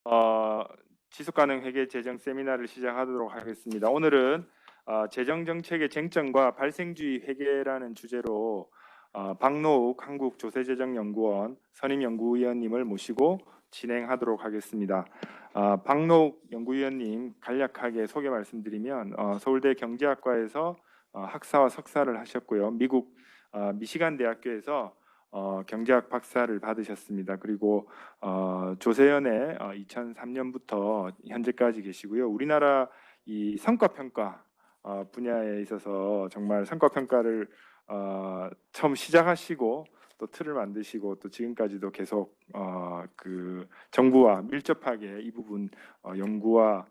어, 지속가능 회계 재정 세미나를 시작하도록 하겠습니다. 오늘은 재정 정책의 쟁점과 발생주의 회계라는 주제로 박노욱 한국조세재정연구원 선임연구위원님을 모시고 진행하도록 하겠습니다. 박노욱 연구위원님 간략하게 소개 말씀드리면 서울대 경제학과에서 학사와 석사를 하셨고요. 미국 미시간 대학교에서 경제학 박사를 받으셨습니다. 그리고 조세연에 2003년부터 현재까지 계시고요. 우리나라 이 성과평가 분야에 있어서 정말 성과평가를 처음 시작하시고 또 틀을 만드시고 또 지금까지도 계속 그 정부와 밀접하게 이 부분 연구와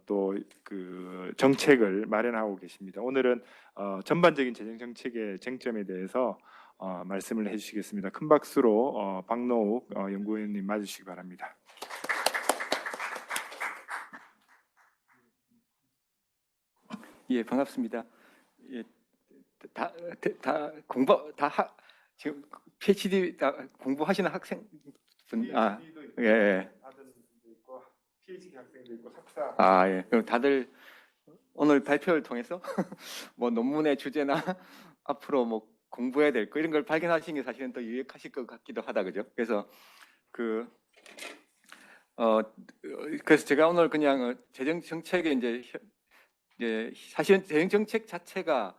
또 그 정책을 마련하고 계십니다. 오늘은 전반적인 재정 정책의 쟁점에 대해서 말씀을 해주시겠습니다. 큰 박수로 박노욱 연구위원님 맞으시기 바랍니다. 예, 반갑습니다. 예, 지금 PhD 공부하시는 학생 분, 예, 아들도 있고 PhD 학생도 있고 석사. 예. 그럼 다들 오늘 발표를 통해서 뭐 논문의 주제나 앞으로 뭐 공부해야 될 거 이런 걸 발견하신 게 사실은 더 유익하실 것 같기도 하다, 그죠? 그래서 그래서 제가 오늘 그냥 재정 정책에 이제 사실은 재정 정책 자체가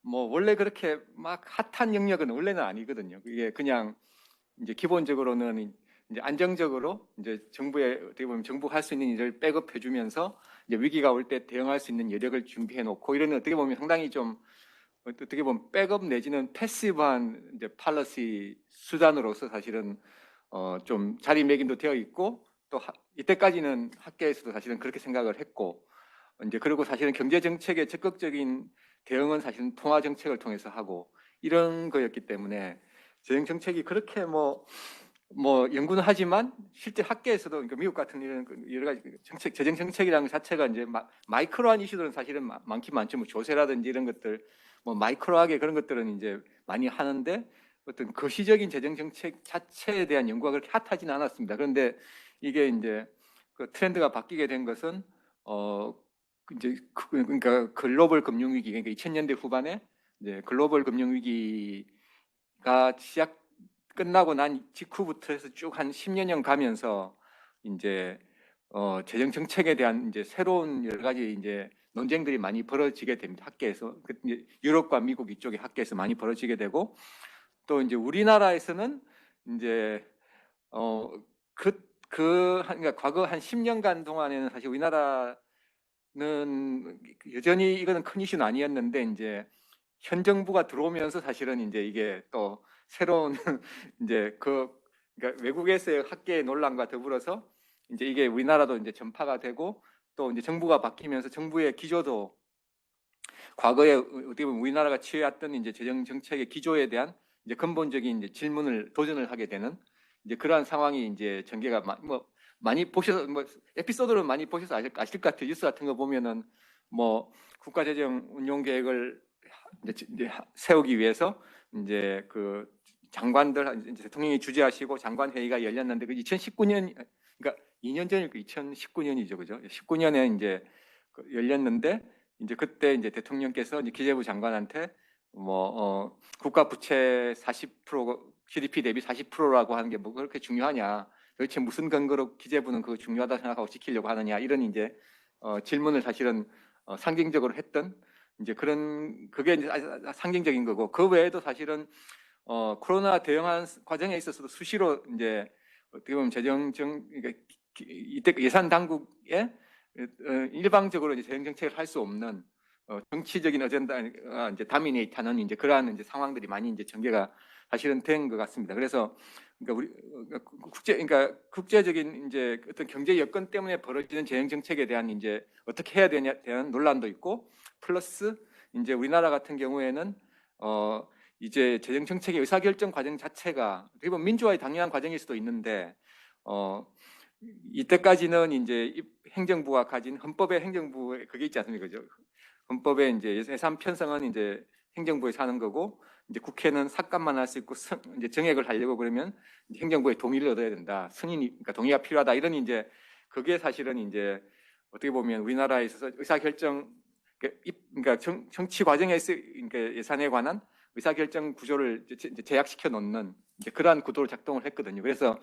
뭐 원래 그렇게 막 핫한 영역은 원래는 아니거든요. 이게 그냥 이제 기본적으로는 이제 안정적으로 이제 정부에 어떻게 보면 정부가 할 수 있는 일을 백업해 주면서 이제 위기가 올 때 대응할 수 있는 여력을 준비해 놓고 이런 어떻게 보면 상당히 좀 어떻게 보면 백업 내지는 패시브한 이제 팔러시 수단으로서 사실은 좀 자리매김도 되어 있고 또 이때까지는 학계에서도 사실은 그렇게 생각을 했고 이제 그리고 사실은 경제 정책의 적극적인 대응은 사실은 통화 정책을 통해서 하고 이런 거였기 때문에 재정 정책이 그렇게 뭐 연구는 하지만 실제 학계에서도 그러니까 미국 같은 이런 여러 가지 정책 재정 정책이라는 것 자체가 이제 마이크로한 이슈들은 사실은 많긴 많죠. 뭐 조세라든지 이런 것들 뭐 마이크로하게 그런 것들은 이제 많이 하는데 어떤 거시적인 재정 정책 자체에 대한 연구가 그렇게 핫하지는 않았습니다. 그런데 이게 이제 그 트렌드가 바뀌게 된 것은 이제 그러니까 글로벌 금융 위기 그러니까 2000년대 후반에 이제 글로벌 금융 위기가 끝나고 난 직후부터 해서 쭉 한 10년형 가면서 이제 재정 정책에 대한 이제 새로운 여러 가지 이제 논쟁들이 많이 벌어지게 됩니다. 학계에서 이제 유럽과 미국 이쪽의 학계에서 많이 벌어지게 되고 또 이제 우리나라에서는 이제 그러니까 과거 한 10년간 동안에는 사실 우리나라는 여전히 이거는 큰 이슈는 아니었는데 이제 현 정부가 들어오면서 사실은 이제 이게 또 새로운 이제 그러니까 외국에서의 학계 논란과 더불어서 이제 이게 우리나라도 이제 전파가 되고 또 이제 정부가 바뀌면서 정부의 기조도 과거에 어떻게 보면 우리나라가 취해왔던 이제 재정 정책의 기조에 대한 이제 근본적인 이제 도전을 하게 되는 이제 그러한 상황이 이제 전개가 많이 보셔서 뭐 에피소드를 많이 보셔서 아실 것 같아요. 뉴스 같은 거 보면은 뭐 국가재정 운용 계획을 이제 세우기 위해서 이제 그 장관들 이제 대통령이 주재하시고 장관 회의가 열렸는데 그 2019년 그러니까 2년 전이니까 2019년이죠, 그죠? 19년에 이제 열렸는데 이제 그때 이제 대통령께서 이제 기재부 장관한테 뭐 국가 부채 40% GDP 대비 40%라고 하는 게 뭐 그렇게 중요하냐? 도대체 무슨 근거로 기재부는 그거 중요하다 생각하고 지키려고 하느냐? 이런 이제 질문을 사실은 상징적으로 했던 이제 그게 이제 상징적인 거고 그 외에도 사실은 코로나 대응하는 과정에 있어서도 수시로 이제 어떻게 보면 그러니까 이때 예산 당국에 일방적으로 이제 재정 정책을 할 수 없는 정치적인 어젠다 이제 다미네이트하는 이제 그러한 이제 상황들이 많이 이제 전개가 사실은 된 것 같습니다. 그래서 그러니까 그러니까 국제적인 이제 어떤 경제 여건 때문에 벌어지는 재정 정책에 대한 이제 어떻게 해야 되냐에 대한 논란도 있고 플러스 이제 우리나라 같은 경우에는 이제 재정 정책의 의사결정 과정 자체가 어떻게 보면 민주화의 당연한 과정일 수도 있는데 이때까지는 이제 행정부가 가진 헌법의 행정부에 그게 있지 않습니까? 그죠? 헌법의 이제 예산 편성은 이제 행정부에 사는 거고 이제 국회는 삭감만 할 수 있고 이제 정액을 하려고 그러면 행정부의 동의를 얻어야 된다. 승인이 그러니까 동의가 필요하다. 이런 이제 그게 사실은 이제 어떻게 보면 우리나라에 있어서 의사결정 그러니까 정치 과정에서 그러니까 예산에 관한 의사결정 구조를 이제 제약시켜 놓는 이제 그러한 구도로 작동을 했거든요. 그래서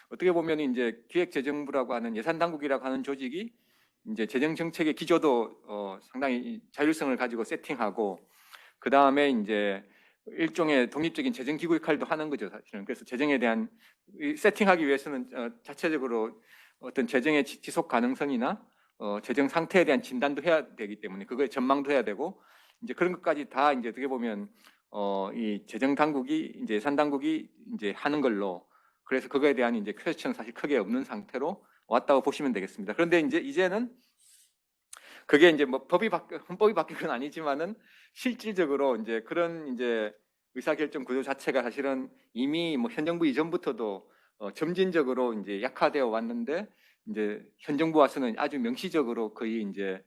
어떻게 보면 이제 기획재정부라고 하는 예산 당국이라고 하는 조직이 이제 재정 정책의 기조도 상당히 자율성을 가지고 세팅하고 그 다음에 이제 일종의 독립적인 재정 기구 역할도 하는 거죠, 사실은. 그래서 재정에 대한 세팅하기 위해서는 자체적으로 어떤 재정의 지속 가능성이나 재정 상태에 대한 진단도 해야 되기 때문에 그거에 전망도 해야 되고 이제 그런 것까지 다 이제 어떻게 보면 이 재정 당국이 이제 예산 당국이 이제 하는 걸로 그래서 그거에 대한 이제 퀘스천은 사실 크게 없는 상태로 왔다고 보시면 되겠습니다. 그런데 이제는 그게 이제 뭐 헌법이 바뀐 건 아니지만은 실질적으로 이제 그런 이제 의사결정 구조 자체가 사실은 이미 뭐 현 정부 이전부터도 점진적으로 이제 약화되어 왔는데 이제 현 정부 와서는 아주 명시적으로 거의 이제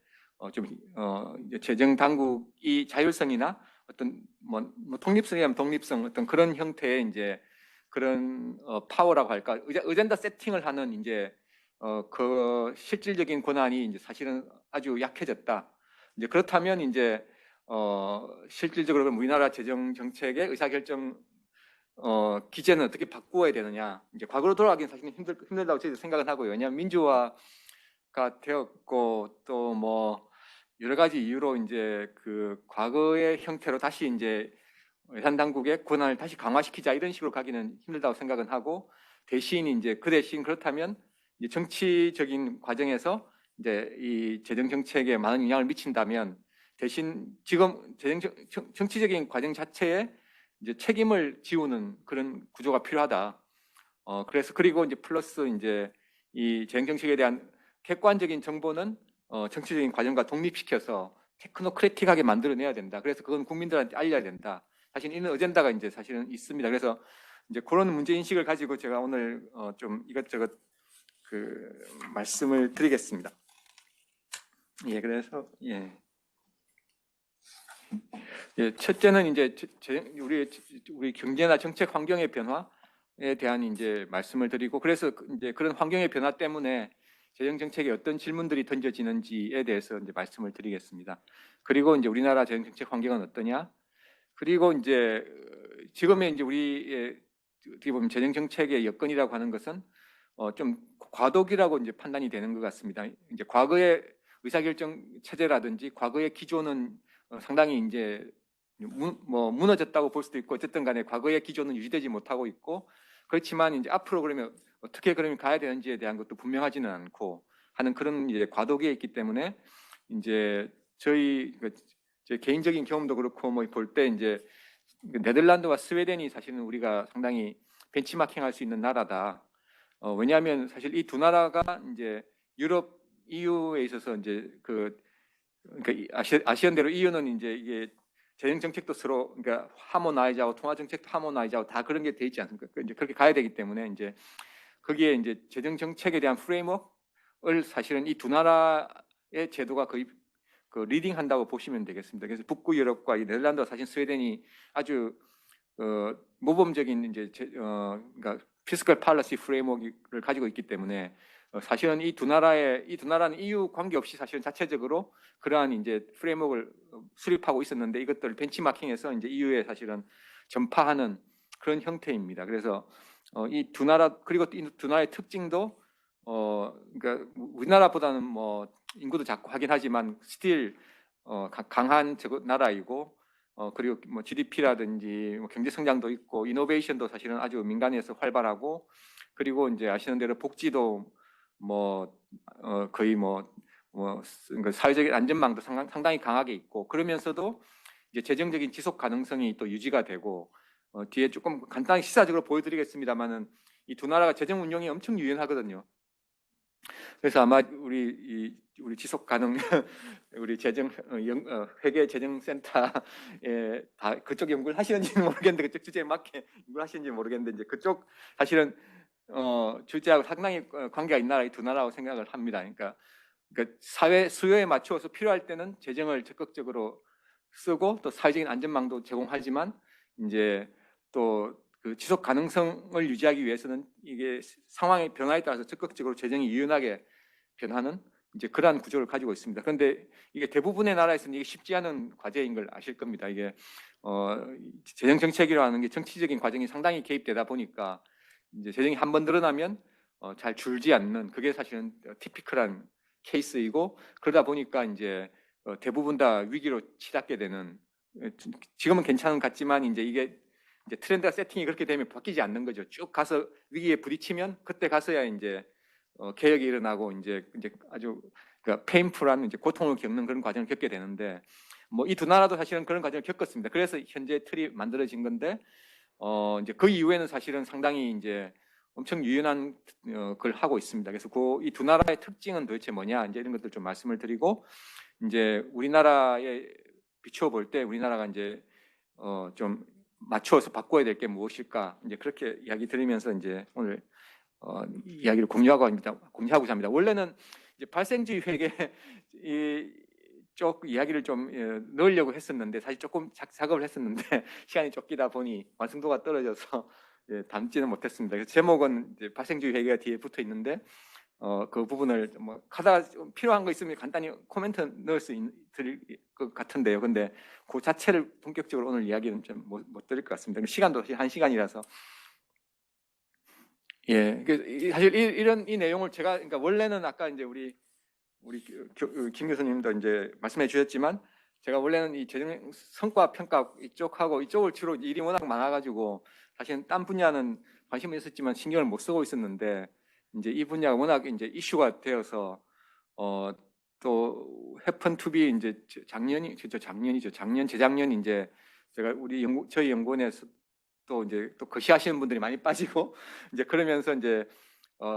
이제 재정 당국이 자율성이나 어떤 뭐 독립성이라면 독립성 어떤 그런 형태의 이제 그런 파워라고 할까 어젠다 세팅을 하는 이제 그 실질적인 권한이 이제 사실은 아주 약해졌다. 이제 그렇다면 이제 실질적으로 우리나라 재정 정책의 의사결정 기제는 어떻게 바꾸어야 되느냐. 이제 과거로 돌아가기는 사실은 힘들다고 저희도 생각은 하고요. 왜냐하면 민주화가 되었고 또 뭐 여러 가지 이유로 이제 그 과거의 형태로 다시 이제 예산 당국의 권한을 다시 강화시키자 이런 식으로 가기는 힘들다고 생각은 하고 대신 이제 그 대신 그렇다면 이제 정치적인 과정에서 이제 이 재정 정책에 많은 영향을 미친다면 대신 지금 정치적인 과정 자체에 이제 책임을 지우는 그런 구조가 필요하다. 그래서 그리고 이제 플러스 이제 이 재정 정책에 대한 객관적인 정보는 정치적인 과정과 독립시켜서 테크노크래틱하게 만들어내야 된다. 그래서 그건 국민들한테 알려야 된다. 사실 이런 어젠다가 이제 사실은 있습니다. 그래서 이제 그런 문제 인식을 가지고 제가 오늘 좀 이것저것 그 말씀을 드리겠습니다. 예, 그래서 첫째는 이제 우리 경제나 정책 환경의 변화에 대한 이제 말씀을 드리고 그래서 이제 그런 환경의 변화 때문에 재정 정책에 어떤 질문들이 던져지는지에 대해서 이제 말씀을 드리겠습니다. 그리고 이제 우리나라 재정 정책 환경은 어떠냐? 그리고 이제 지금의 이제 우리의 어떻게 보면 재정 정책의 여건이라고 하는 것은 좀 과도기라고 이제 판단이 되는 것 같습니다. 이제 과거의 의사결정 체제라든지 과거의 기조는 상당히 이제 무너졌다고 볼 수도 있고 어쨌든 간에 과거의 기조는 유지되지 못하고 있고 그렇지만 이제 앞으로 그러면 어떻게 그러면 가야 되는지에 대한 것도 분명하지는 않고 하는 그런 이제 과도기에 있기 때문에 이제 제 개인적인 경험도 그렇고 뭐 볼 때 이제 네덜란드와 스웨덴이 사실은 우리가 상당히 벤치마킹할 수 있는 나라다. 왜냐하면 사실 이 두 나라가 이제 유럽 EU에 있어서 이제 그러니까 아시안대로 EU는 이제 이게 재정 정책도 서로 그러니까 하모나이즈하고 통화 정책도 하모나이즈하고 다 그런 게 돼 있지 않습니까? 이제 그렇게 가야 되기 때문에 이제 거기에 이제 재정 정책에 대한 프레임워크를 사실은 이 두 나라의 제도가 거의 그 리딩한다고 보시면 되겠습니다. 그래서 북구 유럽과 이 네덜란드와 사실 스웨덴이 아주 모범적인 이제 그러니까 피스컬 팔러시 프레임워크를 가지고 있기 때문에 사실은 이 두 나라는 EU 관계없이 사실은 자체적으로 그러한 이제 프레임워크를 수립하고 있었는데 이것들을 벤치마킹해서 이제 EU에 사실은 전파하는 그런 형태입니다. 그래서 이 두 나라 그리고 이 두 나라의 특징도 그러니까 우리나라보다는 뭐 인구도 작고 하긴 하지만 스틸 강한 나라이고 그리고 뭐 GDP라든지 뭐 경제 성장도 있고 이노베이션도 사실은 아주 민간에서 활발하고 그리고 이제 아시는 대로 복지도 뭐 거의 그러니까 사회적인 안전망도 상당히 강하게 있고 그러면서도 이제 재정적인 지속 가능성이 또 유지가 되고 뒤에 조금 간단히 시사적으로 보여드리겠습니다만은 이 두 나라가 재정 운용이 엄청 유연하거든요. 그래서 아마 우리 지속 가능 우리 재정 회계 재정 센터에 다 그쪽 연구를 하시는지는 모르겠는데 그쪽 주제에 맞게 연구를 하시는지 모르겠는데 이제 그쪽 사실은 주제하고 상당히 관계가 있는 나라 이 두 나라라고 생각을 합니다. 그러니까 사회 수요에 맞추어서 필요할 때는 재정을 적극적으로 쓰고 또 사회적인 안전망도 제공하지만 이제 또 그 지속 가능성을 유지하기 위해서는 이게 상황의 변화에 따라서 적극적으로 재정이 유연하게 변하는 이제 그러한 구조를 가지고 있습니다. 그런데 이게 대부분의 나라에서는 이게 쉽지 않은 과제인 걸 아실 겁니다. 이게 재정 정책이라는 게 정치적인 과정이 상당히 개입되다 보니까 이제 재정이 한번 늘어나면 잘 줄지 않는 그게 사실은 티피컬한 케이스이고 그러다 보니까 이제 대부분 다 위기로 치닫게 되는 지금은 괜찮은 것 같지만 이제 이게 이제 트렌드가 세팅이 그렇게 되면 바뀌지 않는 거죠. 쭉 가서 위기에 부딪히면 그때 가서야 이제 개혁이 일어나고 이제 아주 그 페인풀한 이제 고통을 겪는 그런 과정을 겪게 되는데 뭐 이 두 나라도 사실은 그런 과정을 겪었습니다. 그래서 현재 틀이 만들어진 건데 이제 그 이후에는 사실은 상당히 이제 엄청 유연한 걸 하고 있습니다. 그래서 이 두 나라의 특징은 도대체 뭐냐 이제 이런 것들 좀 말씀을 드리고 이제 우리나라에 비추어 볼 때 우리나라가 이제 좀 맞추어서 바꿔야 될 게 무엇일까 이제 그렇게 이야기 드리면서 이제 오늘 이야기를 공유하고자 합니다. 원래는 이제 발생주의 회계 쪽 이야기를 좀 넣으려고 했었는데 사실 조금 작업을 했었는데 시간이 쫓기다 보니 완성도가 떨어져서 담지는 못했습니다. 그래서 제목은 이제 발생주의 회계가 뒤에 붙어 있는데 그 부분을 뭐 하다가 좀 필요한 거 있으면 간단히 코멘트 넣을 수 드릴 것 같은데요. 근데 그 자체를 본격적으로 오늘 이야기는 좀 못 드릴 것 같습니다. 시간도 1시간이라서 예, 사실 이 내용을 제가 그러니까 원래는 아까 이제 우리 김 교수님도 이제 말씀해 주셨지만 제가 원래는 이 재정 성과 평가 이쪽하고 이쪽을 주로 일이 워낙 많아가지고 사실은 딴 분야는 관심은 있었지만 신경을 못 쓰고 있었는데 이제 이 분야가 워낙 이제 이슈가 되어서 또 해픈 투비 이제 작년 재작년 이제 제가 저희 연구원에서 또 이제 또 거시하시는 분들이 많이 빠지고 이제 그러면서 이제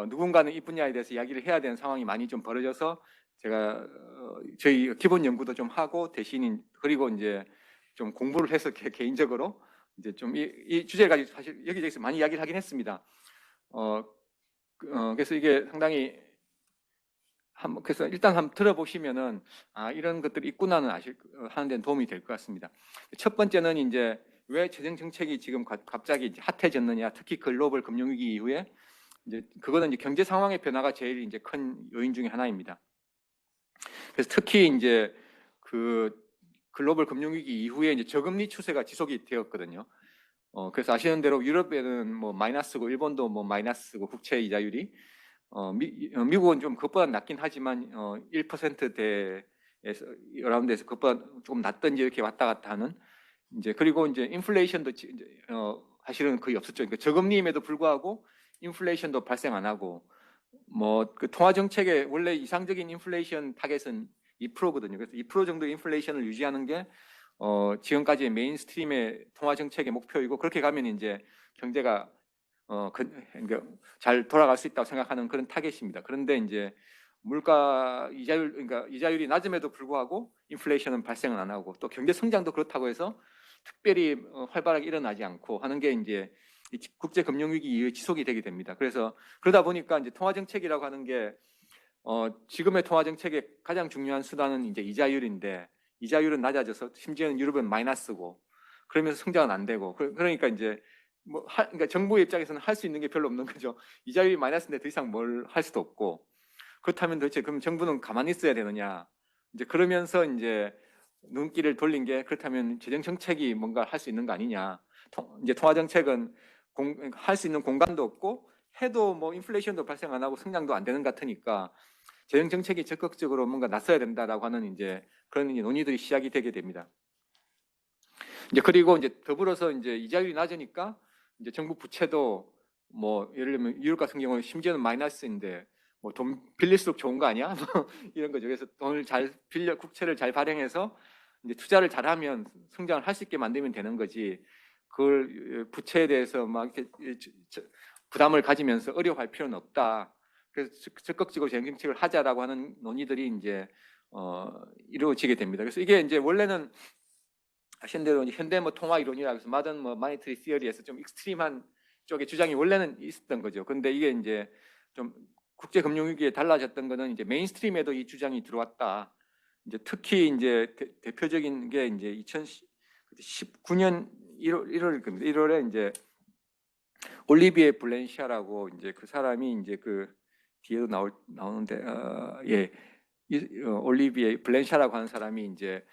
누군가는 이 분야에 대해서 이야기를 해야 되는 상황이 많이 좀 벌어져서 제가 저희 기본 연구도 좀 하고 대신 그리고 이제 좀 공부를 해서 개인적으로 이제 좀 이 주제를 가지고 사실 여기저기서 많이 이야기를 하긴 했습니다. 그래서 이게 상당히 그래서 일단 한번 들어보시면은 이런 것들이 있구나는 하는 데는 도움이 될 것 같습니다. 첫 번째는 이제 왜 재정 정책이 지금 갑자기 핫해졌느냐, 특히 글로벌 금융위기 이후에 이제 그거는 이제 경제 상황의 변화가 제일 이제 큰 요인 중에 하나입니다. 그래서 특히 이제 그 글로벌 금융위기 이후에 이제 저금리 추세가 지속이 되었거든요. 그래서 아시는 대로 유럽에는 뭐 마이너스고 일본도 뭐 마이너스고 국채 이자율이 미국은 좀 그것보다 낮긴 하지만 1%대에서 어라운드에서 그것보다 조금 낮던지 이렇게 왔다 갔다 하는 이제 그리고 이제 인플레이션도 사실은 거의 없었죠. 그러니까 저금리임에도 불구하고 인플레이션도 발생 안 하고 뭐 그 통화 정책의 원래 이상적인 인플레이션 타겟은 2%거든요. 그래서 2% 정도 인플레이션을 유지하는 게 지금까지의 메인스트림의 통화 정책의 목표이고 그렇게 가면 이제 경제가 그러니까 잘 돌아갈 수 있다고 생각하는 그런 타겟입니다. 그런데 이제 물가 그러니까 이자율이 낮음에도 불구하고 인플레이션은 발생은 안 하고 또 경제 성장도 그렇다고 해서 특별히 활발하게 일어나지 않고 하는 게 이제 국제 금융 위기 이후에 지속이 되게 됩니다. 그래서 그러다 보니까 이제 통화 정책이라고 하는 게 지금의 통화 정책의 가장 중요한 수단은 이제 이자율인데 이자율은 낮아져서 심지어는 유럽은 마이너스고 그러면서 성장은 안 되고 그러니까 이제 그러니까 정부 입장에서는 할 수 있는 게 별로 없는 거죠. 이자율이 마이너스인데 더 이상 뭘 할 수도 없고 그렇다면 도대체 그럼 정부는 가만히 있어야 되느냐? 이제 그러면서 이제 눈길을 돌린 게 그렇다면 재정 정책이 뭔가 할 수 있는 거 아니냐? 이제 통화 정책은 할 수 있는 공간도 없고 해도 뭐 인플레이션도 발생 안 하고 성장도 안 되는 것 같으니까 재정 정책이 적극적으로 뭔가 나서야 된다라고 하는 이제 그런 논의들이 시작이 되게 됩니다. 이제 그리고 이제 더불어서 이제 이자율이 낮으니까 이제 정부 부채도 뭐 예를 들면 유럽 같은 경우는 심지어는 마이너스인데 뭐 돈 빌릴수록 좋은 거 아니야? 이런 거죠. 그래서 돈을 잘 빌려 국채를 잘 발행해서 이제 투자를 잘하면 성장을 할 수 있게 만들면 되는 거지. 그걸 부채에 대해서 막 이렇게 부담을 가지면서 어려워할 필요는 없다. 그래서 적극적으로 재정 정책을 하자라고 하는 논의들이 이제 이루어지게 됩니다. 그래서 이게 이제 원래는 아시는 대로 현대 뭐 통화 이론이라고 해서 모던 뭐 마니터리 시어리에서 좀 익스트림한 쪽의 주장이 원래는 있었던 거죠. 근데 이게 이제 좀 국제 금융 위기에 달라졌던 거는 이제 메인스트림에도 이 주장이 들어왔다. 이제 특히 이제 대표적인 게 이제 2019년 1월 겁니다. 1월에 이제 올리비에 블렌시아라고 이제 그 사람이 이제 그 뒤에도 나오는데 예, 올리비에 블렌샤라고 하는 사람이 이제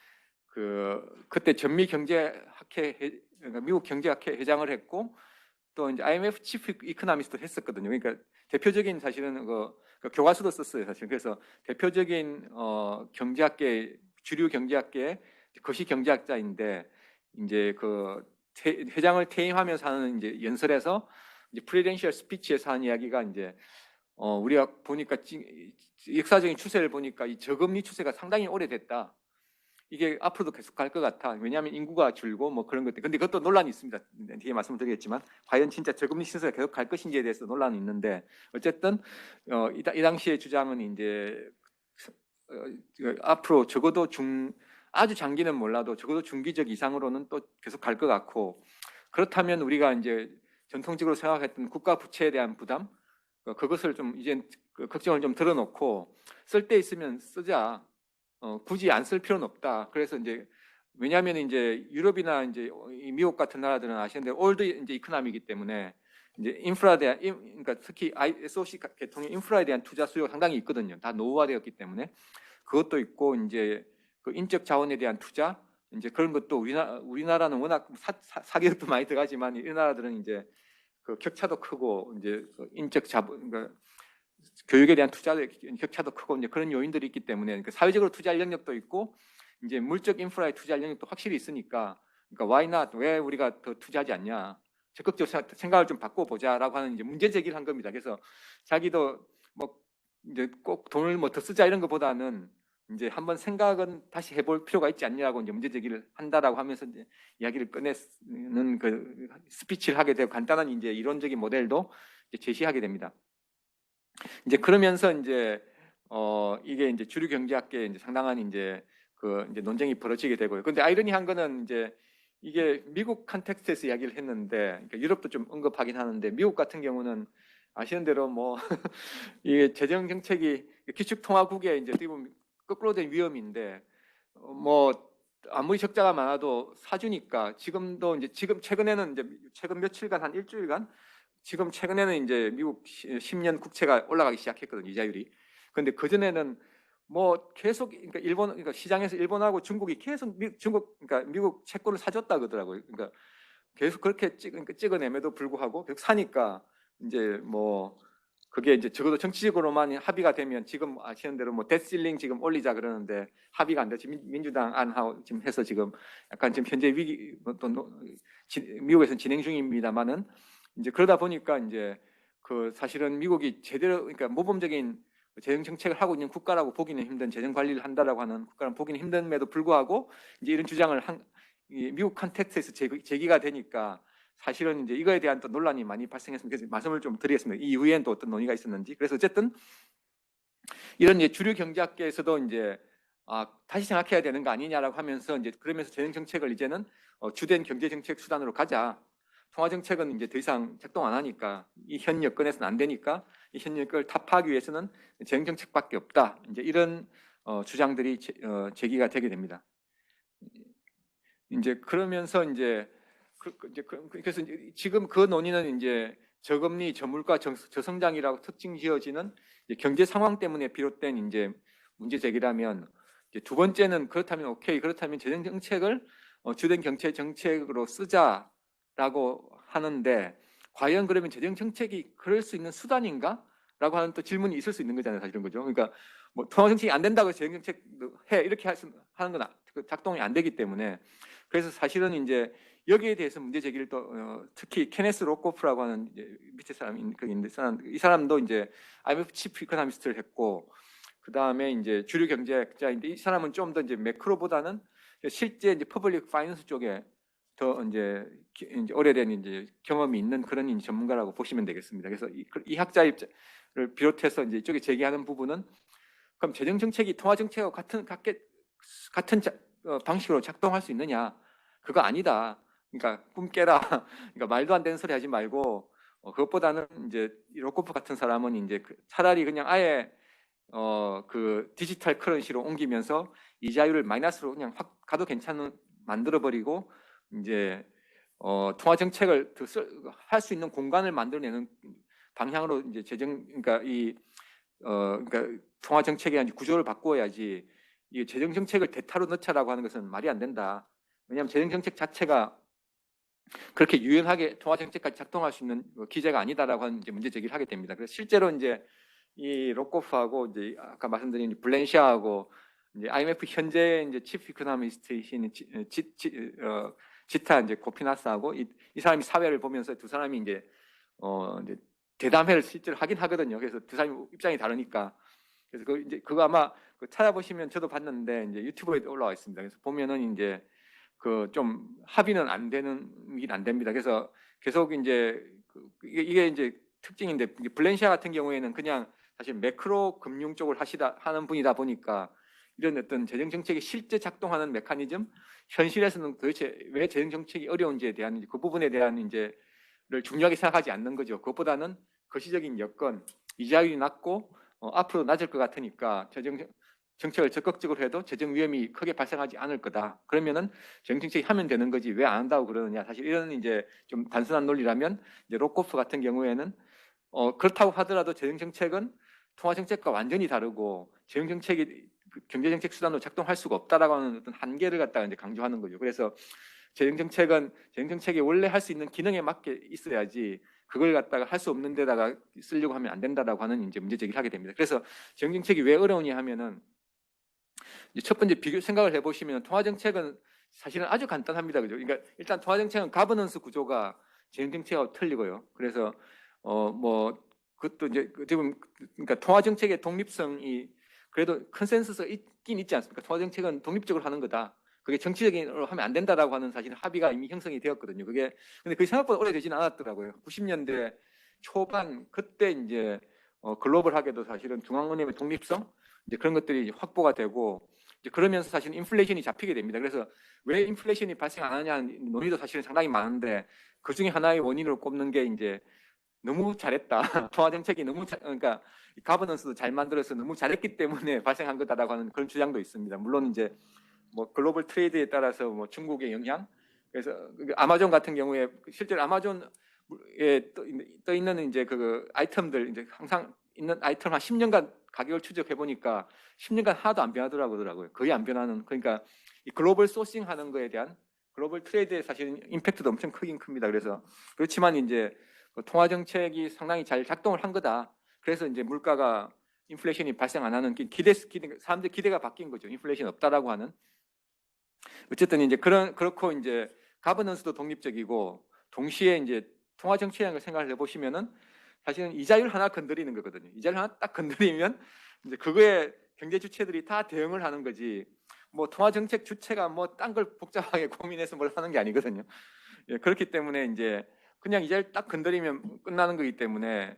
그때 전미 경제학회 그러니까 미국 경제학회 회장을 했고 또 이제 IMF 치프 이코노미스트도 했었거든요. 그러니까 대표적인 사실은 그 교과서도 썼어요, 사실. 그래서 대표적인 경제학계 주류 경제학계 거시 경제학자인데 이제 회장을 퇴임하면서 하는 이제 연설에서 이제 프레젠셜 스피치에서 하는 이야기가 이제 우리가 보니까 역사적인 추세를 보니까 이 저금리 추세가 상당히 오래됐다. 이게 앞으로도 계속 갈 것 같아. 왜냐하면 인구가 줄고 뭐 그런 것들. 근데 그것도 논란이 있습니다. 뒤에 말씀드리겠지만 과연 진짜 저금리 시세가 계속 갈 것인지에 대해서 논란이 있는데 어쨌든 이 당시의 주장은 이제 앞으로 적어도 아주 장기는 몰라도 적어도 중기적 이상으로는 또 계속 갈 것 같고 그렇다면 우리가 이제 전통적으로 생각했던 국가 부채에 대한 부담 그것을 좀 이제 걱정을 좀 덜어놓고 쓸 데 있으면 쓰자. 굳이 안 쓸 필요는 없다. 그래서 이제 왜냐하면 이제 유럽이나 이제 미국 같은 나라들은 아시는데 올드 이제 이코노미이기 때문에 이제 인프라에 대한 그러니까 특히 SOC 계통의 인프라에 대한 투자 수요가 상당히 있거든요. 다 노후화되었기 때문에 그것도 있고 이제 그 인적 자원에 대한 투자 이제 그런 것도 우리나라는 워낙 사기업도 많이 들어가지만 이 나라들은 이제 그 격차도 크고 이제 그 인적 자본 그러니까 교육에 대한 투자의 격차도 크고 이제 그런 요인들이 있기 때문에 그러니까 사회적으로 투자할 영역도 있고 이제 물적 인프라에 투자할 영역도 확실히 있으니까 그러니까 why not 왜 우리가 더 투자하지 않냐 적극적으로 생각을 좀 바꿔보자라고 하는 이제 문제 제기를 한 겁니다. 그래서 자기도 뭐 이제 꼭 돈을 뭐 더 쓰자 이런 것보다는 이제 한번 생각은 다시 해볼 필요가 있지 않냐고 이제 문제 제기를 한다라고 하면서 이제 이야기를 꺼내는 그 스피치를 하게 되고 간단한 이제 이론적인 모델도 이제 제시하게 됩니다. 이제 그러면서 이제 이게 이제 주류 경제학계에 이제 상당한 이제 이제 논쟁이 벌어지게 되고요. 근데 아이러니한 거는 이제 이게 미국 컨텍스트에서 이야기를 했는데 그러니까 유럽도 좀 언급하긴 하는데 미국 같은 경우는 아시는 대로 뭐 이게 재정 정책이 기축통화국의 이제 어떻게 보면 거꾸로 된 위험인데 뭐 아무리 적자가 많아도 사주니까 지금도 이제 지금 최근에는 이제 최근 며칠간 한 일주일간 지금 최근에는 이제 미국 10년 국채가 올라가기 시작했거든요, 이자율이. 그런데 그 전에는 뭐 계속 그러니까 그러니까 시장에서 일본하고 중국이 계속 그러니까 미국 채권을 사줬다 그러더라고요. 그러니까 계속 그렇게 찍어냄에도 불구하고 계속 사니까 이제 뭐 그게 이제 적어도 정치적으로만 합의가 되면 지금 아시는 대로 뭐 데스실링 지금 올리자 그러는데 합의가 안 되지 민주당 안하고 지금 해서 지금 약간 지금 현재 위기 또 미국에서는 진행 중입니다만은 이제 그러다 보니까 이제 사실은 미국이 제대로 그러니까 모범적인 재정 정책을 하고 있는 국가라고 보기는 힘든 재정 관리를 한다라고 하는 국가는 보기는 힘듦에도 불구하고 이제 이런 주장을 미국 컨텍스트에서 제기가 되니까 사실은 이제 이거에 대한 또 논란이 많이 발생했습니다. 그래서 말씀을 좀 드리겠습니다. 이 이후에는 또 어떤 논의가 있었는지. 그래서 어쨌든 이런 이제 주류 경제학계에서도 이제 다시 생각해야 되는 거 아니냐라고 하면서 이제 그러면서 재정 정책을 이제는 주된 경제 정책 수단으로 가자. 통화 정책은 이제 더 이상 작동 안 하니까 이 현 여건에서는 안 되니까 이 현 여건을 타파하기 위해서는 재정 정책밖에 없다. 이제 이런 주장들이 제기가 되게 됩니다. 이제 그러면서 이제 그래서 지금 그 논의는 이제 저금리, 저물가, 저성장이라고 특징 지어지는 경제 상황 때문에 비롯된 이제 문제 제기라면 이제 두 번째는 그렇다면 오케이 그렇다면 재정 정책을 주된 경제 정책으로 쓰자라고 하는데 과연 그러면 재정 정책이 그럴 수 있는 수단인가?라고 하는 또 질문이 있을 수 있는 거잖아요, 사실은 그죠? 그러니까 뭐 통화 정책이 안 된다고 재정 정책 해 이렇게 하는 건 작동이 안 되기 때문에 그래서 사실은 이제 여기에 대해서 문제 제기를 또 특히 케네스 로코프라고 하는 이제 밑에 사람인 이 사람도 이제 IMF 치프 이코노미스트를 했고 그 다음에 이제 주류 경제학자인데 이 사람은 좀 더 이제 매크로보다는 실제 이제 퍼블릭 파이낸스 쪽에 더 이제 오래된 이제 경험이 있는 그런 이제 전문가라고 보시면 되겠습니다. 그래서 이 학자를 비롯해서 이제 이쪽에 제기하는 부분은 그럼 재정 정책이 통화 정책하고 같은 방식으로 작동할 수 있느냐? 그거 아니다. 그러니까 꿈 깨라. 그러니까 말도 안 되는 소리 하지 말고 그것보다는 이제 로코프 같은 사람은 이제 차라리 그냥 아예 그 디지털 커런시로 옮기면서 이자율을 마이너스로 그냥 확 가도 괜찮은 만들어 버리고 이제 통화 정책을 할 수 있는 공간을 만들어내는 방향으로 이제 그러니까 이 그러니까 통화 정책의 구조를 바꾸어야지 이 재정 정책을 대타로 넣자라고 하는 것은 말이 안 된다. 왜냐하면 재정 정책 자체가 그렇게 유연하게 통화 정책까지 작동할 수 있는 기제가 아니다라고 하는 이제 문제 제기를 하게 됩니다. 그래서 실제로 이제 이 로코프하고 이제 아까 말씀드린 블렌샤하고 이제 IMF 현재 이제 치프 이코노미스트이신 지타 이제 고피나스하고 이 사람이 사회를 보면서 두 사람이 이제 이제 대담회를 실제로 하긴 하거든요. 그래서 두 사람 입장이 다르니까 그래서 그거 아마 찾아보시면 저도 봤는데 이제 유튜브에 올라와 있습니다. 그래서 보면은 이제 그 좀 합의는 안 됩니다. 그래서 계속 이제 이게 이제 특징인데 블렌시아 같은 경우에는 그냥 사실 매크로 금융 쪽을 하는 분이다 보니까 이런 어떤 재정 정책이 실제 작동하는 메커니즘, 현실에서는 도대체 왜 재정 정책이 어려운지에 대한 그 부분에 대한 이제를 중요하게 생각하지 않는 거죠. 그것보다는 거시적인 여건, 이자율이 낮고 앞으로 낮을 것 같으니까 정책을 적극적으로 해도 재정 위험이 크게 발생하지 않을 거다. 그러면은 재정 정책이 하면 되는 거지 왜 안 한다고 그러느냐. 사실 이런 이제 좀 단순한 논리라면 이제 로코프 같은 경우에는 그렇다고 하더라도 재정 정책은 통화 정책과 완전히 다르고 재정 정책이 경제 정책 수단으로 작동할 수가 없다라고 하는 어떤 한계를 갖다가 이제 강조하는 거죠. 그래서 재정 정책은 재정 정책이 원래 할 수 있는 기능에 맞게 있어야지 그걸 갖다가 할 수 없는 데다가 쓰려고 하면 안 된다라고 하는 이제 문제 제기를 하게 됩니다. 그래서 재정 정책이 왜 어려우냐 하면은 첫 번째 비교 생각을 해보시면 통화 정책은 사실은 아주 간단합니다. 그죠? 그러니까 일단 통화 정책은 가버넌스 구조가 재정 정책하고 틀리고요. 그래서 뭐 그것도 이제 지금 그러니까 통화 정책의 독립성이 그래도 컨센서스가 있긴 있지 않습니까? 통화 정책은 독립적으로 하는 거다. 그게 정치적으로 하면 안 된다라고 하는 사실 합의가 이미 형성이 되었거든요. 근데 그게 생각보다 오래되지는 않았더라고요. 90년대 초반 그때 이제 글로벌하게도 사실은 중앙은행의 독립성 이제 그런 것들이 확보가 되고 이제 그러면서 사실 인플레이션이 잡히게 됩니다. 그래서 왜 인플레이션이 발생 안 하냐는 논의도 사실은 상당히 많은데 그 중에 하나의 원인으로 꼽는 게 이제 너무 잘했다. 통화 정책이 그러니까 가버넌스도 잘 만들어서 너무 잘했기 때문에 발생한 거다라고 하는 그런 주장도 있습니다. 물론 이제 뭐 글로벌 트레이드에 따라서 뭐 중국의 영향, 그래서 아마존 같은 경우에 실제로 아마존에 떠 있는 이제 그 아이템들 이제 항상 있는 아이템 한 10년간 가격을 추적해 보니까 10년간 하나도 안 변하더라고요. 거의 안 변하는. 그러니까 이 글로벌 소싱 하는 거에 대한 글로벌 트레이드에 사실 임팩트도 엄청 크긴 큽니다. 그래서 그렇지만 이제 통화 정책이 상당히 잘 작동을 한 거다. 그래서 이제 물가가 인플레이션이 발생 안 하는 사람들 기대가 바뀐 거죠. 인플레이션 없다라고 하는. 어쨌든 이제 그렇고 이제 가버넌스도 독립적이고 동시에 이제 통화 정책이라는 걸 생각을 해보시면은 사실은 이자율 하나 건드리는 거거든요. 이자율 하나 딱 건드리면 이제 그거에 경제 주체들이 다 대응을 하는 거지. 뭐 통화 정책 주체가 뭐 딴 걸 복잡하게 고민해서 뭘 하는 게 아니거든요. 예, 그렇기 때문에 이제 그냥 이자율 딱 건드리면 끝나는 거기 때문에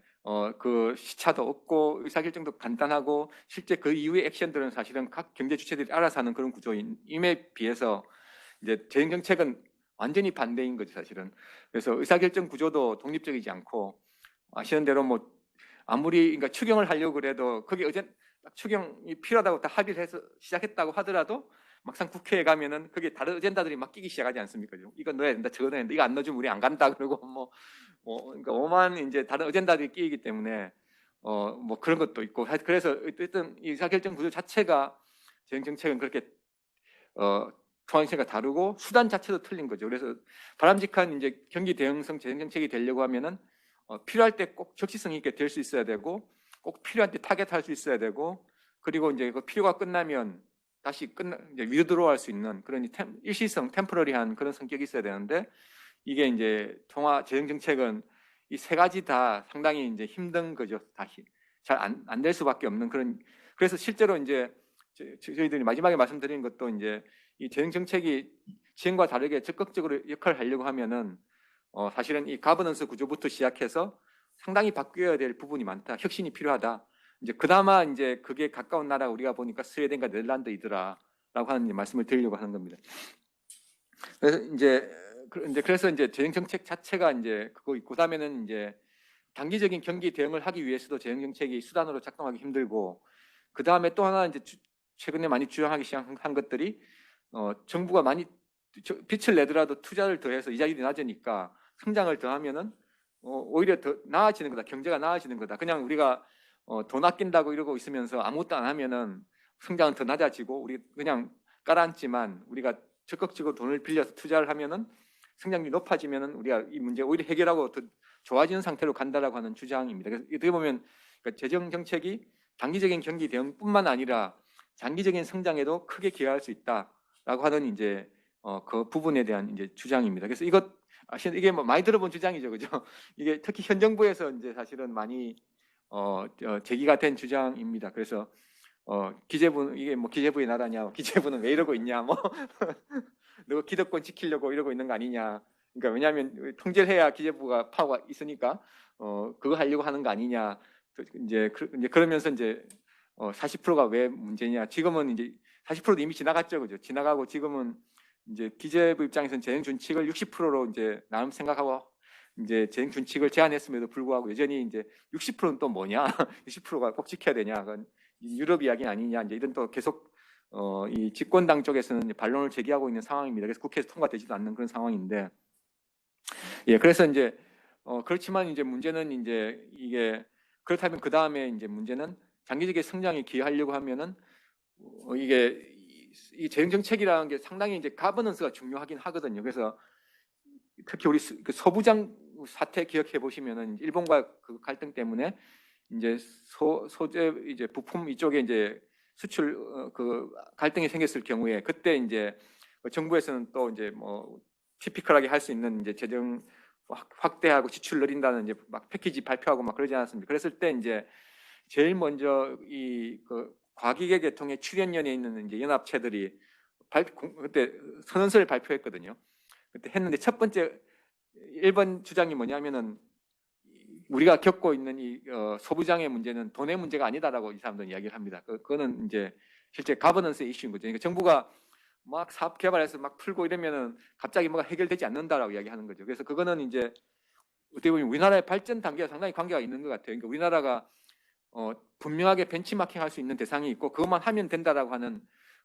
그 시차도 없고 의사결정도 간단하고 실제 그 이후의 액션들은 사실은 각 경제 주체들이 알아서 하는 그런 구조임에 비해서 이제 재정 정책은 완전히 반대인 거죠, 사실은. 그래서 의사결정 구조도 독립적이지 않고 아시는 대로 뭐 아무리 그러니까 추경을 하려고 그래도 그게 추경이 필요하다고 다 합의를 해서 시작했다고 하더라도 막상 국회에 가면은 그게 다른 어젠다들이 막 끼기 시작하지 않습니까? 이거 넣어야 된다, 저거 넣어야 된다, 이거 안 넣어주면 우리 안 간다 그러고 그러니까 오만 이제 다른 어젠다들이 끼이기 때문에 뭐 그런 것도 있고 그래서 어쨌든 이 의사결정 구조 자체가 재정 정책은 그렇게 통화 정책과 다르고 수단 자체도 틀린 거죠. 그래서 바람직한 이제 경기 대응성 재정 정책이 되려고 하면은 필요할 때 꼭 적시성 있게 될 수 있어야 되고 꼭 필요할 때 타겟할 수 있어야 되고 그리고 이제 그 필요가 끝나면 다시 이제 위드로할 수 있는 그런 일시성 템포러리한 그런 성격이 있어야 되는데 이게 이제 통화 재정 정책은 이 세 가지 다 상당히 이제 힘든 거죠. 다시 잘 안 될 수밖에 없는 그런. 그래서 실제로 이제 저희들이 마지막에 말씀드린 것도 이제 이 재정 정책이 지금과 다르게 적극적으로 역할을 하려고 하면은 사실은 이 가버넌스 구조부터 시작해서 상당히 바뀌어야 될 부분이 많다. 혁신이 필요하다. 이제 그나마 이제 그게 가까운 나라 우리가 보니까 스웨덴과 네덜란드이더라라고 하는 말씀을 드리려고 하는 겁니다. 그래서 이제 재정 정책 자체가 이제 그거 있고 그다음에는 이제 단기적인 경기 대응을 하기 위해서도 재정 정책이 수단으로 작동하기 힘들고 그다음에 또 하나 이제 최근에 많이 주장하기 시작한 것들이 정부가 많이 빚을 내더라도 투자를 더해서 이자율이 낮으니까 성장을 더하면은 오히려 더 나아지는 거다. 경제가 나아지는 거다. 그냥 우리가 돈 아낀다고 이러고 있으면서 아무것도 안 하면은 성장은 더 낮아지고 우리 그냥 깔아앉지만 우리가 적극적으로 돈을 빌려서 투자를 하면은 성장률이 높아지면은 우리가 이 문제 오히려 해결하고 더 좋아지는 상태로 간다라고 하는 주장입니다. 그래서 어떻게 보면 그러니까 재정 정책이 단기적인 경기 대응뿐만 아니라 장기적인 성장에도 크게 기여할 수 있다라고 하는 이제 그 부분에 대한 이제 주장입니다. 그래서 이게 뭐 많이 들어본 주장이죠, 그죠? 이게 특히 현 정부에서 이제 사실은 많이 제기가 된 주장입니다. 그래서 기재부 이게 뭐 기재부의 나라냐, 기재부는 왜 이러고 있냐, 뭐 너 기득권 지키려고 이러고 있는 거 아니냐. 그러니까 왜냐하면 통제를 해야 기재부가 파워가 있으니까 그거 하려고 하는 거 아니냐. 이제 그러면서 이제 40%가 왜 문제냐. 지금은 이제 40%도 이미 지나갔죠, 그죠? 지나가고 지금은 이제 기재부 입장에서는 재정 준칙을 60%로 이제 나름 생각하고 이제 재정 준칙을 제한했음에도 불구하고 여전히 이제 60%는 또 뭐냐? 60%가 꼭 지켜야 되냐? 그건 유럽 이야기 아니냐? 이제 이런 또 계속 이 집권당 쪽에서는 이제 반론을 제기하고 있는 상황입니다. 그래서 국회에서 통과되지도 않는 그런 상황인데, 예, 그래서 이제 그렇지만 이제 문제는 이제 이게 그렇다면 그 다음에 이제 문제는 장기적인 성장에 기여하려고 하면은 이게 이 재정 정책이라는 게 상당히 이제 가버넌스가 중요하긴 하거든요. 그래서 특히 우리 그 서부장 사태 기억해 보시면은 일본과 그 갈등 때문에 이제 소재 이제 부품 이쪽에 이제 수출 그 갈등이 생겼을 경우에 그때 이제 정부에서는 또 이제 뭐 티피컬하게 할 수 있는 이제 재정 확대하고 지출 늘린다는 이제 막 패키지 발표하고 막 그러지 않았습니까? 그랬을 때 이제 제일 먼저 그 과기계 계통의 출연연에 있는 이제 연합체들이 그때 선언서를 발표했거든요. 그때 했는데 첫 번째 1번 주장이 뭐냐면은 우리가 겪고 있는 이 소부장의 문제는 돈의 문제가 아니다라고 이 사람들은 이야기를 합니다. 그거는 이제 실제 가버넌스 이슈인 거죠. 그러니까 정부가 막 사업 개발해서 막 풀고 이러면은 갑자기 뭐가 해결되지 않는다라고 이야기하는 거죠. 그래서 그거는 이제 어떻게 보면 우리나라의 발전 단계와 상당히 관계가 있는 것 같아요. 그러니까 우리나라가 분명하게 벤치마킹 할 수 있는 대상이 있고 그것만 하면 된다라고 하는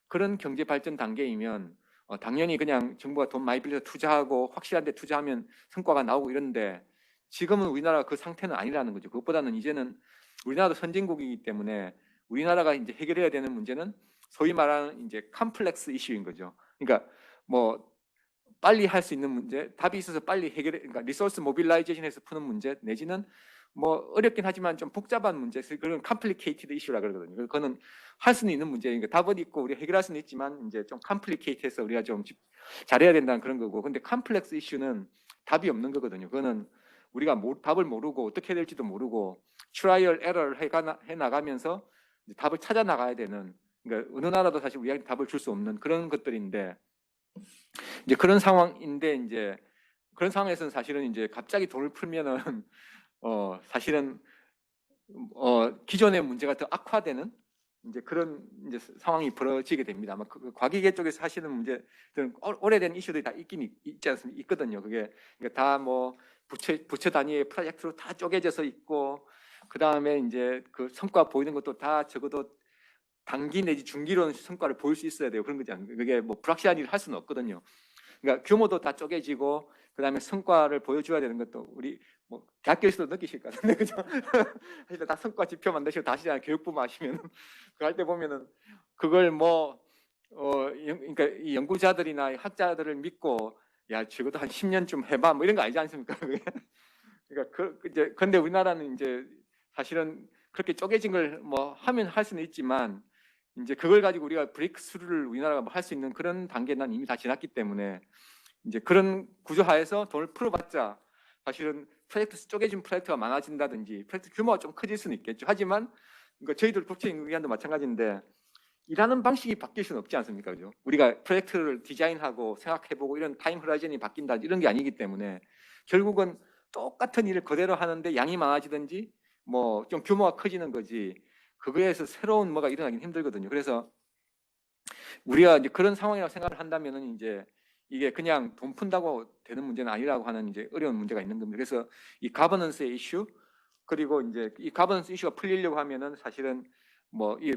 그런 경제 발전 단계이면 당연히 그냥 정부가 돈 많이 빌려서 투자하고 확실한 데 투자하면 성과가 나오고 이런데 지금은 우리나라가 그 상태는 아니라는 거죠. 그것보다는 이제는 우리나라도 선진국이기 때문에 우리나라가 이제 해결해야 되는 문제는 소위 말하는 이제 컴플렉스 이슈인 거죠. 그러니까 뭐 빨리 할 수 있는 문제, 답이 있어서 빨리 그러니까 리소스 모빌라이제이션에서 푸는 문제 내지는 뭐 어렵긴 하지만 좀 복잡한 문제, 그런 컴플리케이티드 이슈라 그러거든요. 그거는 할 수는 있는 문제니까 답은 있고 우리 해결할 수는 있지만 이제 좀 컴플리케이트해서 우리가 좀 잘해야 된다는 그런 거고, 근데 컴플렉스 이슈는 답이 없는 거거든요. 그거는 우리가 답을 모르고 어떻게 해야 될지도 모르고 트라이얼 에러를 해 나가면서 답을 찾아 나가야 되는, 그러니까 어느 나라도 사실 우리한테 답을 줄 수 없는 그런 것들인데, 이제 그런 상황인데 이제 그런 상황에서는 사실은 이제 갑자기 돈을 풀면은 사실은 기존의 문제가 더 악화되는 이제 그런 이제 상황이 벌어지게 됩니다. 아마 그 과기계 쪽에서 하시는 문제들은 오래된 이슈들이 다 있지 않습니까? 있거든요. 그게 그러니까 다 뭐 부처 단위의 프로젝트로 다 쪼개져서 있고, 그 다음에 이제 그 성과 보이는 것도 다 적어도 단기 내지 중기로는 성과를 보일 수 있어야 돼요. 그런 거지 않습니까? 그게 뭐 불확실한 일을 할 수는 없거든요. 그러니까 규모도 다 쪼개지고 그다음에 성과를 보여줘야 되는 것도 우리 뭐 대학교에서도 느끼실 것 같은데 그죠? 사실 다 성과 지표 만드시고 다시 교육부만 하시면 그 할 때 보면은 그걸 뭐 그러니까 이 연구자들이나 학자들을 믿고 야 적어도 한 10년쯤 해봐 뭐 이런 거 아니지 않습니까? 그게? 그러니까 이제 근데 우리나라는 이제 사실은 그렇게 쪼개진 걸 뭐 하면 할 수는 있지만 이제 그걸 가지고 우리가 브레이크스루를 우리나라가 뭐 할 수 있는 그런 단계는 이미 다 지났기 때문에 이제 그런 구조하에서 돈을 풀어봤자 사실은 쪼개진 프로젝트가 많아진다든지 프로젝트 규모가 좀 커질 수는 있겠죠. 하지만 그러니까 저희들 국제인구기관도 마찬가지인데 일하는 방식이 바뀔 수는 없지 않습니까? 그죠? 우리가 프로젝트를 디자인하고 생각해보고 이런 타임 호라이즌이 바뀐다 이런 게 아니기 때문에 결국은 똑같은 일을 그대로 하는데 양이 많아지든지 뭐 좀 규모가 커지는 거지 그거에서 새로운 뭐가 일어나긴 힘들거든요. 그래서 우리가 이제 그런 상황이라고 생각을 한다면은 이제 이게 그냥 돈 푼다고 되는 문제는 아니라고 하는 이제 어려운 문제가 있는 겁니다. 그래서 이 가버넌스의 이슈, 그리고 이제 이 가버넌스 이슈가 풀리려고 하면은 사실은 뭐 이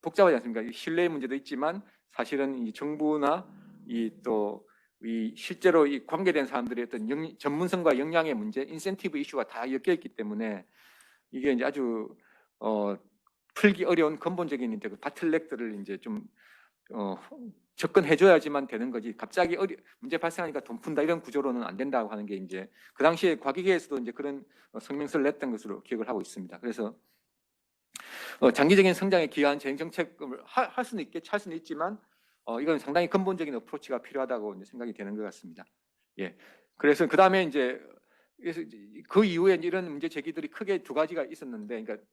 복잡하지 않습니까? 이 신뢰의 문제도 있지만 사실은 이 정부나 이 또 이 실제로 이 관계된 사람들의 어떤 전문성과 역량의 문제, 인센티브 이슈가 다 엮여 있기 때문에 이게 이제 아주 풀기 어려운 근본적인 이제 그 바틀렉들을 이제 좀 접근해줘야지만 되는 거지. 갑자기 문제 발생하니까 돈 푼다 이런 구조로는 안 된다고 하는 게 이제 그 당시에 과기계에서도 이제 그런 성명서를 냈던 것으로 기억을 하고 있습니다. 그래서 장기적인 성장에 기여한 재정 정책을 할 수는 할 수는 있지만 이건 상당히 근본적인 어프로치가 필요하다고 이제 생각이 되는 것 같습니다. 예. 그래서 그 다음에 이제 그 이후에 이런 문제 제기들이 크게 두 가지가 있었는데, 그러니까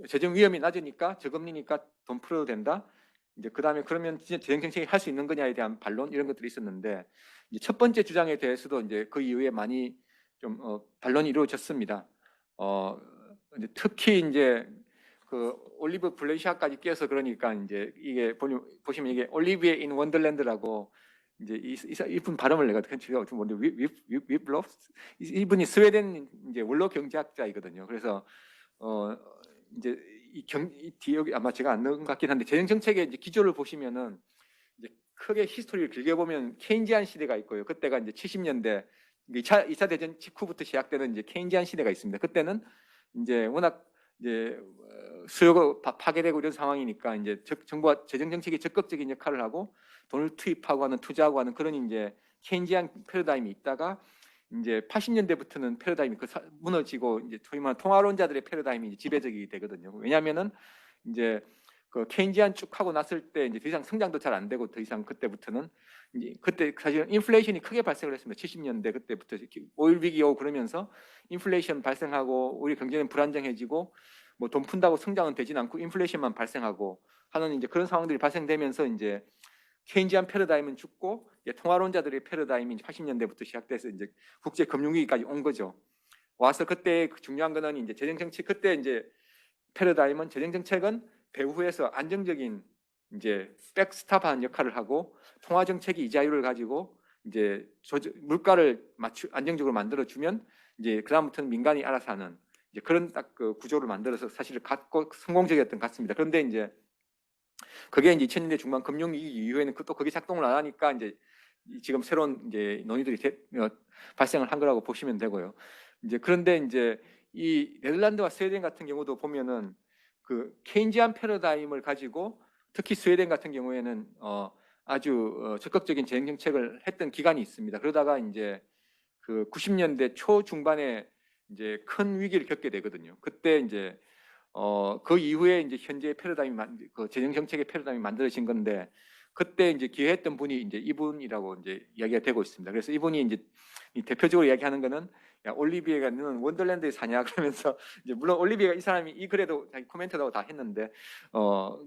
재정 위험이 낮으니까 저금리니까 돈 풀어도 된다. 이제 그 다음에 그러면 진짜 재정 정책이 할 수 있는 거냐에 대한 반론 이런 것들이 있었는데, 이제 첫 번째 주장에 대해서도 이제 그 이후에 많이 좀 반론이 이루어졌습니다. 이제 특히 이제 그 올리브 블레시아까지 끼어서 그러니까 이제 이게 보시면 이게 올리비에 인 원더랜드라고 이제 이분 발음을 내가 어떻게 모르는데 윕로프 이분이 스웨덴 이제 원로 경제학자이거든요. 그래서 이제 이 뒤에 아마 제가 안 넣은 것 같긴 한데 재정 정책의 이제 기조를 보시면은 이제 크게 히스토리를 길게 보면 케인지안 시대가 있고요. 그때가 이제 70년대 2차 대전 직후부터 시작되는 이제 케인지안 시대가 있습니다. 그때는 이제 워낙 이제 수요가 파괴되고 이런 상황이니까 이제 정부가 재정 정책에 적극적인 역할을 하고 돈을 투입하고 하는 투자하고 하는 그런 이제 케인지안 패러다임이 있다가 이제 80년대부터는 패러다임이 무너지고 이제 소위 말하는 통화론자들의 패러다임이 이제 지배적이 되거든요. 왜냐하면은 이제 그 케인지안 쭉 하고 났을 때 이제 더 이상 성장도 잘 안 되고 더 이상 그때부터는 이제 그때 사실은 인플레이션이 크게 발생을 했습니다. 70년대 그때부터 오일 위기 오고 그러면서 인플레이션 발생하고 우리 경제는 불안정해지고 뭐 돈 푼다고 성장은 되진 않고 인플레이션만 발생하고 하는 이제 그런 상황들이 발생되면서 이제 케인지안 패러다임은 죽고 통화론자들의 패러다임이 80년대부터 시작돼서 이제 국제 금융위기까지 온 거죠. 와서 그때 중요한 거는 이제 재정 정책 그때 이제 패러다임은 재정 정책은 배후에서 안정적인 이제 백스탑한 역할을 하고 통화 정책이 이자율을 가지고 이제 물가를 안정적으로 만들어 주면 이제 그다음부터는 민간이 알아서 하는 이제 그런 딱 그 구조를 만들어서 사실 갖고 성공적이었던 것 같습니다. 그런데 이제 그게 이제 2000년대 중반 금융위기 이후에는 또 그게 작동을 안 하니까 이제 지금 새로운 이제 논의들이 발생을 한 거라고 보시면 되고요. 이제 그런데 이제 이 네덜란드와 스웨덴 같은 경우도 보면은 그 케인지안 패러다임을 가지고 특히 스웨덴 같은 경우에는 아주 적극적인 재정 정책을 했던 기간이 있습니다. 그러다가 이제 그 90년대 초 중반에 이제 큰 위기를 겪게 되거든요. 그때 이제 그 이후에 이제 현재 패러다임이 그 재정 정책의 패러다임이 만들어진 건데 그때 이제 기획했던 분이 이제 이분이라고 이제 이야기가 되고 있습니다. 그래서 이분이 이제 대표적으로 이야기하는 거는 야, 올리비에가 너는 원더랜드에 사냐 그러면서 이제 물론 올리비에가 이 사람이 이 글에도 자기 코멘트도 다 했는데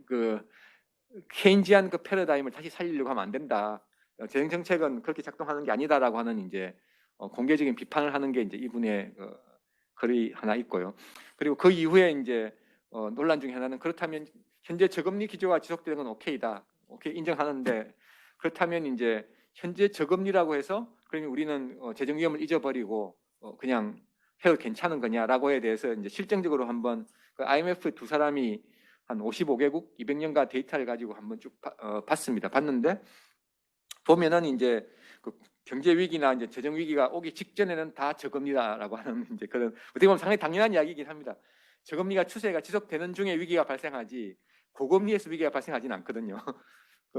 그 케인지안 그 패러다임을 다시 살리려고 하면 안 된다. 재정 정책은 그렇게 작동하는 게 아니다라고 하는 이제 공개적인 비판을 하는 게 이제 이분의 글이 하나 있고요. 그리고 그 이후에 이제 논란 중에 하나는 그렇다면 현재 저금리 기조가 지속되는 건 오케이다. 오케이 인정하는데 그렇다면 이제 현재 저금리라고 해서 그러면 우리는 재정 위험을 잊어버리고 그냥 해도 괜찮은 거냐라고에 대해서 이제 실증적으로 한번 그 IMF 두 사람이 한 55개국 200년간 데이터를 가지고 한번 쭉 봤습니다. 봤는데 보면은 이제 그 경제 위기나 이제 재정 위기가 오기 직전에는 다 저금리다라고 하는 이제 그런 어떻게 보면 상당히 당연한 이야기이긴 합니다. 저금리가 추세가 지속되는 중에 위기가 발생하지 고금리에서 위기가 발생하지는 않거든요.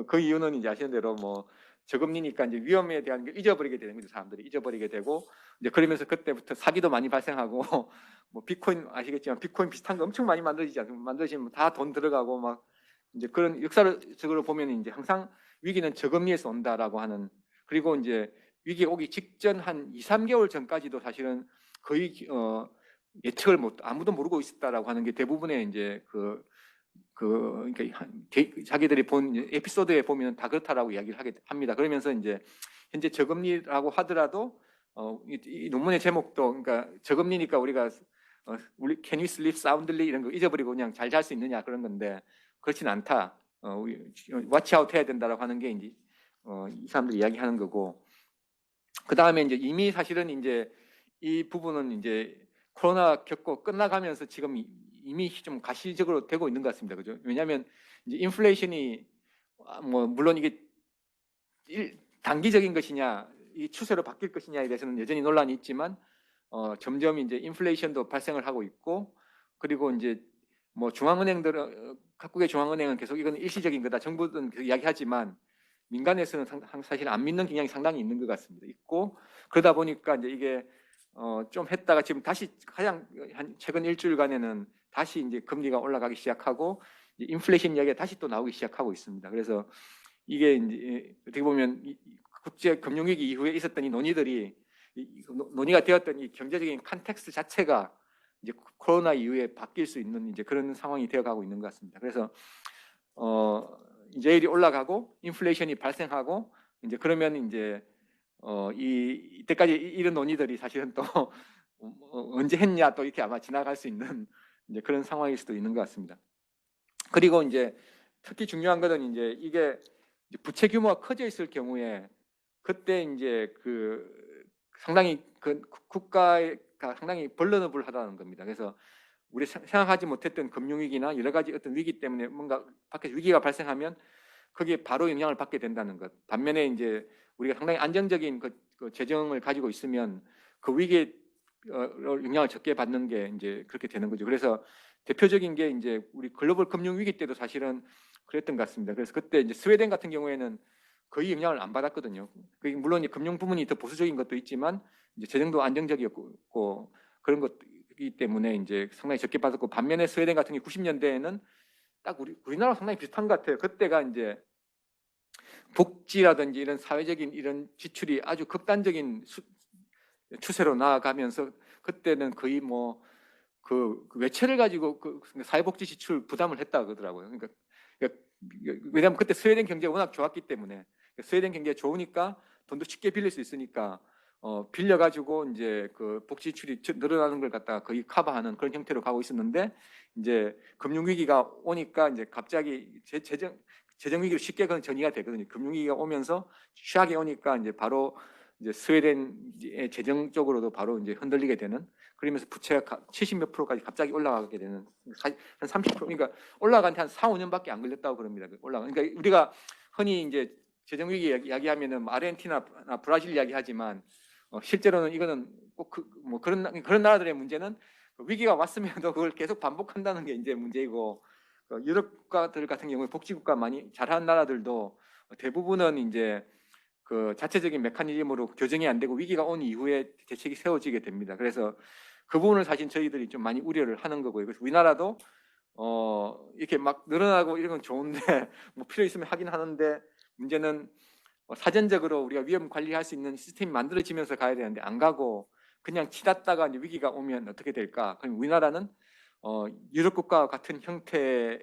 그 이유는 이제 아시는 대로 뭐 저금리니까 이제 위험에 대한 걸 잊어버리게 되는 거죠. 사람들이 잊어버리게 되고 이제 그러면서 그때부터 사기도 많이 발생하고 뭐 비트코인 아시겠지만 비트코인 비슷한 거 엄청 많이 만들어지면 다 돈 들어가고 막 이제 그런 역사적으로 보면 이제 항상 위기는 저금리에서 온다라고 하는 그리고 이제 위기 오기 직전 한 2, 3개월 전까지도 사실은 거의 예측을 아무도 모르고 있었다라고 하는 게 대부분의 이제 그러니까 자기들이 본 에피소드에 보면 다 그렇다라고 이야기를 합니다. 그러면서 이제 현재 저금리라고 하더라도 이 논문의 제목도 그러니까 저금리니까 우리가 우리 can we sleep soundly 이런 거 잊어버리고 그냥 잘 잘 수 있느냐 그런 건데 그렇진 않다. watch out 해야 된다라고 하는 게 이제 이 사람들이 이야기하는 거고 그 다음에 이제 이미 사실은 이제 이 부분은 이제 코로나 겪고 끝나가면서 지금 이미 좀 가시적으로 되고 있는 것 같습니다. 그죠? 왜냐하면 이제 인플레이션이 뭐 물론 이게 단기적인 것이냐 이 추세로 바뀔 것이냐에 대해서는 여전히 논란이 있지만 점점 이제 인플레이션도 발생을 하고 있고 그리고 이제 뭐 중앙은행들은 각국의 중앙은행은 계속 이건 일시적인 거다. 정부는 계속 이야기하지만 민간에서는 사실 안 믿는 경향이 상당히 있는 것 같습니다. 있고 그러다 보니까 이제 이게 좀 했다가 지금 다시 가장 한 최근 일주일간에는 다시 이제 금리가 올라가기 시작하고 이제 인플레이션 이야기가 다시 또 나오기 시작하고 있습니다. 그래서 이게 이제 어떻게 보면 국제 금융위기 이후에 있었던 이 논의들이 논의가 되었던 이 경제적인 컨텍스트 자체가 이제 코로나 이후에 바뀔 수 있는 이제 그런 상황이 되어가고 있는 것 같습니다. 그래서 이자율이 올라가고 인플레이션이 발생하고 이제 그러면 이제 이때까지 이런 논의들이 사실은 또 언제 했냐 또 이렇게 아마 지나갈 수 있는 이제 그런 상황일 수도 있는 것 같습니다. 그리고 이제 특히 중요한 것은 이제 이게 부채 규모가 커져 있을 경우에 그때 이제 상당히 국가가 상당히 벌너너블하다는 겁니다. 그래서 우리 생각하지 못했던 금융위기나 여러 가지 어떤 위기 때문에 뭔가 밖에서 위기가 발생하면 거기에 바로 영향을 받게 된다는 것. 반면에 이제 우리가 상당히 안정적인 그 재정을 가지고 있으면 그 위기에 영향을 적게 받는 게 이제 그렇게 되는 거죠. 그래서 대표적인 게 이제 우리 글로벌 금융 위기 때도 사실은 그랬던 것 같습니다. 그래서 그때 이제 스웨덴 같은 경우에는 거의 영향을 안 받았거든요. 물론 이제 금융 부문이 더 보수적인 것도 있지만 이제 재정도 안정적이었고 그런 것이기 때문에 이제 상당히 적게 받았고 반면에 스웨덴 같은 경우 90년대에는 딱 우리나라 상당히 비슷한 것 같아요. 그때가 이제 복지라든지 이런 사회적인 이런 지출이 아주 극단적인 추세로 나아가면서 그때는 거의 뭐 그 외채를 가지고 그 사회복지 지출 부담을 했다 그러더라고요. 그러니까 왜냐하면 그때 스웨덴 경제가 워낙 좋았기 때문에 스웨덴 경제가 좋으니까 돈도 쉽게 빌릴 수 있으니까 빌려가지고 이제 그 복지 지출이 늘어나는 걸 갖다가 거의 커버하는 그런 형태로 가고 있었는데 이제 금융위기가 오니까 이제 갑자기 재정 위기로 쉽게 그건 전이가 되거든요. 금융위기가 오면서 취하게 오니까 이제 바로 이제 스웨덴의 재정 쪽으로도 바로 이제 흔들리게 되는 그러면서 부채가 70몇 프로까지 갑자기 올라가게 되는 한 30% 그러니까 올라간 한 4, 5년밖에 안 걸렸다고 그럽니다. 그러니까 우리가 흔히 이제 재정 위기 이야기하면은 아르헨티나나 브라질 이야기하지만 실제로는 이거는 꼭 뭐 그런 나라들의 문제는 위기가 왔으면도 그걸 계속 반복한다는 게 이제 문제이고 유럽 국가들 같은 경우에 복지국가 많이 잘한 나라들도 대부분은 이제 그 자체적인 메커니즘으로 교정이 안 되고 위기가 온 이후에 대책이 세워지게 됩니다. 그래서 그 부분을 사실 저희들이 좀 많이 우려를 하는 거고요. 그래서 우리나라도 이렇게 막 늘어나고 이런 건 좋은데 뭐 필요 있으면 하긴 하는데 문제는 사전적으로 우리가 위험 관리할 수 있는 시스템이 만들어지면서 가야 되는데 안 가고 그냥 치닫다가 이제 위기가 오면 어떻게 될까? 그럼 우리나라는 유럽 국가와 같은 형태로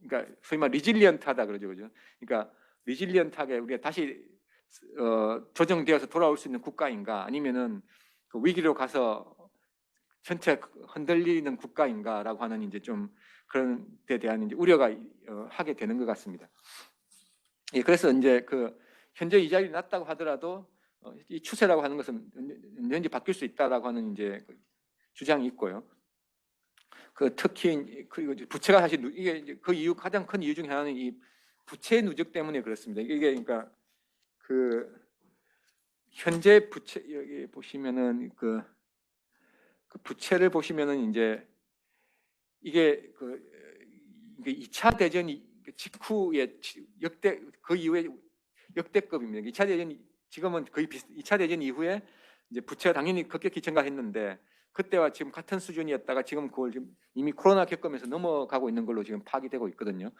그러니까 소위 말 리질리언트하다 그러죠, 그죠? 그러니까 리질리언트하게 우리가 다시 조정되어서 돌아올 수 있는 국가인가 아니면은 그 위기로 가서 전체 흔들리는 국가인가라고 하는 이제 좀 그런 데 대한 이제 우려가 하게 되는 것 같습니다. 예, 그래서 이제 그 현재 이자율이 낮다고 하더라도 이 추세라고 하는 것은 언제든지 바뀔 수 있다라고 하는 이제 주장이 있고요. 특히 그리고 부채가 사실 이게 이제 그 이유 가장 큰 이유 중에 하나는 이 부채 누적 때문에 그렇습니다. 이게 그러니까 현재 부채 여기 보시면은 그 부채를 보시면은 이제 이게 이게 2차 대전 직후에 역대 그 이후에 역대급입니다. 2차 대전 지금은 거의 2차 대전 이후에 이제 부채가 당연히 급격히 증가했는데 그때와 지금 같은 수준이었다가 지금 그걸 지금 이미 코로나 겪으면서 넘어가고 있는 걸로 지금 파악이 되고 있거든요.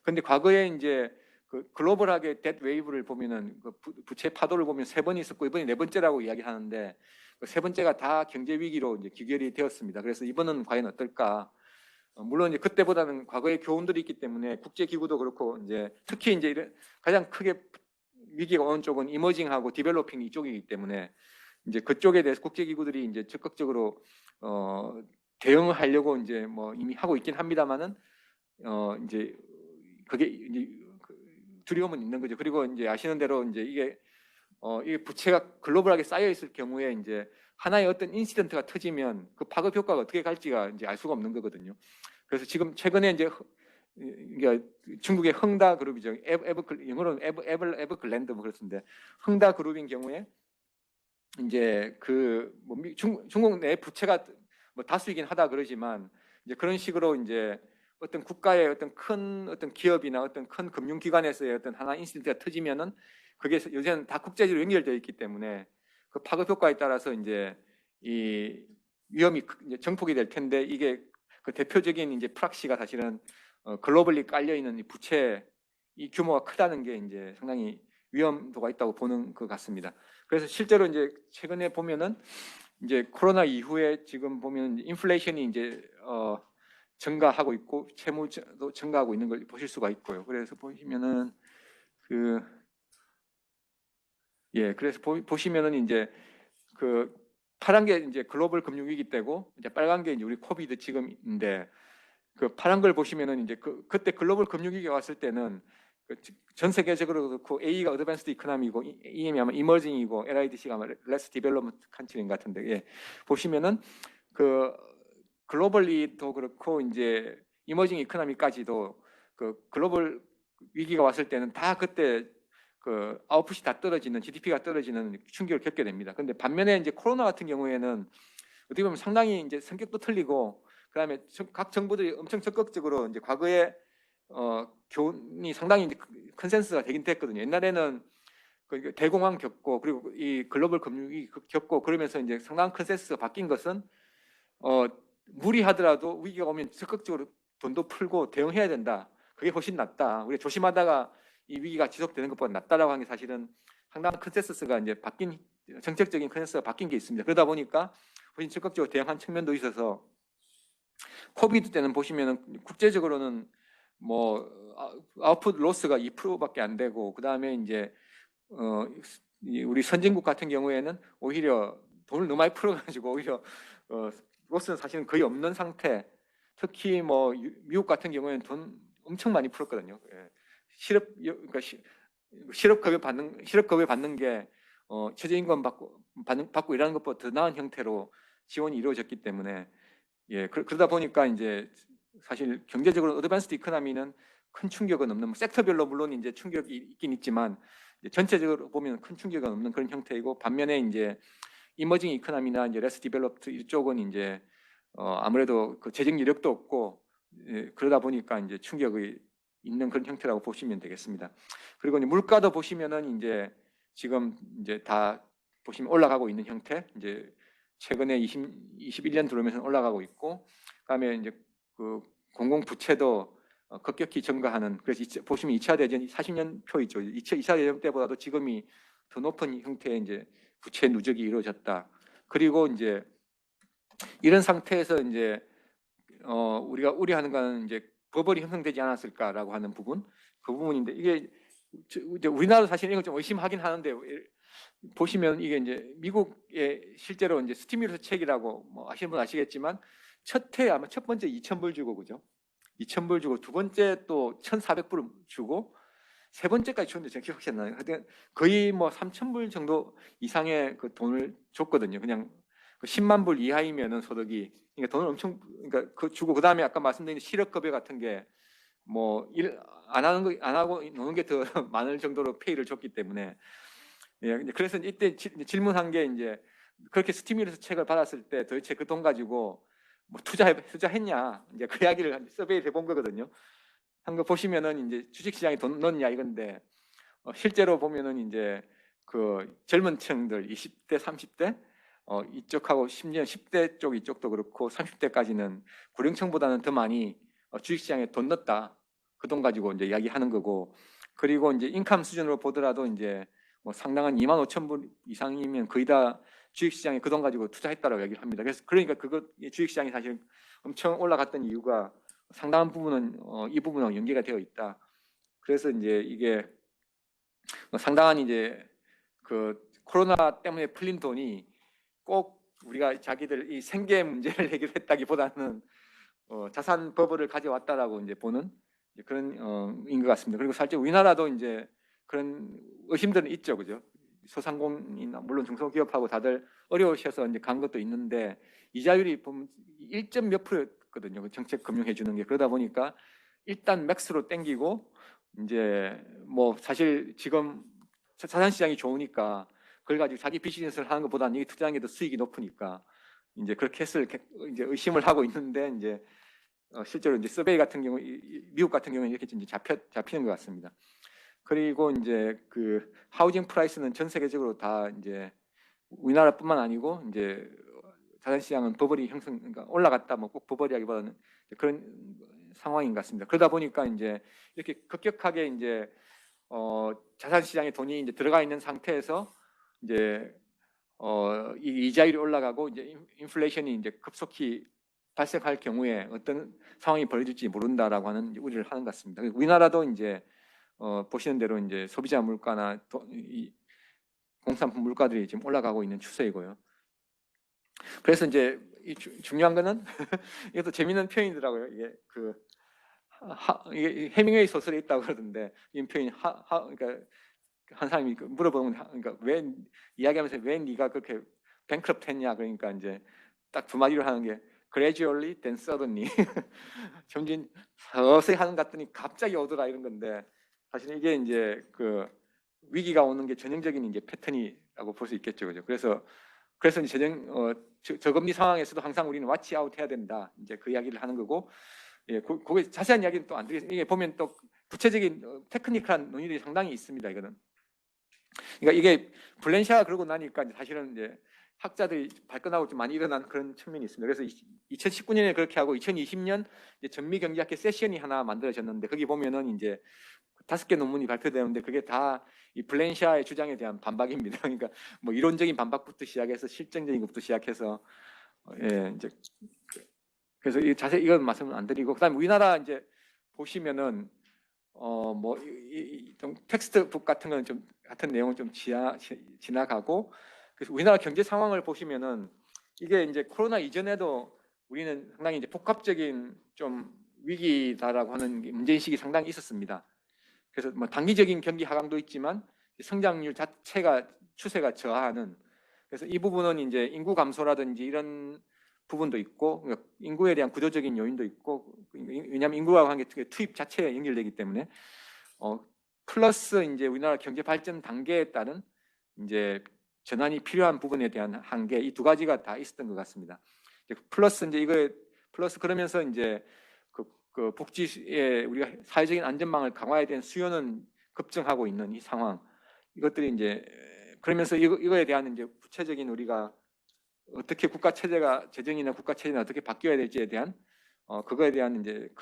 그런데 과거에 이제 그 글로벌하게 뎃 웨이브를 보면은 그 부채 파도를 보면 3번 있었고 이번이 4번째라고 이야기하는데 그 3번째가 다 경제 위기로 이제 귀결이 되었습니다. 그래서 이번은 과연 어떨까? 물론 이제 그때보다는 과거의 교훈들이 있기 때문에 국제 기구도 그렇고 이제 특히 이제 가장 크게 위기가 오는 쪽은 이머징하고 디벨로핑 이쪽이기 때문에 이제 그쪽에 대해서 국제 기구들이 이제 적극적으로 대응을 하려고 이제 뭐 이미 하고 있긴 합니다만은 이제 그게 이제 두려움은 있는 거죠. 그리고 이제 아시는 대로 이제 이게 부채가 글로벌하게 쌓여 있을 경우에 이제 하나의 어떤 인시던트가 터지면 그 파급 효과가 어떻게 갈지가 이제 알 수가 없는 거거든요. 그래서 지금 최근에 이제 중국의 흥다 그룹이죠. 영어로는 에버글랜드 뭐 그렇습니다. 흥다 그룹인 경우에 이제 중국 내 부채가 뭐 다수이긴 하다 그러지만 이제 그런 식으로 이제 어떤 국가의 어떤 큰 어떤 기업이나 어떤 큰 금융기관에서의 어떤 하나 인시던트가 터지면은 그게 요새는 다 국제적으로 연결되어 있기 때문에 그 파급 효과에 따라서 이제 이 위험이 이제 정폭이 될 텐데 이게 그 대표적인 이제 프락시가 사실은 글로벌리 깔려 있는 이 부채 이 규모가 크다는 게 이제 상당히 위험도가 있다고 보는 것 같습니다. 그래서 실제로 이제 최근에 보면은 이제 코로나 이후에 지금 보면 인플레이션이 이제 증가하고 있고 채무도 증가하고 있는 걸 보실 수가 있고요. 그래서 보시면은 그래서 보시면은 이제 그 파란 게 이제 글로벌 금융 위기 때고 이제 빨간 게 이제 우리 코비드 지금인데 그 파란 걸 보시면은 이제 그때 글로벌 금융 위기가 왔을 때는 전 세계적으로 그렇고 A가 어드밴스드 이코노미고 EM이 아마 이머징이고 LIDC가 아마 레스 디벨롭먼트 컨트리인 것 같은데 보시면은 그 글로벌리도 그렇고 이제 이머징 이코노미까지도 그 글로벌 위기가 왔을 때는 다 그때 그 아웃풋이 다 떨어지는 GDP가 떨어지는 충격을 겪게 됩니다. 근데 반면에 이제 코로나 같은 경우에는 어떻게 보면 상당히 이제 성격도 틀리고 그다음에 각 정부들이 엄청 적극적으로 이제 과거에 교훈이 상당히 이제 컨센서스가 되긴 됐거든요. 옛날에는 그 대공황 겪고 그리고 이 글로벌 금융이 겪고 그러면서 이제 상당한 컨센서스가 바뀐 것은 무리하더라도 위기가 오면 적극적으로 돈도 풀고 대응해야 된다. 그게 훨씬 낫다. 우리 조심하다가 이 위기가 지속되는 것보다 낫다라고 하는 게 사실은 상당한 컨센서스가 이제 바뀐 정책적인 컨센서스가 바뀐 게 있습니다. 그러다 보니까 훨씬 적극적으로 대응한 측면도 있어서 코비드 때는 보시면은 국제적으로는 뭐 아웃풋 로스가 2%밖에 안 되고 그다음에 이제 우리 선진국 같은 경우에는 오히려 돈을 너무 많이 풀어가지고 오히려 로스는 사실은 거의 없는 상태. 특히 뭐 미국 같은 경우에는 돈 엄청 많이 풀었거든요. 그러니까 실업급여 받는 게 최저임금 받고 일하는 것보다 더 나은 형태로 지원이 이루어졌기 때문에 그러다 보니까 이제 사실 경제적으로 어드밴스드 이코노미는 큰 충격은 없는 뭐 섹터별로 물론 이제 충격이 있긴 있지만 전체적으로 보면 큰 충격은 없는 그런 형태이고 반면에 이제 이머징 이코노미나 이제 레스 디벨롭트 이쪽은 이제 아무래도 그 재정 여력도 없고 그러다 보니까 이제 충격이 있는 그런 형태라고 보시면 되겠습니다. 그리고 이제 물가도 보시면은 이제 지금 이제 다 보시면 올라가고 있는 형태. 이제 최근에 21년 들어오면서 올라가고 있고, 그다음에 이제 그 공공 부채도 급격히 증가하는. 그래서 보시면 2차 대전 40년 표 있죠. 2차 대전 때보다도 지금이 더 높은 형태의 이제 부채 누적이 이루어졌다. 그리고 이제 이런 상태에서 이제 우리가 우려하는 건 이제 버블이 형성되지 않았을까라고 하는 부분, 그 부분인데 이게 이제 우리나라도 사실 이걸 좀 의심하긴 하는데 보시면 이게 이제 미국의 실제로 이제 스티뮬러스 책이라고 뭐 아시는 분 아시겠지만 첫 해 아마 첫 번째 2,000불 주고 그죠? 2,000불 주고 두 번째 또 1,400불 주고 세 번째까지 줬는데 제가 기억이 안 나요. 하여튼 거의 뭐 3,000불 정도 이상의 그 돈을 줬거든요. 그냥 10만 불 이하이면은 소득이 그러니까 돈을 엄청 그러니까 그 주고 그다음에 아까 말씀드린 실업급여 같은 게 뭐 일 안 하는 거 안 하고 노는 게 더 많을 정도로 페이를 줬기 때문에 그래서 이때 질문한 게 이제 그렇게 스티뮬러스 책을 받았을 때 도대체 그 돈 가지고 뭐 투자했냐 이제 그 이야기를 서베이를 해본 거거든요. 한 거 보시면은 이제 주식시장에 돈 넣느냐 이건데 실제로 보면은 이제 그 젊은 층들 20대 30대 이쪽하고 심지어 10대 쪽 이쪽도 그렇고 30대까지는 고령층보다는 더 많이 주식시장에 돈 넣었다. 그 돈 가지고 이제 이야기하는 거고 그리고 이제 인컴 수준으로 보더라도 이제 뭐 상당한 25,000불 이상이면 거의 다 주식시장에 그 돈 가지고 투자했다라고 얘기를 합니다. 그래서 그러니까 그거 주식시장이 사실 엄청 올라갔던 이유가 상당한 부분은 이 부분하고 연계가 되어 있다. 그래서 이제 이게 상당한 이제 그 코로나 때문에 풀린 돈이 꼭 우리가 자기들 이 생계 문제를 해결했다기보다는 자산 버블을 가져왔다라고 이제 보는 이제 그런 인 것 같습니다. 그리고 살짝 우리나라도 이제 그런 의심들은 있죠, 그죠? 소상공인이나 물론 중소기업하고 다들 어려우셔서 이제 간 것도 있는데 이자율이 보면 1점 몇 %였거든요. 그 정책 금융해 주는 게 그러다 보니까 일단 맥스로 땡기고 이제 뭐 사실 지금 자산 시장이 좋으니까 그걸 가지고 자기 비즈니스를 하는 것보다는 이 투자하는 게 더 수익이 높으니까 이제 그렇게 했을 이제 의심을 하고 있는데 이제 실제로 이제 서베이 같은 경우, 미국 같은 경우는 이렇게 이제 잡히는 것 같습니다. 그리고 이제 그 하우징 프라이스는 전 세계적으로 다 이제 우리나라뿐만 아니고 이제 자산 시장은 버블이 그러니까 올라갔다 뭐 꼭 버블이라기보다는 그런 상황인 것 같습니다. 그러다 보니까 이제 이렇게 급격하게 이제 자산 시장에 돈이 이제 들어가 있는 상태에서 이제 이 이자율이 올라가고 이제 인플레이션이 이제 급속히 발생할 경우에 어떤 상황이 벌어질지 모른다라고 하는 우려를 하는 것 같습니다. 우리나라도 이제 보시는 대로 이제 소비자 물가나 이 공산품 물가들이 지금 올라가고 있는 추세이고요. 그래서 이제 중요한 거는 이것도 재밌는 표현이더라고요. 이게 이게 해밍웨이 소설에 있다고 그러던데 이 표현이 그러니까 한 사람이 물어보면 그러니까 왜 이야기하면서 왜 네가 그렇게 뱅크럽트 했냐 그러니까 이제 딱 두 마디로 하는 게 gradually then suddenly 점점 서서히 하는 것 같더니 갑자기 오더라 이런 건데 사실 이게 이제 그 위기가 오는 게 전형적인 이제 패턴이라고 볼 수 있겠죠, 그죠? 그래서 이제 저금리 상황에서도 항상 우리는 watch out 해야 된다. 이제 그 이야기를 하는 거고, 예, 그게 자세한 이야기는 또 안 드리겠습니다. 이게 보면 또 구체적인 테크니컬한 논의들이 상당히 있습니다. 이거는. 그러니까 이게 블렌샤가 그러고 나니까 사실은 이제 학자들이 발끈하고 좀 많이 일어난 그런 측면이 있습니다. 그래서 2019년에 그렇게 하고 2020년 전미경제학회 세션이 하나 만들어졌는데 거기 보면은 이제 5개 논문이 발표되는데 그게 다 이 블렌샤의 주장에 대한 반박입니다. 그러니까 뭐 이론적인 반박부터 시작해서 실증적인 것부터 시작해서 예 이제 그래서 자세히 이건 말씀은 안 드리고 그다음에 우리나라 이제 보시면은 좀 텍스트북 같은 거는 좀 같은 내용은 좀 지나가고 그래서 우리나라 경제 상황을 보시면은 이게 이제 코로나 이전에도 우리는 상당히 이제 복합적인 좀 위기다라고 하는 문제 인식이 상당히 있었습니다. 그래서 뭐 단기적인 경기 하강도 있지만 성장률 자체가 추세가 저하하는 그래서 이 부분은 이제 인구 감소라든지 이런 부분도 있고 그러니까 인구에 대한 구조적인 요인도 있고 왜냐하면 인구라고 하는 게 투입 자체에 연결되기 때문에 플러스 이제 우리나라 경제 발전 단계에 따른 이제 전환이 필요한 부분에 대한 한계 이 두 가지가 다 있었던 것 같습니다. 플러스 이제 이거 플러스 그러면서 이제 그 복지에 우리가 사회적인 안전망을 강화해야 되는 수요는 급증하고 있는 이 상황 이것들이 이제 그러면서 이거에 대한 이제 구체적인 우리가 어떻게 국가 체제가 재정이나 국가 체제나 어떻게 바뀌어야 될지에 대한 그거에 대한 이제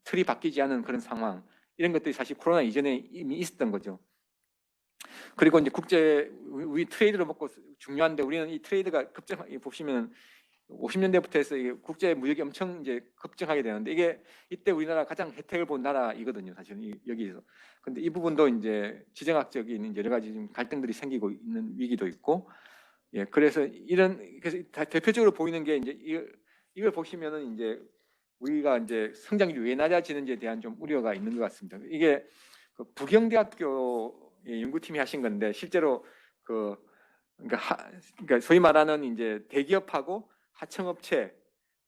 틀이 바뀌지 않은 그런 상황 이런 것들이 사실 코로나 이전에 이미 있었던 거죠. 그리고 이제 우리 트레이드를 먹고 중요한데 우리는 이 트레이드가 보시면 50년대부터 해서 이게 국제 무역이 엄청 이제 급증하게 되는데 이게 이때 우리나라 가장 혜택을 본 나라이거든요, 사실은 여기에서. 근데 이 부분도 이제 지정학적인 여러 가지 지금 갈등들이 생기고 있는 위기도 있고, 예, 그래서 대표적으로 보이는 게 이제 이걸 보시면은 이제 우리가 이제 성장률이 왜 낮아지는지에 대한 좀 우려가 있는 것 같습니다. 이게 그 부경대학교 연구팀이 하신 건데 실제로 그러니까 소위 말하는 이제 대기업하고 하청업체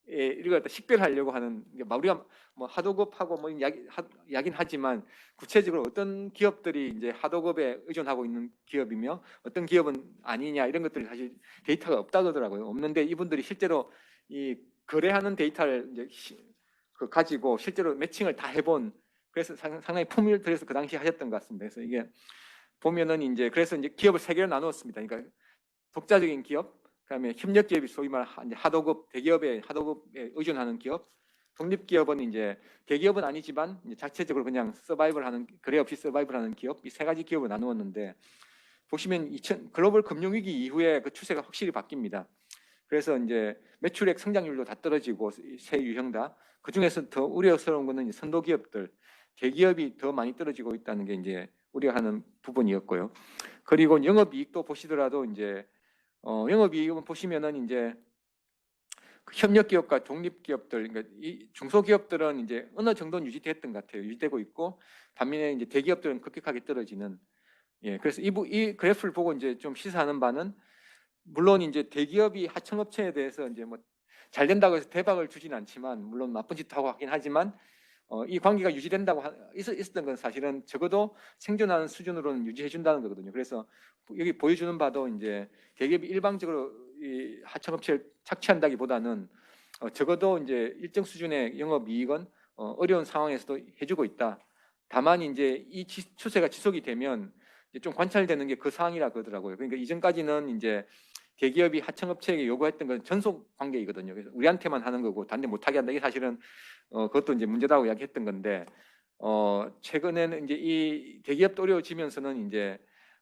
이걸 갖다 식별하려고 하는 우리가 뭐 하도급하고 뭐 이야기는 하지만 구체적으로 어떤 기업들이 이제 하도급에 의존하고 있는 기업이며 어떤 기업은 아니냐 이런 것들이 사실 데이터가 없다고 하더라고요. 없는데 이분들이 실제로 이 거래하는 데이터를 이제 가지고 실제로 매칭을 다 해본 그래서 상당히 품위를 들여서 그 당시에 하셨던 것 같습니다. 그래서 이게 보면은 이제 그래서 이제 기업을 세 개로 나누었습니다. 그러니까 독자적인 기업, 그다음에 협력 기업이 소위 말하는 하도급 대기업에 의존하는 기업, 독립 기업은 이제 대기업은 아니지만 이제 자체적으로 그냥 서바이벌하는 거래 없이 서바이벌하는 기업 이 세 가지 기업을 나누었는데 보시면 글로벌 금융 위기 이후에 그 추세가 확실히 바뀝니다. 그래서 이제 매출액 성장률도 다 떨어지고 세 유형 다 그 중에서 더 우려스러운 거는 선도 기업들, 대기업이 더 많이 떨어지고 있다는 게 이제 우려하는 부분이었고요. 그리고 영업이익도 보시더라도 이제 영업이익은 보시면은 이제 협력기업과 독립기업들, 그러니까 이 중소기업들은 이제 어느 정도는 유지됐던 것 같아요. 유지되고 있고 반면에 이제 대기업들은 급격하게 떨어지는. 예, 그래서 이 그래프를 보고 이제 좀 시사하는 바는 물론 이제 대기업이 하청업체에 대해서 이제 뭐 잘 된다고 해서 대박을 주진 않지만 물론 나쁜 짓도 하고 하긴 하지만 이 관계가 유지된다고 있었던 건 사실은 적어도 생존하는 수준으로는 유지해 준다는 거거든요. 그래서 여기 보여주는 바도 이제 대기업이 일방적으로 이 하청업체를 착취한다기보다는 적어도 이제 일정 수준의 영업이익은 어려운 상황에서도 해주고 있다. 다만 이제 이 추세가 지속이 되면 이제 좀 관찰되는 게 그 상황이라 그러더라고요. 그러니까 이전까지는 이제 대기업이 하청업체에게 요구했던 건 전속 관계이거든요. 그래서 우리한테만 하는 거고 다른 데 못하게 한다. 이게 사실은 그것도 이제 문제다고 이야기했던 건데 최근에는 이제 이 대기업도 어려워지면서는 이제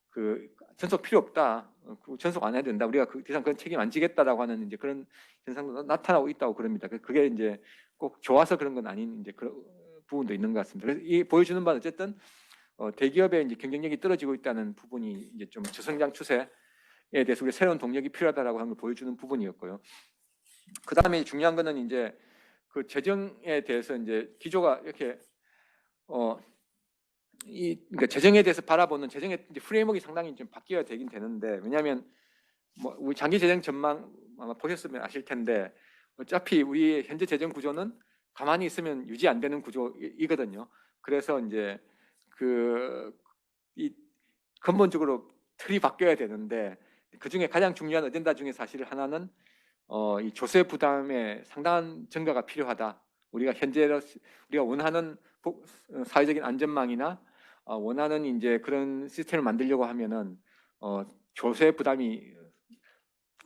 그 전속 필요 없다. 그 전속 안 해야 된다. 우리가 그 이상 그런 책임 안 지겠다라고 하는 이제 그런 현상도 나타나고 있다고 그럽니다. 그게 이제 꼭 좋아서 그런 건 아닌 이제 그런 부분도 있는 것 같습니다. 그래서 이 보여주는 바는 어쨌든 대기업의 이제 경쟁력이 떨어지고 있다는 부분이 이제 좀 저성장 추세에 대해서 우리 새로운 동력이 필요하다라고 하는 걸 보여주는 부분이었고요. 그 다음에 중요한 거는 이제 그 재정에 대해서 이제 기조가 이렇게 그러니까 재정에 대해서 바라보는 재정의 이제 프레임워크가 상당히 좀 바뀌어야 되긴 되는데 왜냐하면 뭐 우리 장기 재정 전망 아마 보셨으면 아실 텐데 어차피 우리 현재 재정 구조는 가만히 있으면 유지 안 되는 구조이거든요. 그래서 이제 이 근본적으로 틀이 바뀌어야 되는데 그 중에 가장 중요한 어젠다 중에 사실 하나는 이 조세 부담에 상당한 증가가 필요하다. 우리가 현재로 우리가 원하는 사회적인 안전망이나 원하는 이제 그런 시스템을 만들려고 하면은 조세 부담이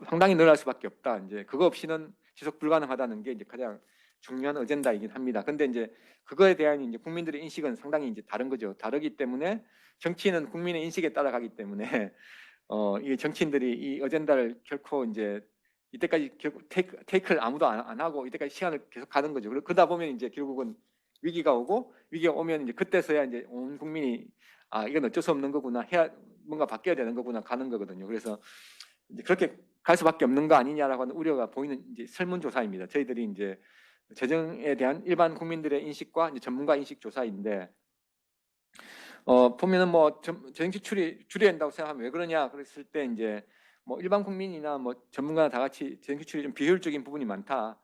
상당히 늘어날 수밖에 없다. 이제 그거 없이는 지속 불가능하다는 게 이제 가장 중요한 어젠다이긴 합니다. 근데 이제 그거에 대한 이제 국민들의 인식은 상당히 이제 다른 거죠. 다르기 때문에 정치는 국민의 인식에 따라가기 때문에 이 정치인들이 이 어젠다를 결코 이제 이때까지 결국 테이크를 아무도 안 하고 이때까지 시간을 계속 가는 거죠. 그러다 보면 이제 결국은 위기가 오고 위기가 오면 이제 그때서야 이제 온 국민이 이건 어쩔 수 없는 거구나 해야 뭔가 바뀌어야 되는 거구나 가는 거거든요. 그래서 이제 그렇게 갈 수밖에 없는 거 아니냐라고 하는 우려가 보이는 이제 설문조사입니다. 저희들이 이제 재정에 대한 일반 국민들의 인식과 이제 전문가 인식 조사인데 보면은 뭐 재정 지출이 줄여야 된다고 생각하면 왜 그러냐 그랬을 때 이제 뭐 일반 국민이나 뭐 전문가나 다 같이 재정 지출이 좀 비효율적인 부분이 많다.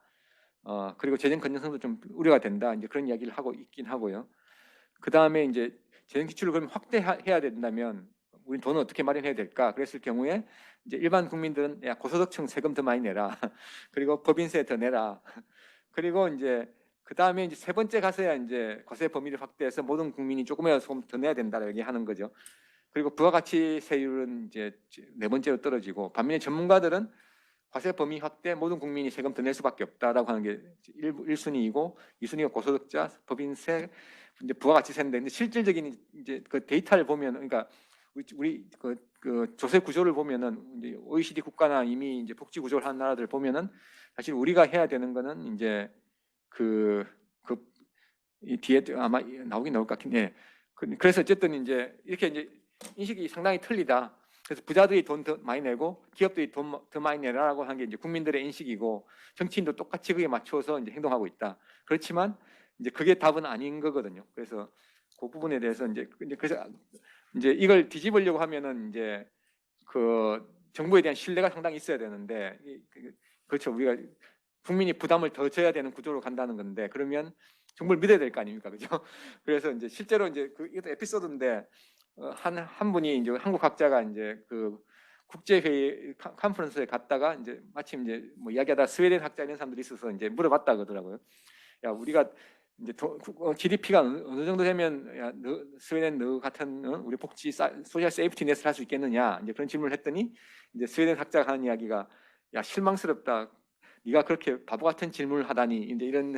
그리고 재정 건전성도 좀 우려가 된다. 이제 그런 이야기를 하고 있긴 하고요. 그 다음에 이제 재정 지출을 그럼 확대해야 된다면 우리 돈을 어떻게 마련해야 될까? 그랬을 경우에 이제 일반 국민들은 야 고소득층 세금 더 많이 내라. 그리고 법인세 더 내라. 그리고 이제 그 다음에 이제 세 번째 가서야 이제 과세 범위를 확대해서 모든 국민이 조금이라도 소금 더 내야 된다고 얘기하는 거죠. 그리고 부가가치세율은 이제 네 번째로 떨어지고 반면에 전문가들은 과세 범위 확대 모든 국민이 세금 더 낼 수밖에 없다라고 하는 게 1순위이고 2순위가 고소득자, 법인세, 이제 부가가치세인데 근데 실질적인 이제 그 데이터를 보면 그러니까 우리 그 조세 구조를 보면은 이제 OECD 국가나 이미 이제 복지 구조를 한 나라들 보면은 사실 우리가 해야 되는 거는 이제 이 뒤에 아마 나오긴 나올 것 같긴 해. 그래서 어쨌든 이제 이렇게 이제 인식이 상당히 틀리다. 그래서 부자들이 돈 더 많이 내고 기업들이 돈 더 많이 내라라고 하는 게 이제 국민들의 인식이고 정치인도 똑같이 그에 맞춰서 이제 행동하고 있다. 그렇지만 이제 그게 답은 아닌 거거든요. 그래서 그 부분에 대해서 이제 그래서 이제 이걸 뒤집으려고 하면은 이제 그 정부에 대한 신뢰가 상당히 있어야 되는데 그렇죠. 우리가 국민이 부담을 더 져야 되는 구조로 간다는 건데 그러면 정부를 믿어야 될 거 아닙니까, 그죠? 그래서 이제 실제로 이제 이것도 에피소드인데 한 분이 이제 한국 학자가 이제 그 국제회의 컨퍼런스에 갔다가 이제 마침 이제 뭐 이야기하다 스웨덴 학자 이런 사람들이 있어서 이제 물어봤다 그러더라고요. 야 우리가 이제 GDP가 어느 정도 되면 야, 스웨덴 너 같은 우리 복지 소셜 세이프티 넷을 할 수 있겠느냐 이제 그런 질문을 했더니 이제 스웨덴 학자가 하는 이야기가 야 실망스럽다. 네가 그렇게 바보 같은 질문을 하다니 이제 이런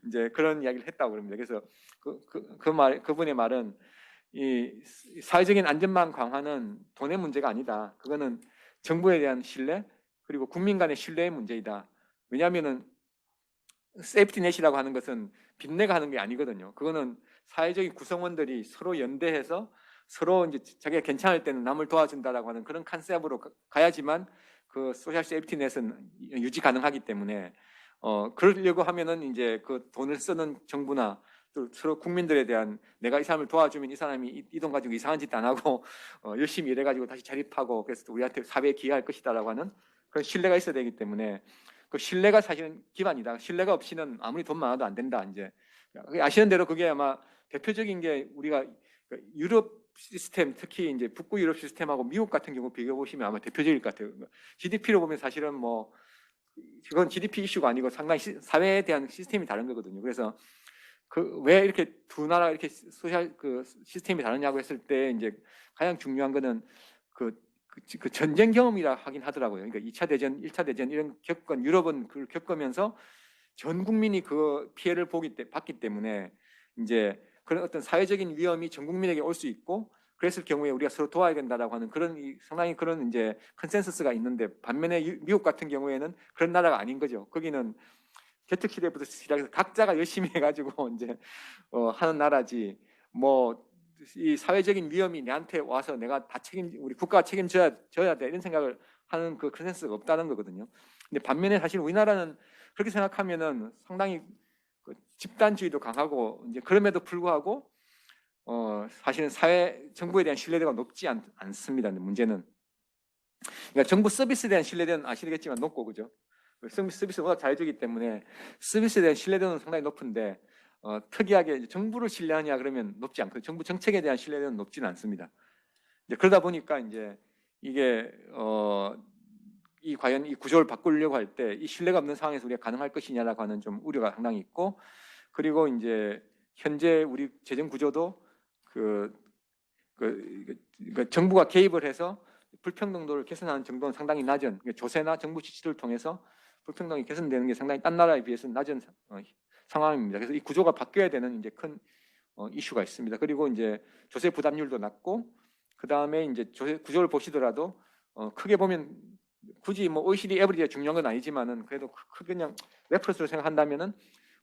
이제 그런 이야기를 했다고 그럽니다. 그래서 그분의 말은 이 사회적인 안전망 강화는 돈의 문제가 아니다. 그거는 정부에 대한 신뢰 그리고 국민 간의 신뢰의 문제이다. 왜냐하면은 세이프티넷이라고 하는 것은 빚내가 하는 게 아니거든요. 그거는 사회적인 구성원들이 서로 연대해서 서로 이제 자기가 괜찮을 때는 남을 도와준다라고 하는 그런 컨셉으로 가야지만 그 소셜 세이프티넷은 유지 가능하기 때문에 그러려고 하면은 이제 그 돈을 쓰는 정부나 또 서로 국민들에 대한 내가 이 사람을 도와주면 이 사람이 이 돈 가지고 이상한 짓 안 하고 열심히 일해가지고 다시 자립하고 그래서 우리한테 사회에 기여할 것이다라고 하는 그런 신뢰가 있어야 되기 때문에 그 신뢰가 사실은 기반이다. 신뢰가 없이는 아무리 돈 많아도 안 된다. 이제 아시는 대로 그게 아마 대표적인 게 우리가 유럽 시스템 특히 이제 북부 유럽 시스템하고 미국 같은 경우 비교해 보시면 아마 대표적일 것 같아요. GDP로 보면 사실은 뭐 그건 GDP 이슈가 아니고 상당히 사회에 대한 시스템이 다른 거거든요. 그래서 그 왜 이렇게 두 나라 이렇게 소셜 그 시스템이 다르냐고 했을 때 이제 가장 중요한 거는 그 전쟁 경험이라 하긴 하더라고요. 그러니까 2차 대전, 1차 대전 이런 겪은 유럽은 그걸 겪으면서 전 국민이 그 피해를 받기 때문에 이제 그런 어떤 사회적인 위험이 전 국민에게 올 수 있고 그랬을 경우에 우리가 서로 도와야 된다라고 하는 그런 상당히 그런 이제 컨센서스가 있는데 반면에 미국 같은 경우에는 그런 나라가 아닌 거죠. 거기는 개척 시대부터 시작해서 각자가 열심히 해가지고 이제 하는 나라지 뭐 이 사회적인 위험이 내한테 와서 내가 다 우리 국가가 책임져야 돼 이런 생각을 하는 그 컨센서스가 없다는 거거든요. 근데 반면에 사실 우리나라는 그렇게 생각하면은 상당히 그 집단주의도 강하고 이제 그럼에도 불구하고 사실은 정부에 대한 신뢰도가 높지 않습니다. 문제는 그러니까 정부 서비스에 대한 신뢰도는 아시겠지만 높고 그죠? 서비스를 워낙 잘해주기 때문에 서비스에 대한 신뢰도는 상당히 높은데 특이하게 정부를 신뢰하냐 그러면 높지 않고 정부 정책에 대한 신뢰도는 높지는 않습니다. 이제 그러다 보니까 이제 이게 과연 이 구조를 바꾸려고 할 때 이 신뢰가 없는 상황에서 우리가 가능할 것이냐라고 하는 좀 우려가 상당히 있고 그리고 이제 현재 우리 재정 구조도 정부가 개입을 해서 불평등도를 개선하는 정도는 상당히 낮은 조세나 정부 지출을 통해서 불평등이 개선되는 게 상당히 딴 나라에 비해서는 낮은 상황입니다. 그래서 이 구조가 바뀌어야 되는 이제 큰 이슈가 있습니다. 그리고 이제 조세 부담률도 낮고 그 다음에 이제 조세 구조를 보시더라도 크게 보면 굳이 뭐 OECD 에버리지가 중요한 건 아니지만은 그래도 그냥 레퍼런스로 생각한다면은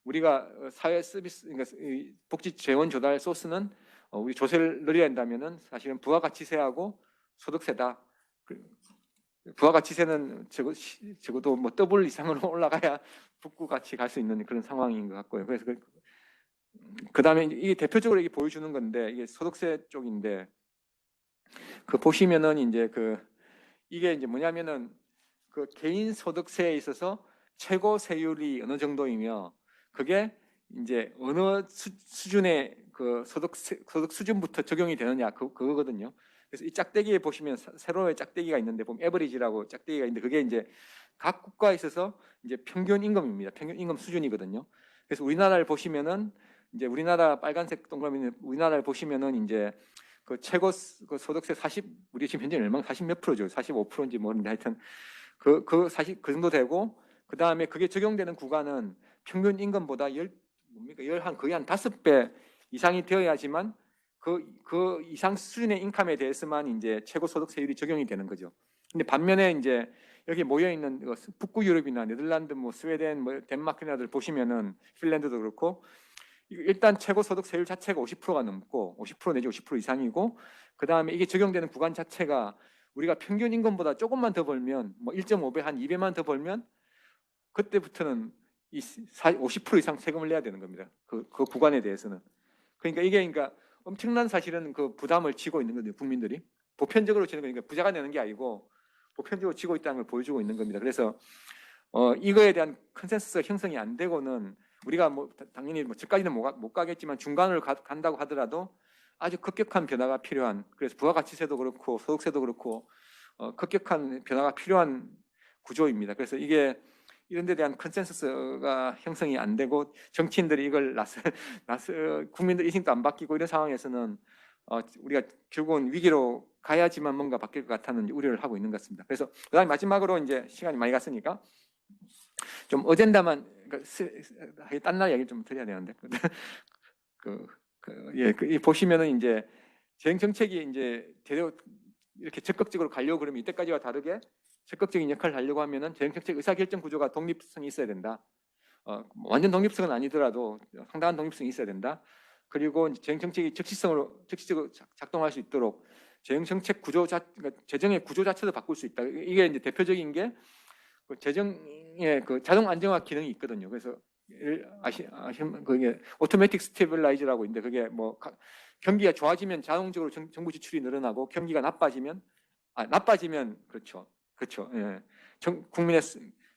우리가 사회 서비스 그러니까 복지 재원 조달 소스는 우리 조세를 늘려야 한다면은 사실은 부가가치세하고 소득세다. 부가가치세는 적어도 뭐 더블 이상으로 올라가야 북구 같이 갈 수 있는 그런 상황인 것 같고요. 그래서 그다음에 이게 대표적으로 이게 보여주는 건데 이게 소득세 쪽인데 그 보시면은 이제 이게 이제 뭐냐면은 그 개인 소득세에 있어서 최고 세율이 어느 정도이며 그게 이제 어느 수준의 그 소득 수준부터 적용이 되느냐 그거거든요. 그래서 이 짝대기에 보시면 세로의 짝대기가 있는데 보면 에버리지라고 짝대기가 있는데 그게 이제 각 국가에 있어서 이제 평균 임금입니다. 평균 임금 수준이거든요. 그래서 우리나라를 보시면은 이제 우리나라 빨간색 동그라미는 우리나라를 보시면은 이제 그 최고 그 소득세 우리 지금 현재 얼마 40 몇 프로죠. 45%인지 모르는데 하여튼 그 정도 되고 그 다음에 그게 적용되는 구간은 평균 임금보다 거의 한 5배 이상이 되어야지만 그 이상 수준의 인컴에 대해서만 이제 최고 소득세율이 적용이 되는 거죠. 근데 반면에 이제 여기 모여 있는 북구 유럽이나 네덜란드, 뭐 스웨덴, 뭐 덴마크나들 보시면은 핀란드도 그렇고 일단 최고 소득세율 자체가 50%가 넘고 50% 내지 50% 이상이고 그 다음에 이게 적용되는 구간 자체가 우리가 평균 임금보다 조금만 더 벌면 뭐 1.5배 한 2배만 더 벌면 그때부터는 50% 이상 세금을 내야 되는 겁니다. 그 구간에 대해서는. 그러니까 엄청난 사실은 그 부담을 지고 있는 거죠. 국민들이 보편적으로 지는 거니까 부자가 내는 게 아니고 보편적으로 지고 있다는 걸 보여주고 있는 겁니다. 그래서 이거에 대한 컨센서스가 형성이 안 되고는 우리가 뭐 당연히 뭐 저까지는 못 가겠지만 중간을 간다고 하더라도 아주 급격한 변화가 필요한 그래서 부가가치세도 그렇고 소득세도 그렇고 급격한 변화가 필요한 구조입니다. 그래서 이게 이런 데 대한 컨센서스가 형성이 안 되고 정치인들이 이걸 국민들 인식도 안 바뀌고 이런 상황에서는 우리가 결국은 위기로 가야지만 뭔가 바뀔 것 같다는 우려를 하고 있는 것 같습니다. 그래서 그다음에 마지막으로 이제 시간이 많이 갔으니까 좀 어젠다만 딴 나라 얘기 좀 드려야 되는데 보시면은 이제 재정 정책이 이제 대대로 이렇게 적극적으로 가려고 그러면 이때까지와 다르게 적극적인 역할을 하려고 하면은 재정 정책 의사결정 구조가 독립성이 있어야 된다. 완전 독립성은 아니더라도 상당한 독립성이 있어야 된다. 그리고 재정 정책이 적시적으로 작동할 수 있도록 재정 정책 그러니까 재정의 구조 자체도 바꿀 수 있다. 이게 이제 대표적인 게 재정의 자동 안정화 기능이 있거든요. 그래서 그게 오토매틱 스테빌라이저라고 있는데 그게 뭐 경기가 좋아지면 자동적으로 정부 지출이 늘어나고 경기가 나빠지면 그렇죠. 예. 국민의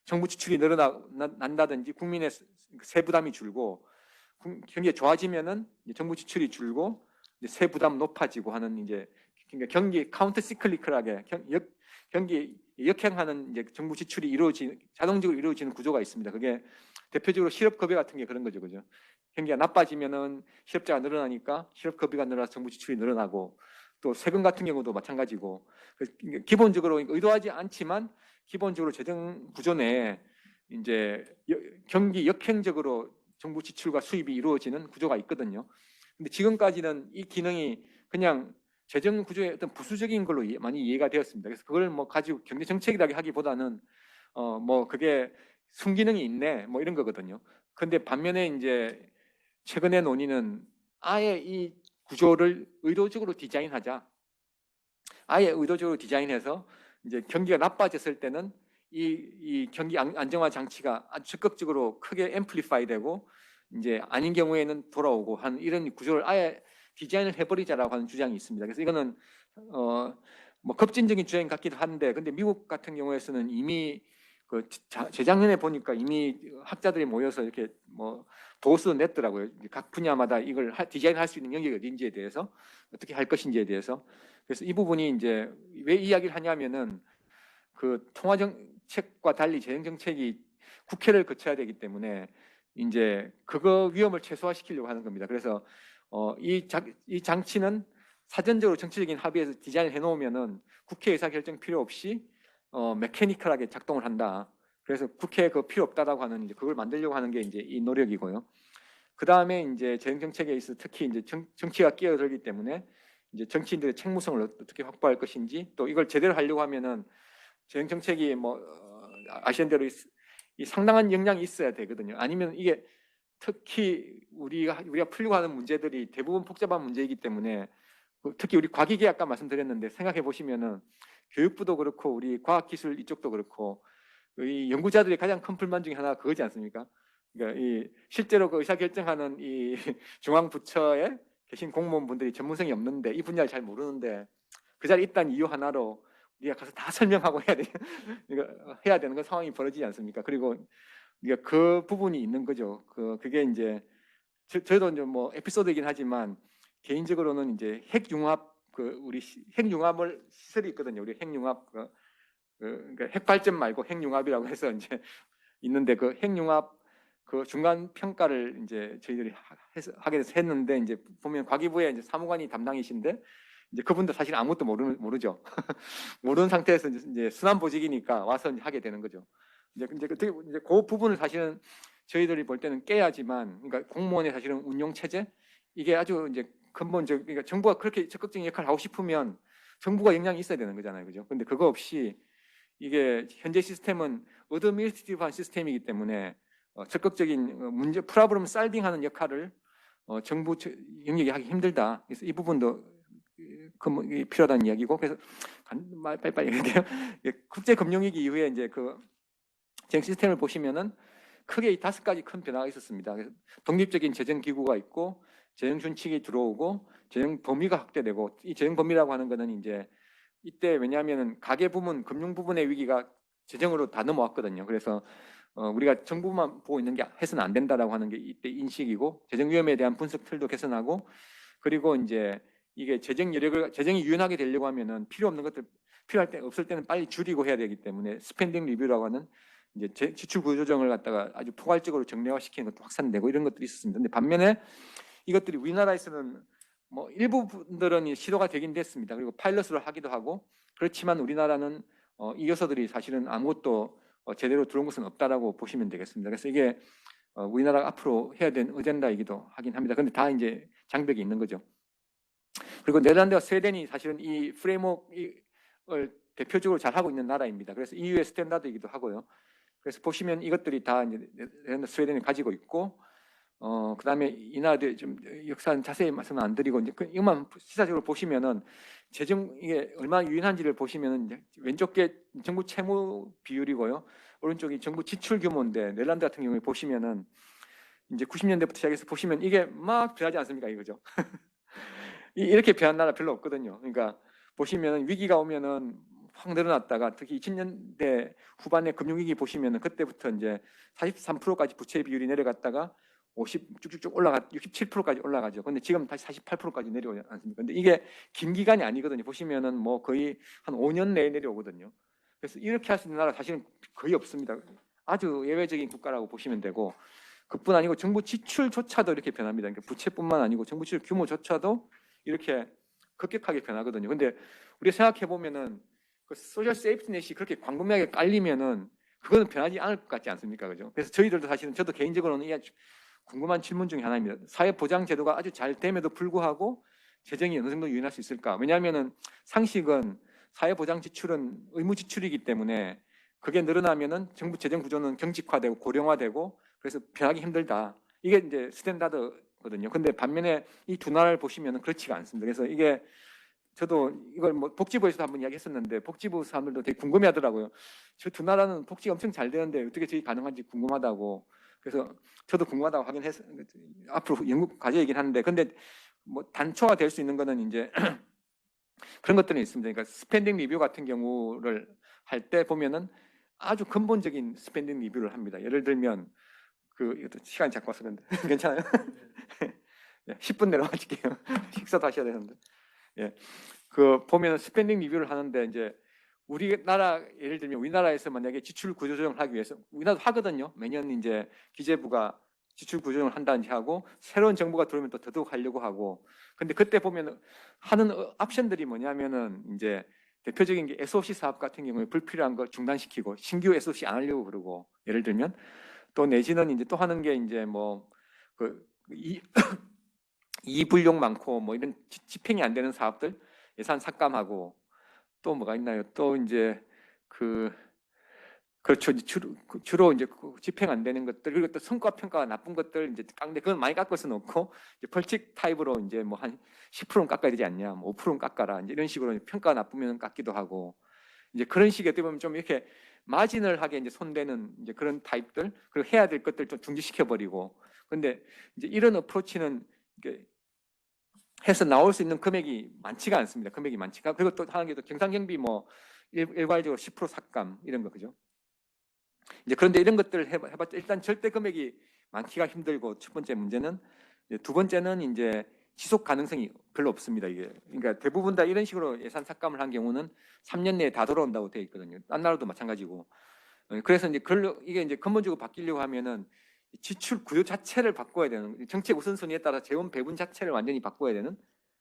정부 지출이 늘어난다든지 국민의 세 부담이 줄고 경기가 좋아지면은 정부 지출이 줄고 세 부담 높아지고 하는 이제 경기 카운터 시클리컬하게 경기 역행하는 이제 정부 지출이 자동적으로 이루어지는 구조가 있습니다. 그게 대표적으로 실업급여 같은 게 그런 거죠, 그죠? 경기가 나빠지면은 실업자가 늘어나니까 실업급여가 늘어나서 정부 지출이 늘어나고, 또 세금 같은 경우도 마찬가지고, 기본적으로 의도하지 않지만 기본적으로 재정 구조 내에 이제 경기 역행적으로 정부 지출과 수입이 이루어지는 구조가 있거든요. 근데 지금까지는 이 기능이 그냥 재정 구조의 어떤 부수적인 걸로 많이 이해가 되었습니다. 그래서 그걸 뭐 가지고 경제 정책이라고 하기보다는 뭐 그게 순기능이 있네 뭐 이런 거거든요. 근데 반면에 이제 최근의 논의는 아예 이 구조를 의도적으로 디자인하자. 아예 의도적으로 디자인해서 이제 경기가 나빠졌을 때는 이 경기 안정화 장치가 아주 적극적으로 크게 앰플리파이 되고, 이제 아닌 경우에는 돌아오고 하는 이런 구조를 아예 디자인을 해버리자라고 하는 주장이 있습니다. 그래서 이거는 뭐 급진적인 주장 같기도 한데, 근데 미국 같은 경우에서는 이미 그 재작년에 보니까 이미 학자들이 모여서 이렇게 뭐 도서도 냈더라고요. 각 분야마다 이걸 디자인할 수 있는 영역이 어딘지에 대해서, 어떻게 할 것인지에 대해서. 그래서 이 부분이 이제 왜 이야기를 하냐면은 그 통화 정책과 달리 재정 정책이 국회를 거쳐야 되기 때문에 이제 그거 위험을 최소화시키려고 하는 겁니다. 그래서 이 장치는 사전적으로 정치적인 합의에서 디자인을 해놓으면은 국회 의사 결정 필요 없이 메커니컬하게 작동을 한다. 그래서 국회 그 필요 없다라고 하는 이제 그걸 만들려고 하는 게 이제 이 노력이고요. 그 다음에 이제 재정 정책에 있어 특히 이제 정치가 끼어들기 때문에 이제 정치인들의 책무성을 어떻게 확보할 것인지, 또 이걸 제대로 하려고 하면은 재정 정책이 뭐 아시는 대로 이 상당한 역량이 있어야 되거든요. 아니면 이게 특히 우리가 풀려고 하는 문제들이 대부분 복잡한 문제이기 때문에, 특히 우리 과기계 아까 말씀드렸는데 생각해 보시면은 교육부도 그렇고 우리 과학기술 이쪽도 그렇고 이 연구자들이 가장 큰 불만 중에 하나가 그거지 않습니까? 그러니까 이 실제로 그 의사 결정하는 이 중앙 부처에 계신 공무원분들이 전문성이 없는데, 이 분야를 잘 모르는데 그 자리에 있다는 이유 하나로 우리가 가서 다 설명하고 해야 되는 그 상황이 벌어지지 않습니까? 그리고 우리가 그 부분이 있는 거죠. 그게 이제 저희도 이제 뭐 에피소드이긴 하지만 개인적으로는 이제 핵융합 우리 핵융합을 시설이 있거든요. 우리 핵융합 그러니까 핵발전 말고 핵융합이라고 해서 이제 있는데, 그 핵융합 그 중간 평가를 이제 저희들이 하게 돼서 했는데, 이제 보면 과기부에 이제 사무관이 담당이신데 이제 그분도 사실 아무것도 모르죠. 모르는 상태에서 이제 순환보직이니까 와서 이제 하게 되는 거죠. 이제 그 부분을 사실은 저희들이 볼 때는 깨야지만, 그러니까 공무원의 사실은 운용 체제, 이게 아주 이제 근본적, 그러니까 정부가 그렇게 적극적인 역할을 하고 싶으면 정부가 역량이 있어야 되는 거잖아요, 그죠? 근데 그거 없이 이게 현재 시스템은 어드미니스트리티브한 시스템이기 때문에 적극적인 문제 프로블럼 솔빙하는 역할을 정부 영역이 하기 힘들다. 그래서 이 부분도 필요하다는 이야기고, 그래서 빨리빨리 얘기해요. 국제 금융위기 이후에 이제 그 재정 시스템을 보시면은 크게 5가지 큰 변화가 있었습니다. 그래서 독립적인 재정 기구가 있고, 재정 준칙이 들어오고, 재정 범위가 확대되고, 이 재정 범위라고 하는 거는 이제 이때 왜냐하면은 가계 부문, 금융 부분의 위기가 재정으로 다 넘어왔거든요. 그래서 우리가 정부만 보고 있는 게 해서는 안 된다라고 하는 게 이때 인식이고, 재정 위험에 대한 분석 틀도 개선하고, 그리고 이제 이게 재정이 유연하게 되려고 하면은 필요 없는 것들, 필요할 때 없을 때는 빨리 줄이고 해야 되기 때문에 스펜딩 리뷰라고 하는 이제 지출 구조 조정을 갖다가 아주 포괄적으로 정례화시키는 것도 확산되고 이런 것들이 있었습니다. 근데 반면에 이것들이 우리나라에서는 뭐 일부 분들은 시도가 되긴 됐습니다. 그리고 파일럿으로 하기도 하고, 그렇지만 우리나라는 이 요소들이 사실은 아무것도 제대로 들어온 것은 없다라고 보시면 되겠습니다. 그래서 이게 우리나라가 앞으로 해야 되는 어젠다이기도 하긴 합니다. 근데 다 이제 장벽이 있는 거죠. 그리고 네덜란드와 스웨덴이 사실은 이 프레임워크를 대표적으로 잘 하고 있는 나라입니다. 그래서 EU의 스탠다드이기도 하고요. 그래서 보시면 이것들이 다 이제 네덜란드, 스웨덴이 가지고 있고, 그다음에 이 나라들 좀 역사는 자세히 말씀 안 드리고 이제 이것만 시사적으로 보시면은 재정 이게 얼마나 유연한지를 보시면은 이제 왼쪽 게 정부 채무 비율이고요, 오른쪽이 정부 지출 규모인데, 네덜란드 같은 경우에 보시면은 이제 90년대부터 시작해서 보시면 이게 막 변하지 않습니까, 이거죠. 이렇게 변한 나라 별로 없거든요. 그러니까 보시면은 위기가 오면은 확 늘어났다가, 특히 2000년대 후반에 금융위기 보시면은 그때부터 이제 43%까지 부채 비율이 내려갔다가 50 쭉쭉쭉 67%까지 올라가죠. 근데 지금 다시 48%까지 내려오지 않습니까? 근데 이게 긴 기간이 아니거든요. 보시면은 뭐 거의 한 5년 내에 내려오거든요. 그래서 이렇게 할 수 있는 나라 사실은 거의 없습니다. 아주 예외적인 국가라고 보시면 되고, 그뿐 아니고 정부 지출조차도 이렇게 변합니다. 그러니까 부채뿐만 아니고 정부 지출 규모조차도 이렇게 급격하게 변하거든요. 근데 우리가 생각해 보면은 그 소셜 세이프티넷이 그렇게 광범위하게 깔리면은 그거는 변하지 않을 것 같지 않습니까? 그죠? 그래서 저희들도 사실은 저도 개인적으로는 이게 궁금한 질문 중에 하나입니다. 사회보장제도가 아주 잘 됨에도 불구하고 재정이 어느 정도 유인할 수 있을까? 왜냐하면은 상식은 사회보장 지출은 의무 지출이기 때문에 그게 늘어나면은 정부 재정 구조는 경직화되고 고령화되고 그래서 변하기 힘들다. 이게 이제 스탠다드거든요. 근데 반면에 이 두 나라를 보시면은 그렇지가 않습니다. 그래서 이게 저도 이걸 뭐 복지부에서도 한번 이야기했었는데 복지부 사람들도 되게 궁금해하더라고요. 저 두 나라는 복지가 엄청 잘 되는데 어떻게 저게 가능한지 궁금하다고. 그래서 저도 궁금하다고 하긴 했. 앞으로 연구 과제이긴 한데, 근데 뭐 단초가 될 수 있는 거는 이제 그런 것들이 있습니다. 그러니까 스펜딩 리뷰 같은 경우를 할 때 보면은 아주 근본적인 스펜딩 리뷰를 합니다. 예를 들면 이것도 시간이 자꾸 와서 그런데 괜찮아요? 10분 내로 마칠게요. 식사도 하셔야 되는데. 예. 보면은 스펜딩 리뷰를 하는데 이제 우리나라 예를 들면 우리나라에서 만약에 지출 구조 조정을 하기 위해서 우리나라도 하거든요. 매년 이제 기재부가 지출 구조 조정을 한다든지 하고 새로운 정부가 들어오면 또 더더욱 하려고 하고. 근데 그때 보면 하는 옵션들이 뭐냐면은 이제 대표적인 게 SOC 사업 같은 경우에 불필요한 거 중단시키고 신규 SOC 안 하려고 그러고, 예를 들면 또 내지는 이제 또 하는 게 이제 이불용 많고 뭐 이런 집행이 안 되는 사업들 예산 삭감하고, 또 뭐가 있나요? 또 이제 그렇죠. 주로 이제 집행 안 되는 것들, 그리고 또 성과 평가가 나쁜 것들 이제 깎는데 그건 많이 깎아서 놓고 이제 벌칙 타입으로 이제 뭐 한 10%는 깎아야 되지 않냐, 뭐 5%는 깎아라, 이제 이런 식으로 평가가 나쁘면 깎기도 하고, 이제 그런 식의 어떻게 보면 좀 이렇게 마지널하게 이제 손대는 이제 그런 타입들, 그리고 해야 될 것들 좀 중지시켜 버리고. 근데 이제 이런 어프로치는 이게 해서 나올 수 있는 금액이 많지가 않습니다. 금액이 많지가. 그리고 또 하는 게 또 경상경비 뭐 일괄적으로 10% 삭감 이런 거, 그죠? 이제 그런데 이런 것들을 해봤자 일단 절대 금액이 많기가 힘들고, 첫 번째 문제는. 두 번째는 이제 지속 가능성이 별로 없습니다. 이게 그러니까 대부분 다 이런 식으로 예산 삭감을 한 경우는 3년 내에 다 돌아온다고 되어 있거든요. 딴 나라도 마찬가지고. 그래서 이제 이게 이제 근본적으로 바뀌려고 하면은 지출 구조 자체를 바꿔야 되는, 정책 우선순위에 따라 재원 배분 자체를 완전히 바꿔야 되는,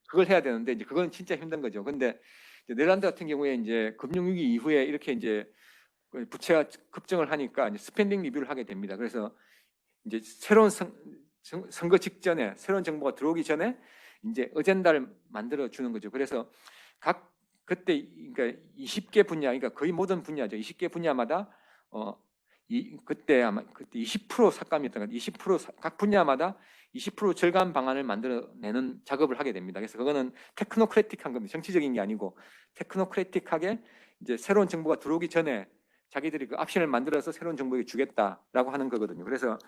그걸 해야 되는데 이제 그건 진짜 힘든 거죠. 근데 네덜란드 같은 경우에 이제 금융위기 이후에 이렇게 이제 부채가 급증을 하니까 이제 스펜딩 리뷰를 하게 됩니다. 그래서 이제 새로운 선거 직전에 새로운 정부가 들어오기 전에 이제 어젠다를 만들어 주는 거죠. 그래서 그때 그러니까 20개 분야, 그러니까 거의 모든 분야죠. 20개 분야마다 그때 아마 그때 20% 삭감이었던 것 같아요. 20%각 분야마다 20% 절감 방안을 만들어내는 작업을 하게 됩니다. 그래서 그거는 테크노크래틱한 겁니다. 정치적인 게 아니고 테크노크래틱하게 이제 새로운 정부가 들어오기 전에 자기들이 그 옵션을 만들어서 새로운 정부에게 주겠다라고 하는 거거든요. 그래서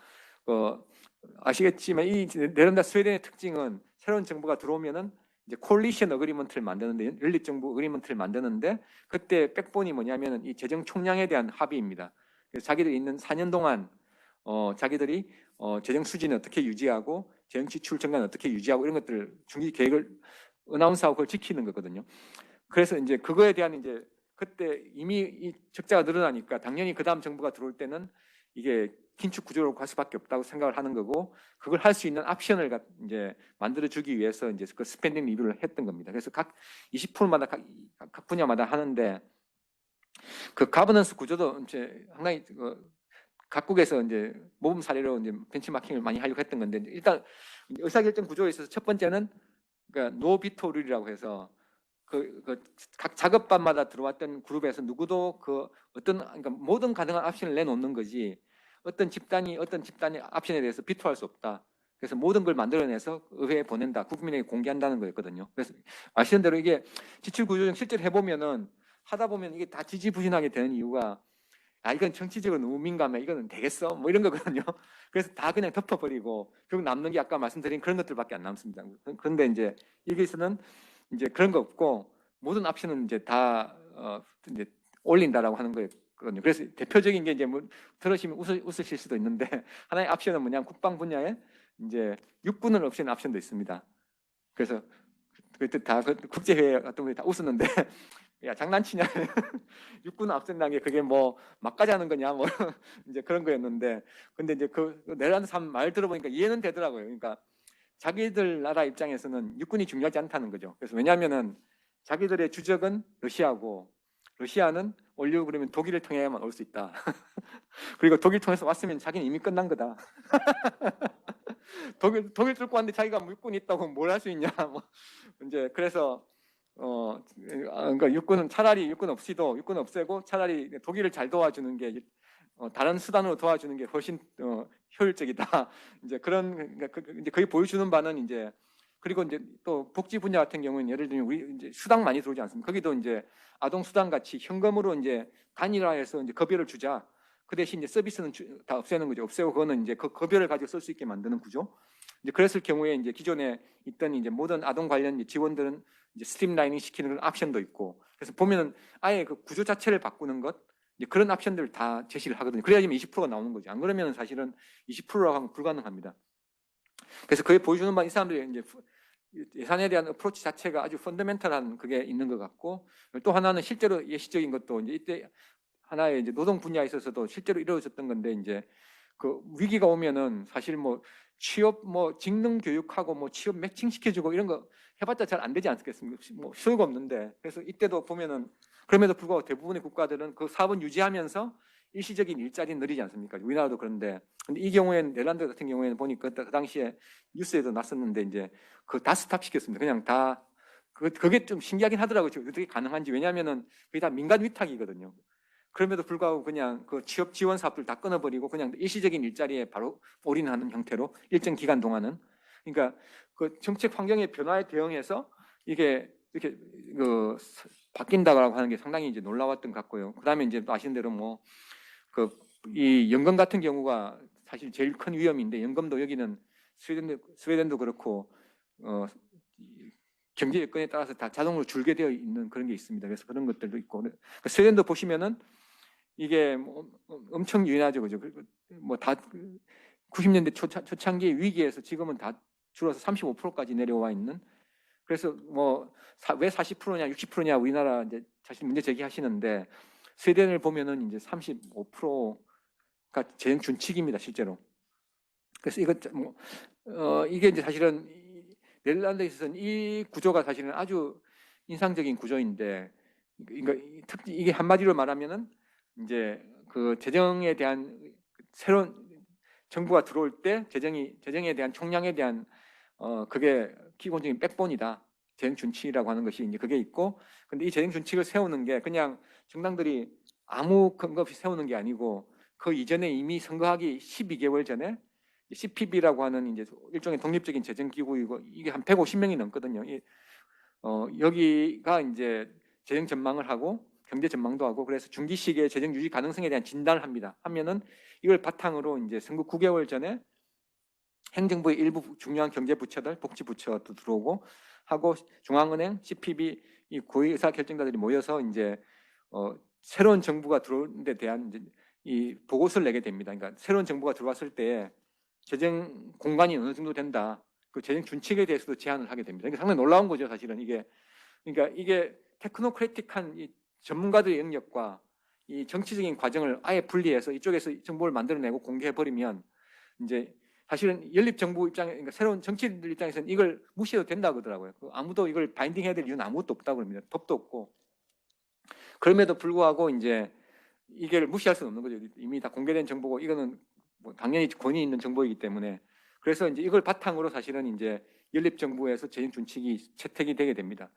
아시겠지만 이 네덜란드 스웨덴의 특징은 새로운 정부가 들어오면은 이제 콜리션 어그리먼트를 만드는데, 연립 정부 어그리먼트를 만드는데, 그때 백본이 뭐냐면은 이 재정 총량에 대한 합의입니다. 그래서 자기들이 있는 4년 동안 자기들이 재정 수지는 어떻게 유지하고 재정 지출 증가는 어떻게 유지하고 이런 것들을 중기 계획을 어나운스하고 그걸 지키는 거거든요. 그래서 이제 그거에 대한 이제 그때 이미 이 적자가 늘어나니까 당연히 그 다음 정부가 들어올 때는 이게 긴축 구조로 갈 수밖에 없다고 생각을 하는 거고, 그걸 할 수 있는 옵션을 이제 만들어 주기 위해서 이제 그 스펜딩 리뷰를 했던 겁니다. 그래서 각 20%마다 각 분야마다 하는데, 그 가버넌스 구조도 이제 상당히 각국에서 이제 모범 사례로 이제 벤치마킹을 많이 하려고 했던 건데, 일단 의사결정 구조에 있어서 첫 번째는 그러니까 노비토 룰이라고 해서 각 작업반마다 들어왔던 그룹에서 누구도 그러니까 모든 가능한 옵션을 내놓는 거지, 어떤 집단이 옵션에 대해서 비토할 수 없다. 그래서 모든 걸 만들어내서 의회에 보낸다, 국민에게 공개한다는 거였거든요. 그래서 아시는 대로 이게 지출 구조정 실제로 해보면은 하다 보면 이게 다 지지부진하게 되는 이유가, 이건 정치적으로 너무 민감해, 이거는 되겠어, 뭐 이런 거거든요. 그래서 다 그냥 덮어버리고 결국 남는 게 아까 말씀드린 그런 것들밖에 안 남습니다. 그런데 이제 여기서는 이제 그런 거 없고 모든 옵션은 이제 다 이제 올린다라고 하는 거였거든요. 그래서 대표적인 게 이제 뭐 들으시면 웃으실 수도 있는데, 하나의 옵션은 뭐냐면 국방 분야에 이제 육군을 없애는 옵션도 있습니다. 그래서 그때 다 국제회의 같은 거다 웃었는데 야 장난치냐 육군 앞선다는 게 그게 뭐 막까지 하는 거냐 뭐 이제 그런 거였는데 근데 이제 그 네덜란드 사람 말 들어보니까 이해는 되더라고요. 그러니까 자기들 나라 입장에서는 육군이 중요하지 않다는 거죠. 그래서 왜냐하면은 자기들의 주적은 러시아고 러시아는 오려고 그러면 독일을 통해야만 올 수 있다. 그리고 독일 통해서 왔으면 자기는 이미 끝난 거다. 독일 뚫고 왔는데 자기가 뭐 육군이 있다고 뭘 할 수 있냐. 뭐 이제 그래서 그러니까 육군은 차라리 육군 없애고 차라리 독일을 잘 도와주는 게 다른 수단으로 도와주는 게 훨씬 효율적이다. 이제 그런 그러니까 이제 거기 보여주는 바는 이제 그리고 이제 또 복지 분야 같은 경우는 예를 들면 우리 이제 수당 많이 들어오지 않습니까? 거기도 이제 아동 수당 같이 현금으로 이제 단일화해서 이제 급여를 주자. 그 대신 이제 서비스는 다 없애는 거죠. 없애고 그거는 이제 그 급여를 가지고 쓸 수 있게 만드는 구조. 이제 그랬을 경우에 이제 기존에 있던 이제 모든 아동 관련 지원들은 이제 스트림라이닝 시키는 그런 옵션도 있고. 그래서 보면은 아예 그 구조 자체를 바꾸는 것 이제 그런 옵션들을 다 제시를 하거든요. 그래야지만 20%가 나오는 거죠. 안 그러면 사실은 20%라고 하면 불가능합니다. 그래서 그게 보여주는 바는 이 사람들이 이제 예산에 대한 어프로치 자체가 아주 펀더멘털한 그게 있는 것 같고 또 하나는 실제로 예시적인 것도 이제 이때 하나의 이제 노동 분야에 있어서도 실제로 이루어졌던 건데 이제 그 위기가 오면은 사실 뭐 취업 뭐 직능 교육하고 뭐 취업 매칭 시켜주고 이런 거 해봤자 잘 안 되지 않겠습니까? 뭐 소요가 없는데 그래서 이때도 보면은 그럼에도 불구하고 대부분의 국가들은 그 사업은 유지하면서 일시적인 일자리는 늘리지 않습니까? 우리나라도 그런데 근데 이 경우에는 네덜란드 같은 경우에는 보니까 그 당시에 뉴스에도 났었는데 이제 그 다 스탑 시켰습니다. 그냥 다 그게 좀 신기하긴 하더라고요. 어떻게 가능한지 왜냐하면은 그게 다 민간 위탁이거든요. 그럼에도 불구하고 그냥 그 취업 지원 사업들 다 끊어버리고 그냥 일시적인 일자리에 바로 올인하는 형태로 일정 기간 동안은 그러니까 그 정책 환경의 변화에 대응해서 이게 이렇게 그 바뀐다고 하는 게 상당히 이제 놀라웠던 것 같고요. 그다음에 이제 또 아시는 대로 뭐 그 이 연금 같은 경우가 사실 제일 큰 위험인데 연금도 여기는 스웨덴도 그렇고 경제 여건에 따라서 다 자동으로 줄게 되어 있는 그런 게 있습니다. 그래서 그런 것들도 있고 스웨덴도 보시면은 이게 뭐 엄청 유연하죠, 그죠? 뭐 다 90년대 초창기 위기에서 지금은 다 줄어서 35%까지 내려와 있는. 그래서 뭐 왜 40%냐, 60%냐 우리나라 이제 사실 문제 제기하시는데 스웨덴을 보면은 이제 35%가 재정 준칙입니다, 실제로. 그래서 이거 뭐 이게 이제 사실은 네덜란드에 있어서는 이 구조가 사실은 아주 인상적인 구조인데, 그러니까 이게 한마디로 말하면은 이제 그 재정에 대한 새로운 정부가 들어올 때 재정에 대한 총량에 대한 그게 기본적인 백본이다. 재정 준칙이라고 하는 것이 이제 그게 있고, 근데 이 재정 준칙을 세우는 게 그냥 정당들이 아무 근거 없이 세우는 게 아니고 그 이전에 이미 선거하기 12개월 전에 CPB라고 하는 이제 일종의 독립적인 재정 기구이고 이게 한 150명이 넘거든요. 여기가 이제 재정 전망을 하고 경제 전망도 하고 그래서 중기 시기에 재정 유지 가능성에 대한 진단을 합니다. 하면은 이걸 바탕으로 이제 선거 9개월 전에 행정부의 일부 중요한 경제 부처들, 복지 부처도 들어오고 하고 중앙은행, CPB 이 고위 의사 결정자들이 모여서 이제 새로운 정부가 들어오는 데 대한 이제 이 보고서를 내게 됩니다. 그러니까 새로운 정부가 들어왔을 때 재정 공간이 어느 정도 된다. 그 재정 준칙에 대해서도 제안을 하게 됩니다. 이게 상당히 놀라운 거죠, 사실은 이게. 그러니까 이게 테크노크래틱한 이 전문가들의 영역과 이 정치적인 과정을 아예 분리해서 이쪽에서 정보를 만들어내고 공개해 버리면 이제 사실은 연립 정부 입장에 그러니까 새로운 정치인들 입장에서는 이걸 무시해도 된다고 하더라고요. 아무도 이걸 바인딩해야 될 이유는 아무것도 없다고 합니다. 법도 없고. 그럼에도 불구하고 이제 이걸 무시할 수는 없는 거죠. 이미 다 공개된 정보고 이거는 뭐 당연히 권위 있는 정보이기 때문에 그래서 이제 이걸 바탕으로 사실은 이제 연립 정부에서 재정 준칙이 채택이 되게 됩니다.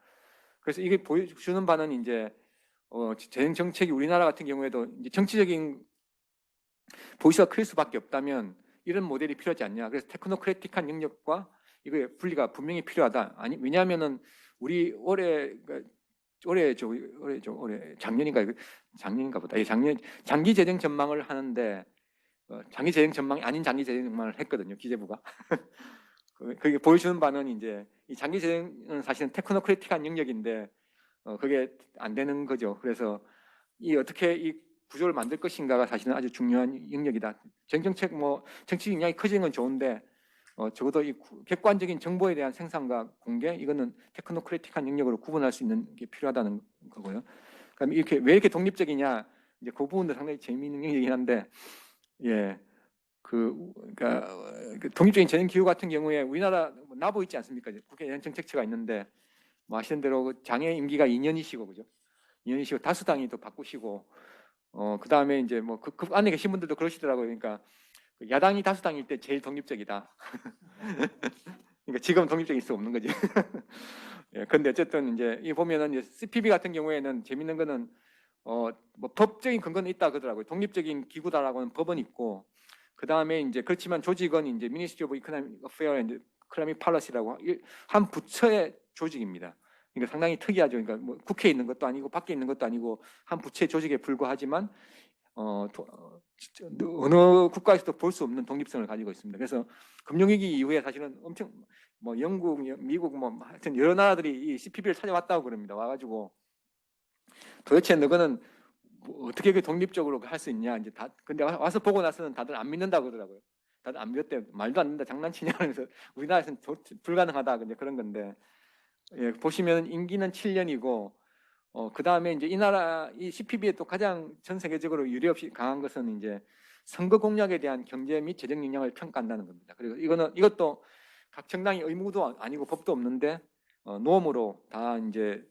그래서 이게 보여주는 바는 이제 재정 정책이 우리나라 같은 경우에도 이제 정치적인 보이스가 클 수밖에 없다면 이런 모델이 필요하지 않냐. 그래서 테크노크래틱한 영역과 이거의 분리가 분명히 필요하다. 아니 왜냐하면은 우리 올해 작년인가 보다. 작년 장기 재정 전망을 하는데 장기 재정 전망이 아닌 장기 재정 전망을 했거든요. 기재부가. 그게 보여주는 바는 이제 이 장기 재정은 사실은 테크노크래틱한 영역인데 그게 안 되는 거죠. 그래서 어떻게 이 구조를 만들 것인가가 사실은 아주 중요한 영역이다. 정책 뭐 정치 영향이 커지는 건 좋은데 적어도 이 객관적인 정보에 대한 생산과 공개, 이거는 테크노크래틱한 영역으로 구분할 수 있는 게 필요하다는 거고요. 그럼 이렇게 왜 이렇게 독립적이냐? 이제 그 부분도 상당히 재미있는 영역이긴 한데, 예, 그러니까 그 독립적인 재정 기구 같은 경우에 우리나라 나보 있지 않습니까? 국회 정책처가 있는데, 뭐 아시는 대로 그 장애 임기가 2년이시고, 그죠? 2년이시고 다수당이 또 바꾸시고, 그 다음에 이제 뭐 그 안에 계신 분들도 그러시더라고요. 그러니까 야당이 다수당일 때 제일 독립적이다. 그러니까 지금 독립적일 수 없는 거지. 예, 근데 어쨌든 이제 이 보면은 이제 CPB 같은 경우에는 재밌는 거는 뭐 법적인 근거는 있다 그러더라고요. 독립적인 기구다라고는 법은 있고, 그 다음에 이제 그렇지만 조직은 이제 Ministry of Economic Affairs and Economic Policy라고 한 부처의 조직입니다. 그러니까 상당히 특이하죠. 그러니까 뭐 국회에 있는 것도 아니고 밖에 있는 것도 아니고 한 부처의 조직에 불과하지만 어느 국가에서도 볼 수 없는 독립성을 가지고 있습니다. 그래서 금융위기 이후에 사실은 엄청 뭐 영국, 미국 뭐 하여튼 여러 나라들이 이 CPB를 찾아왔다고 그럽니다. 와가지고 도대체 너는 뭐 어떻게 그 독립적으로 할 수 있냐 이제 다 근데 와서 보고 나서는 다들 안 믿는다고 그러더라고요. 다들 안 믿었대요. 말도 안 된다, 장난치냐 하면서 우리나라에서는 불가능하다 이제 그런 건데, 예, 보시면 임기는 7년이고 그 다음에 이제 이 나라 이 CPB에 또 가장 전 세계적으로 유례 없이 강한 것은 이제 선거 공약에 대한 경제 및 재정 역량을 평가한다는 겁니다. 그리고 이것도 각 정당이 의무도 아니고 법도 없는데 노험으로 다 이제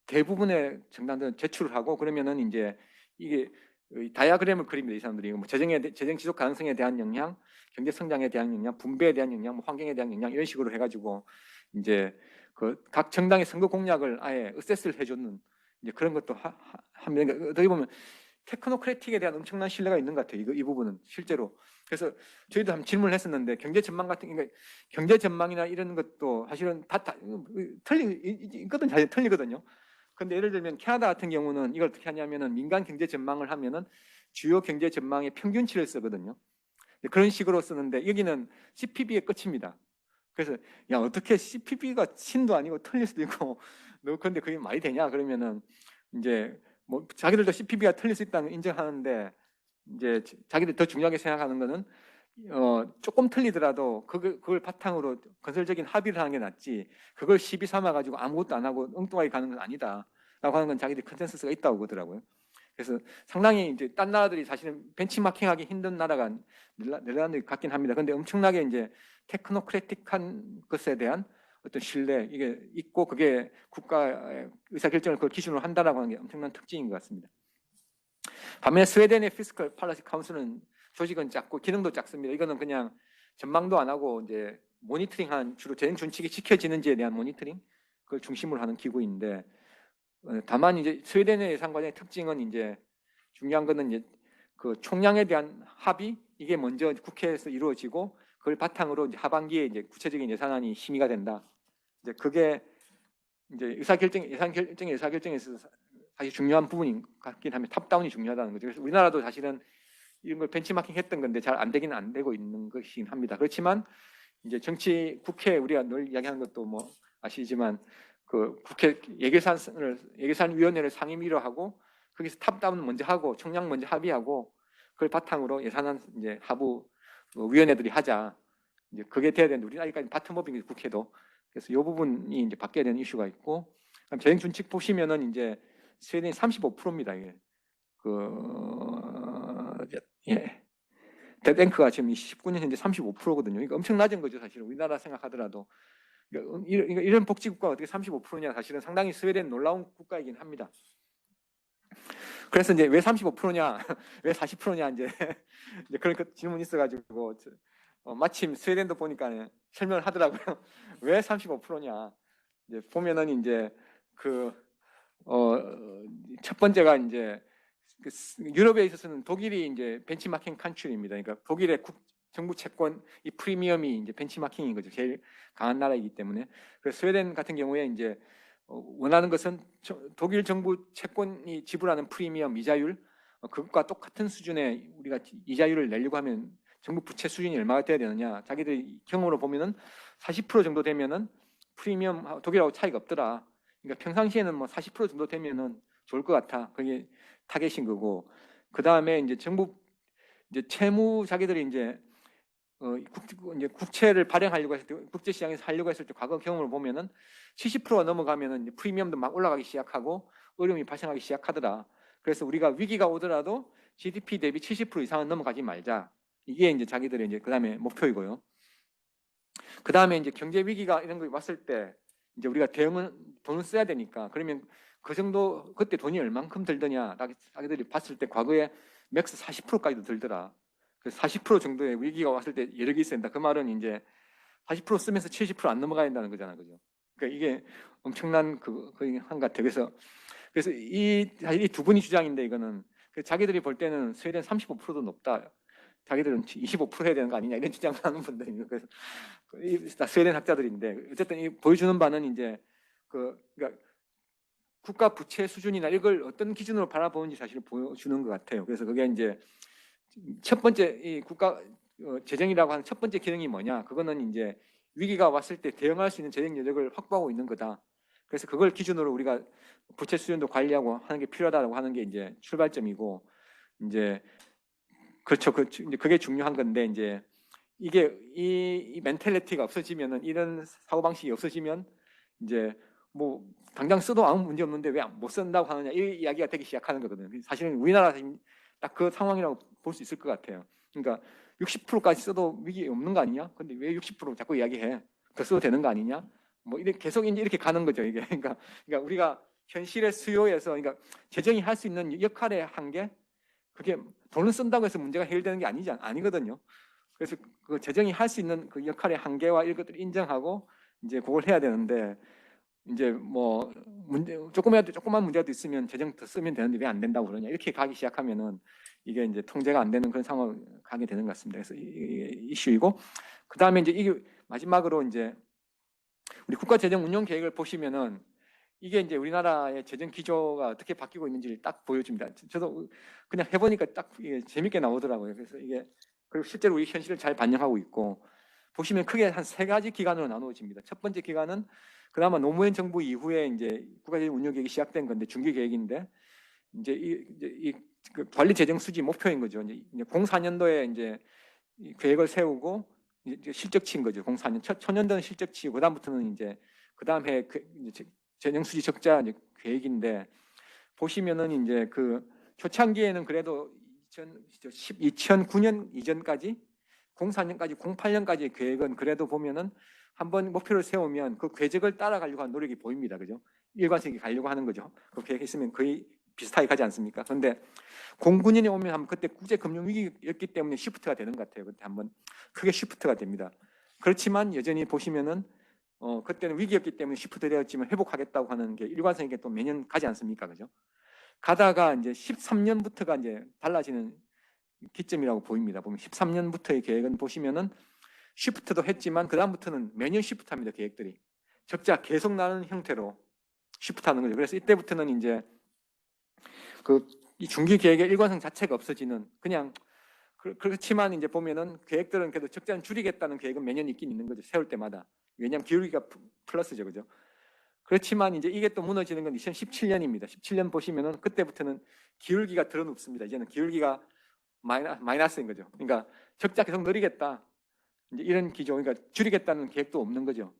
대부분의 정당들은 제출을 하고, 그러면은 이제 이게 다이아그램을 그립니다. 이 사람들이 뭐 재정 지속 가능성에 대한 영향, 경제 성장에 대한 영향, 분배에 대한 영향, 뭐 환경에 대한 영향 이런 식으로 해가지고 이제 그 각 정당의 선거 공약을 아예 어세스를 해주는 이제 그런 것도 합니다. 그러니까 어떻게 보면 테크노크래틱에 대한 엄청난 신뢰가 있는 것 같아요. 이 부분은 실제로. 그래서 저희도 한번 질문을 했었는데 경제 전망 같은 그러니까 경제 전망이나 이런 것도 사실은 다 이거든 사실 틀리거든요. 근데 예를 들면 캐나다 같은 경우는 이걸 어떻게 하냐면은 민간 경제 전망을 하면은 주요 경제 전망의 평균치를 쓰거든요. 그런 식으로 쓰는데 여기는 CPB의 끝입니다. 그래서 야 어떻게 CPB가 신도 아니고 틀릴 수도 있고 너 근데 그게 말이 되냐 그러면은 이제 뭐 자기들도 CPB가 틀릴 수 있다는 인정하는데 이제 자기들 더 중요하게 생각하는 거는 조금 틀리더라도 그걸 바탕으로 건설적인 합의를 하는 게 낫지 그걸 시비 삼아 가지고 아무것도 안 하고 엉뚱하게 가는 건 아니다라고 하는 건 자기들 컨센서스가 있다고 그러더라고요. 그래서 상당히 이제 딴 나라들이 사실은 벤치마킹하기 힘든 나라가 네덜란드 같긴 합니다. 근데 엄청나게 이제 테크노크래틱한 것에 대한 어떤 신뢰 이게 있고 그게 국가의 의사결정을 그걸 기준으로 한다라고 하는 게 엄청난 특징인 것 같습니다. 반면에 스웨덴의 피스컬 팔러시 카운슬은 조직은 작고 기능도 작습니다. 이거는 그냥 전망도 안 하고 이제 모니터링한 주로 재정 준칙이 지켜지는지에 대한 모니터링 그걸 중심으로 하는 기구인데, 다만 이제 스웨덴의 예산 과정의 특징은 이제 중요한 거는 이제 그 총량에 대한 합의 이게 먼저 국회에서 이루어지고 그걸 바탕으로 이제 하반기에 이제 구체적인 예산안이 심의가 된다. 이제 그게 이제 예산 의사결정에서 사실 중요한 부분인 것 같긴 하면 탑다운이 중요하다는 거죠. 그래서 우리나라도 사실은 이런 걸 벤치마킹 했던 건데 잘 안 되기는 안 되고 있는 것이긴 합니다. 그렇지만 이제 정치 국회 우리가 늘 이야기하는 것도 뭐 아시지만 그 국회 예결산위원회를 상임위로 하고 거기서 탑다운 먼저 하고 총량 먼저 합의하고 그걸 바탕으로 예산안 이제 하부 위원회들이 하자. 이제 그게 돼야 되는데 우리는 아직까지 바텀업인 국회도. 그래서 이 부분이 이제 바뀌어야 되는 이슈가 있고, 재정 준칙 보시면은 이제 스웨덴이 35%입니다. 이게 덴크가 지금 19년 현재 35%거든요. 이거 엄청 낮은 거죠, 사실은 우리나라 생각하더라도. 그러니까 이런 복지국가가 어떻게 35%냐 사실은 상당히 스웨덴 놀라운 국가이긴 합니다. 그래서 이제 왜 35%냐, 왜 40%냐 이제 그런 질문이 있어가지고 마침 스웨덴도 보니까 설명을 하더라고요. 왜 35%냐? 이제 보면은 이제 첫 번째가 이제 유럽에 있어서는 독일이 이제 벤치마킹 칸츄리입니다. 그러니까 독일의 정부 채권 이 프리미엄이 이제 benchmarking인 거죠. 제일 강한 나라이기 때문에. 그래서 스웨덴 같은 경우에 이제 원하는 것은 독일 정부 채권이 지불하는 프리미엄 이자율 그것과 똑같은 수준의 우리가 이자율을 내려고 하면 정부 부채 수준이 얼마가 돼야 되느냐. 자기들 경험으로 보면은 40% 정도 되면은 프리미엄 독일하고 차이가 없더라. 그러니까 평상시에는 뭐 40% 정도 되면은 좋을 것 같아. 그게 타겟인 거고. 그 다음에 이제 정부 이제 채무 자기들이 이제 이제 국채를 발행하려고 했을 때 국제 시장에서 하려고 했을 때 과거 경험을 보면은 70%가 넘어가면은 이제 프리미엄도 막 올라가기 시작하고 어려움이 발생하기 시작하더라. 그래서 우리가 위기가 오더라도 GDP 대비 70% 이상은 넘어가지 말자. 이게 이제 자기들의 이제 그다음에 목표이고요. 그다음에 이제 경제 위기가 이런 거 왔을 때 이제 우리가 대응은 돈을 써야 되니까 그러면 그 정도 그때 돈이 얼만큼 들더냐 자기들이 봤을 때 과거에 맥스 40%까지도 들더라. 그래서 40% 정도의 위기가 왔을 때 여력이 있어야 된다. 그 말은 이제 40% 쓰면서 70% 안 넘어가야 된다는 거잖아, 그죠? 그러니까 이게 엄청난 그한 것 같아요. 그래서 이 두 분이 주장인데 이거는 자기들이 볼 때는 스웨덴 35%도 높다. 자기들은 25% 해야 되는 거 아니냐 이런 주장을 하는 분들이 그래서 다 스웨덴 학자들인데 어쨌든 이 보여주는 바는 이제 그러니까 국가 부채 수준이나 이걸 어떤 기준으로 바라보는지 사실 보여주는 것 같아요. 그래서 그게 이제 첫 번째 이 국가 재정이라고 하는 첫 번째 기능이 뭐냐? 그거는 이제 위기가 왔을 때 대응할 수 있는 재정 여력을 확보하고 있는 거다. 그래서 그걸 기준으로 우리가 부채 수준도 관리하고 하는 게 필요하다고 하는 게 이제 출발점이고 이제 그렇죠. 이제 그게 중요한 건데 이제 이게 이 멘탈리티가 없어지면은 이런 사고 방식이 없어지면 이제 뭐 당장 써도 아무 문제 없는데 왜 못 쓴다고 하느냐 이 이야기가 되기 시작하는 거거든요. 사실은 우리나라 딱 그 상황이라고 볼 수 있을 것 같아요. 그러니까 60%까지 써도 위기 없는 거 아니냐? 근데 왜 60% 자꾸 이야기해? 더 써도 되는 거 아니냐? 뭐 이렇게 계속 이제 이렇게 가는 거죠. 이게 그러니까 우리가 현실의 수요에서 그러니까 재정이 할 수 있는 역할의 한계 그게 돈을 쓴다고 해서 문제가 해결되는 게 아니거든요. 그래서 그 재정이 할 수 있는 그 역할의 한계와 이런 것들을 인정하고 이제 그걸 해야 되는데 이제 뭐 조그만 문제라도 있으면 재정 더 쓰면 되는데 왜 안 된다고 그러냐 이렇게 가기 시작하면은 이게 이제 통제가 안 되는 그런 상황을 가게 되는 것 같습니다. 그래서 이게 이슈이고 그 다음에 이제 이게 마지막으로 이제 우리 국가 재정 운용 계획을 보시면은 이게 이제 우리나라의 재정 기조가 어떻게 바뀌고 있는지를 딱 보여줍니다. 저도 그냥 해보니까 딱 이게 재밌게 나오더라고요. 그래서 이게 그리고 실제로 우리 현실을 잘 반영하고 있고 보시면 크게 한 세 가지 기간으로 나누어집니다. 첫 번째 기간은 그나마 노무현 정부 이후에 이제 국가재정 운용 계획이 시작된 건데 중기 계획인데 이제 그 관리 재정 수지 목표인 거죠. 이제 04년도에 이제 이 계획을 세우고 이제 실적치인 거죠. 04년 초년도는 실적치고 그다음부터는 이제 그다음 해 재정 수지 적자 계획인데 보시면은 이제 그 초창기에는 그래도 2009년 이전까지 04년까지 08년까지의 계획은 그래도 보면은 한번 목표를 세우면 그 궤적을 따라가려고 하는 노력이 보입니다. 그죠? 일관성이 가려고 하는 거죠. 그 계획했으면 거의 비슷하게 가지 않습니까? 그런데 09년에 오면 한번 그때 국제 금융 위기였기 때문에 시프트가 되는 것 같아요. 그때 한번 크게 시프트가 됩니다. 그렇지만 여전히 보시면은 그때는 위기였기 때문에 시프트 되었지만 회복하겠다고 하는 게 일관성있게 또 매년 가지 않습니까? 그죠? 가다가 이제 13년부터가 이제 달라지는 기점이라고 보입니다. 보면 13년부터의 계획은 보시면은 시프트도 했지만 그 다음부터는 매년 시프트합니다. 계획들이 적자 계속 나는 형태로 시프트하는 거죠. 그래서 이때부터는 이제 이 중기 계획의 일관성 자체가 없어지는 그냥 그렇지만 이제 보면은 계획들은 그래도 적자는 줄이겠다는 계획은 매년 있긴 있는 거죠. 세울 때마다. 왜냐하면 기울기가 플러스죠, 그죠? 그렇지만 이제 이게 또 무너지는 건 2017년입니다. 17년 보시면은 그때부터는 기울기가 드러눕습니다. 이제는 기울기가 마이너스인 거죠. 그러니까 적자 계속 늘리겠다. 이제 이런 기조, 그러니까 줄이겠다는 계획도 없는 거죠.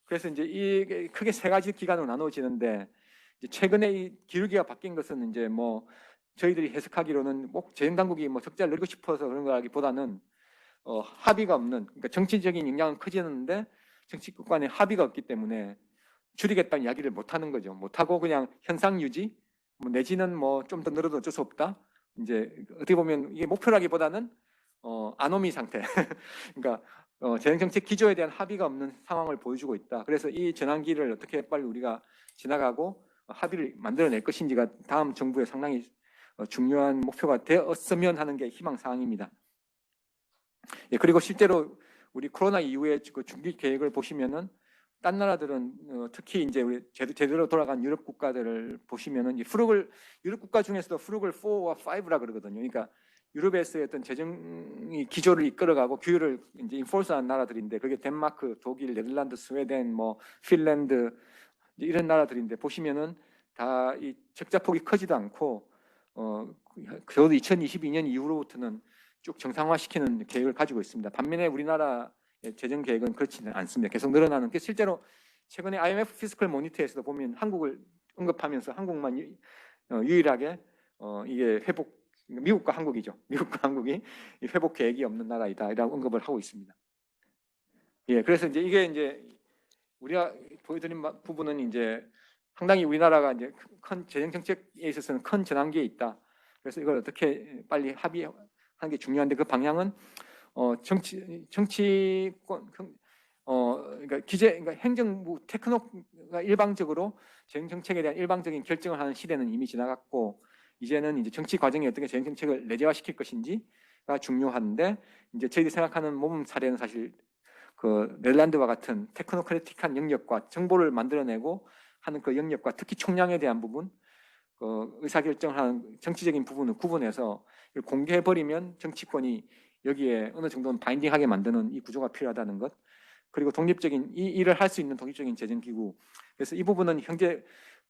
그래서 이제 이게 크게 세 가지 기간으로 나누어지는데 이제 최근에 이 기울기가 바뀐 것은 이제 뭐 저희들이 해석하기로는 꼭 재정 당국이 뭐 적자를 늘리고 싶어서 그런 거라기보다는 합의가 없는, 그러니까 정치적인 영향은 커지는데 정치국 간에 합의가 없기 때문에 줄이겠다는 이야기를 못 하는 거죠. 못 하고 그냥 현상 유지, 뭐 내지는 뭐 좀 더 늘어도 어쩔 수 없다. 이제 어떻게 보면 이게 목표라기보다는 아노미 상태. 그러니까 재정 정책 기조에 대한 합의가 없는 상황을 보여주고 있다. 그래서 이 전환기를 어떻게 빨리 우리가 지나가고 합의를 만들어낼 것인지가 다음 정부의 상당히 중요한 목표가 되었으면 하는 게 희망 사항입니다. 예, 그리고 실제로 우리 코로나 이후에 그 중기 계획을 보시면은 딴 나라들은 특히 이제 우리 제대로 돌아간 유럽 국가들을 보시면은 유럽 국가 중에서도 프룩을 4와 5라 그러거든요. 그러니까 유럽에서의 어떤 재정이 기조를 이끌어가고 규율을 이제 인포스한 나라들인데 그게 덴마크, 독일, 네덜란드, 스웨덴, 뭐 핀란드 이런 나라들인데 보시면은 다 이 적자 폭이 크지도 않고 적어도 2022년 이후로부터는 쭉 정상화시키는 계획을 가지고 있습니다. 반면에 우리나라의 재정 계획은 그렇지는 않습니다. 계속 늘어나는 게 실제로 최근에 IMF 피스컬 모니터에서도 보면 한국을 언급하면서 한국만 유일하게 이게 회복 미국과 한국이죠. 미국과 한국이 이 회복 계획이 없는 나라이다라고 언급을 하고 있습니다. 예, 그래서 이제 이게 이제 우리가 보여드린 부분은 이제 상당히 우리나라가 이제 큰 재정 정책에 있어서는 큰 전환기에 있다. 그래서 이걸 어떻게 빨리 합의하는 게 중요한데 그 방향은 정치권 그러니까 그러니까 행정부 테크노가 일방적으로 재정 정책에 대한 일방적인 결정을 하는 시대는 이미 지나갔고 이제는 이제 정치 과정에 어떻게 재정 정책을 내재화시킬 것인지가 중요한데 이제 저희들이 생각하는 모범 사례는 사실 그 네덜란드와 같은 테크노크래틱한 영역과 정보를 만들어내고 하는 그 영역과 특히 총량에 대한 부분, 그 의사결정을 하는 정치적인 부분을 구분해서 공개해버리면 정치권이 여기에 어느 정도는 바인딩하게 만드는 이 구조가 필요하다는 것. 그리고 독립적인 이 일을 할 수 있는 독립적인 재정기구. 그래서 이 부분은 현재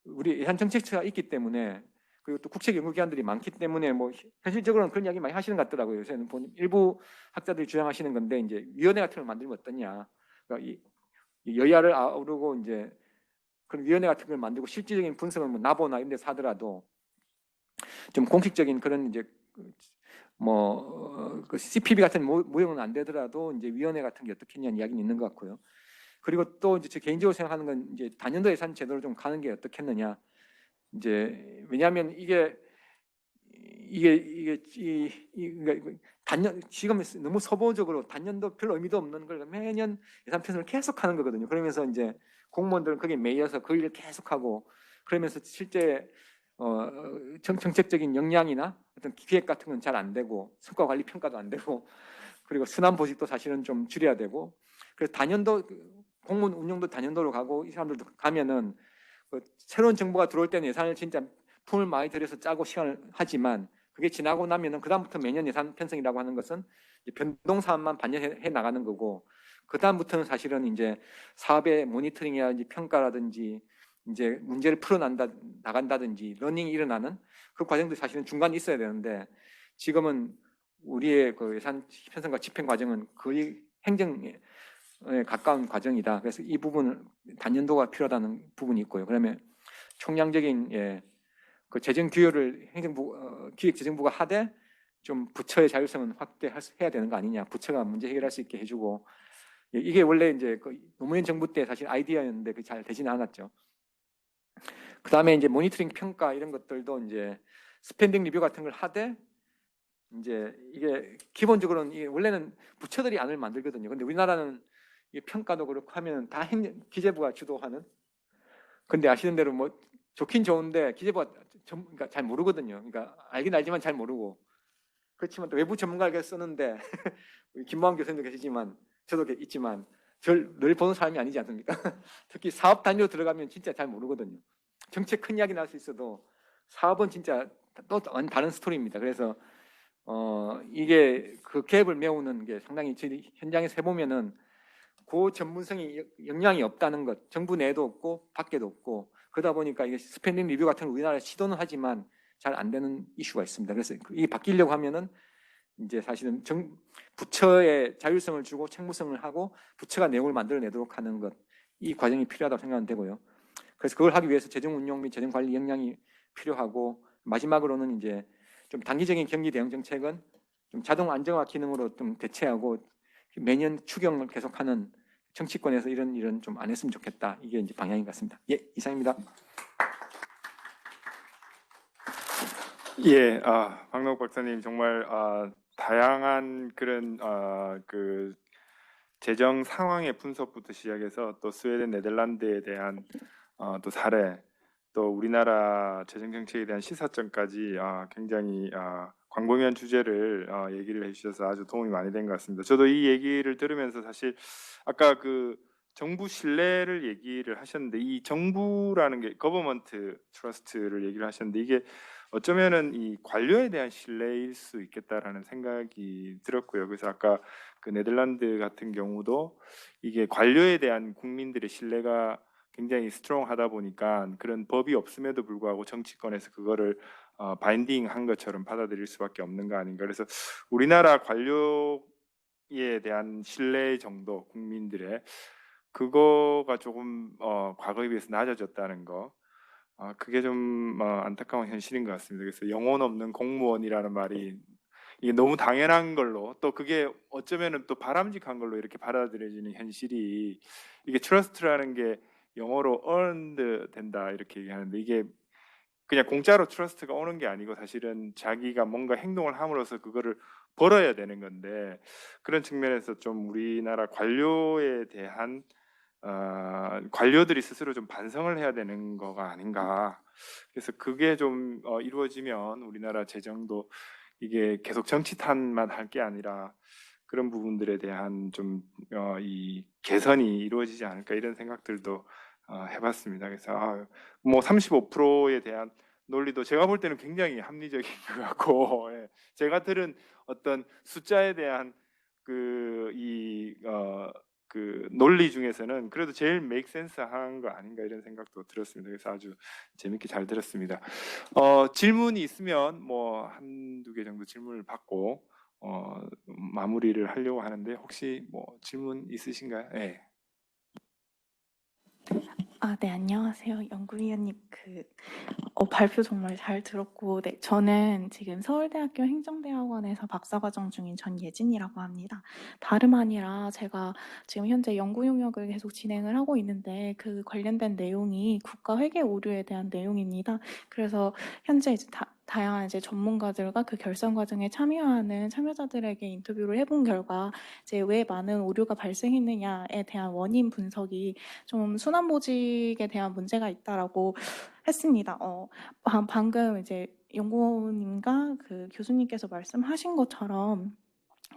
우리 예산 정책처가 있기 때문에 그리고 또 국책 연구기관들이 많기 때문에 뭐 현실적으로는 그런 이야기 많이 하시는 것 같더라고요. 요새는 일부 학자들이 주장하시는 건데 이제 위원회 같은 걸 만들면 어떠냐. 그러니까 이 여야를 아우르고 이제 그런 위원회 같은 걸 만들고 실질적인 분석을 뭐 나보나 이런 데서 하더라도 좀 공식적인 그런 이제 그 CPB 같은 모형은 안 되더라도 이제 위원회 같은 게 어떻겠냐는 이야기는 있는 것 같고요. 그리고 또 이제 제 개인적으로 생각하는 건 이제 단년도 예산 제도를 좀 가는 게 어떻겠느냐. 이제 왜냐하면 이게 그러니까 단년 지금 너무 서보적으로 단년도 별 의미도 없는 걸 매년 예산 편성을 계속하는 거거든요. 그러면서 이제 공무원들은 거기에 매여서 그 일을 계속하고 그러면서 실제 정책적인 역량이나 어떤 기획 같은 건 잘 안 되고 성과 관리 평가도 안 되고 그리고 순환 보직도 사실은 좀 줄여야 되고 그래서 단년도 공무원 운영도 단년도로 가고 이 사람들도 가면은 새로운 정부가 들어올 때는 예산을 진짜 품을 많이 들여서 짜고 시간을 하지만 그게 지나고 나면은 그다음부터 매년 예산 편성이라고 하는 것은 변동 사업만 반영해 나가는 거고 그다음부터는 사실은 이제 사업의 모니터링이라든지 평가라든지 이제 문제를 나간다든지 러닝이 일어나는 그 과정도 사실은 중간에 있어야 되는데 지금은 우리의 그 예산 편성과 집행 과정은 거의 행정에 가까운 과정이다. 그래서 이 부분을 단년도가 필요하다는 부분이 있고요. 그러면 총량적인 그 재정 규율을 행정부 기획재정부가 하되 좀 부처의 자율성은 확대해야 되는 거 아니냐. 부처가 문제 해결할 수 있게 해주고 이게 원래 이제 그 노무현 정부 때 사실 아이디어였는데 그게 잘 되지는 않았죠. 그 다음에 이제 모니터링 평가 이런 것들도 이제 스펜딩 리뷰 같은 걸 하되 이제 이게 기본적으로는 이게 원래는 부처들이 안을 만들거든요. 근데 우리나라는 이 평가도 그렇고 하면 다 기재부가 주도하는. 근데 아시는 대로 뭐 좋긴 좋은데 기재부가 그러니까 잘 모르거든요. 그러니까 알긴 알지만 잘 모르고. 그렇지만 또 외부 전문가가 쓰는데 김보환 교수님도 계시지만 저도 있지만 저를 늘 보는 사람이 아니지 않습니까? 특히 사업 단위로 들어가면 진짜 잘 모르거든요. 정책 큰 이야기 날 수 있어도 사업은 진짜 또 다른 스토리입니다. 그래서 이게 그 갭을 메우는 게 상당히 저희 현장에서 해보면은 그 전문성이 역량이 없다는 것, 정부 내에도 없고 밖에도 없고 그러다 보니까 이게 스펜딩 리뷰 같은 거 우리나라에 시도는 하지만 잘 안 되는 이슈가 있습니다. 그래서 이게 바뀌려고 하면은 이제 사실은 부처의 자율성을 주고 책무성을 하고 부처가 내용을 만들어내도록 하는 것, 이 과정이 필요하다고 생각은 되고요. 그래서 그걸 하기 위해서 재정 운용 및 재정 관리 역량이 필요하고 마지막으로는 이제 좀 단기적인 경기 대응 정책은 좀 자동 안정화 기능으로 좀 대체하고 매년 추경을 계속하는 정치권에서 이런 일은 좀 안 했으면 좋겠다. 이게 이제 방향인 것 같습니다. 예, 이상입니다. 예, 박노욱 박사님 정말 다양한 그런 그 재정 상황의 분석부터 시작해서 또 스웨덴, 네덜란드에 대한 또 사례, 또 우리나라 재정 정책에 대한 시사점까지 굉장히 광범위한 주제를 얘기를 해주셔서 아주 도움이 많이 된 것 같습니다. 저도 이 얘기를 들으면서 사실 아까 그 정부 신뢰를 얘기를 하셨는데 이 정부라는 게 거버먼트 트러스트를 얘기를 하셨는데 이게 어쩌면은 이 관료에 대한 신뢰일 수 있겠다라는 생각이 들었고요. 그래서 아까 그 네덜란드 같은 경우도 이게 관료에 대한 국민들의 신뢰가 굉장히 스트롱하다 보니까 그런 법이 없음에도 불구하고 정치권에서 그거를 바인딩한 것처럼 받아들일 수밖에 없는 거 아닌가. 그래서 우리나라 관료에 대한 신뢰 정도, 국민들의 그거가 조금 과거에 비해서 낮아졌다는 거, 그게 좀 안타까운 현실인 것 같습니다. 그래서 영혼 없는 공무원이라는 말이 이게 너무 당연한 걸로, 또 그게 어쩌면은 또 바람직한 걸로 이렇게 받아들여지는 현실이, 이게 트러스트라는 게 영어로 earned 된다 이렇게 얘기하는데, 이게 그냥 공짜로 트러스트가 오는 게 아니고 사실은 자기가 뭔가 행동을 함으로써 그거를 벌어야 되는 건데, 그런 측면에서 좀 우리나라 관료에 대한 관료들이 스스로 좀 반성을 해야 되는 거가 아닌가. 그래서 그게 좀 이루어지면 우리나라 재정도 이게 계속 정치탄만 할 게 아니라 그런 부분들에 대한 좀 이 개선이 이루어지지 않을까, 이런 생각들도 해봤습니다. 그래서 뭐 35%에 대한 논리도 제가 볼 때는 굉장히 합리적인 것 같고, 예. 제가 들은 어떤 숫자에 대한 그 논리 중에서는 그래도 제일 메이크 센스한 거 아닌가, 이런 생각도 들었습니다. 그래서 아주 재밌게 잘 들었습니다. 질문이 있으면 뭐 한두 개 정도 질문을 받고 마무리를 하려고 하는데, 혹시 뭐 질문 있으신가요? 네. 네, 안녕하세요. 연구위원님, 발표 정말 잘 들었고, 네, 저는 지금 서울대학교 행정대학원에서 박사과정 중인 전예진이라고 합니다. 다름 아니라 제가 지금 현재 연구 용역을 계속 진행을 하고 있는데, 그 관련된 내용이 국가회계 오류에 대한 내용입니다. 그래서 현재 이제 다양한 이제 전문가들과 그 결산 과정에 참여하는 참여자들에게 인터뷰를 해본 결과, 이제 왜 많은 오류가 발생했느냐에 대한 원인 분석이 좀 순환보직에 대한 문제가 있다라고 했습니다. 방금 이제 연구원님과 그 교수님께서 말씀하신 것처럼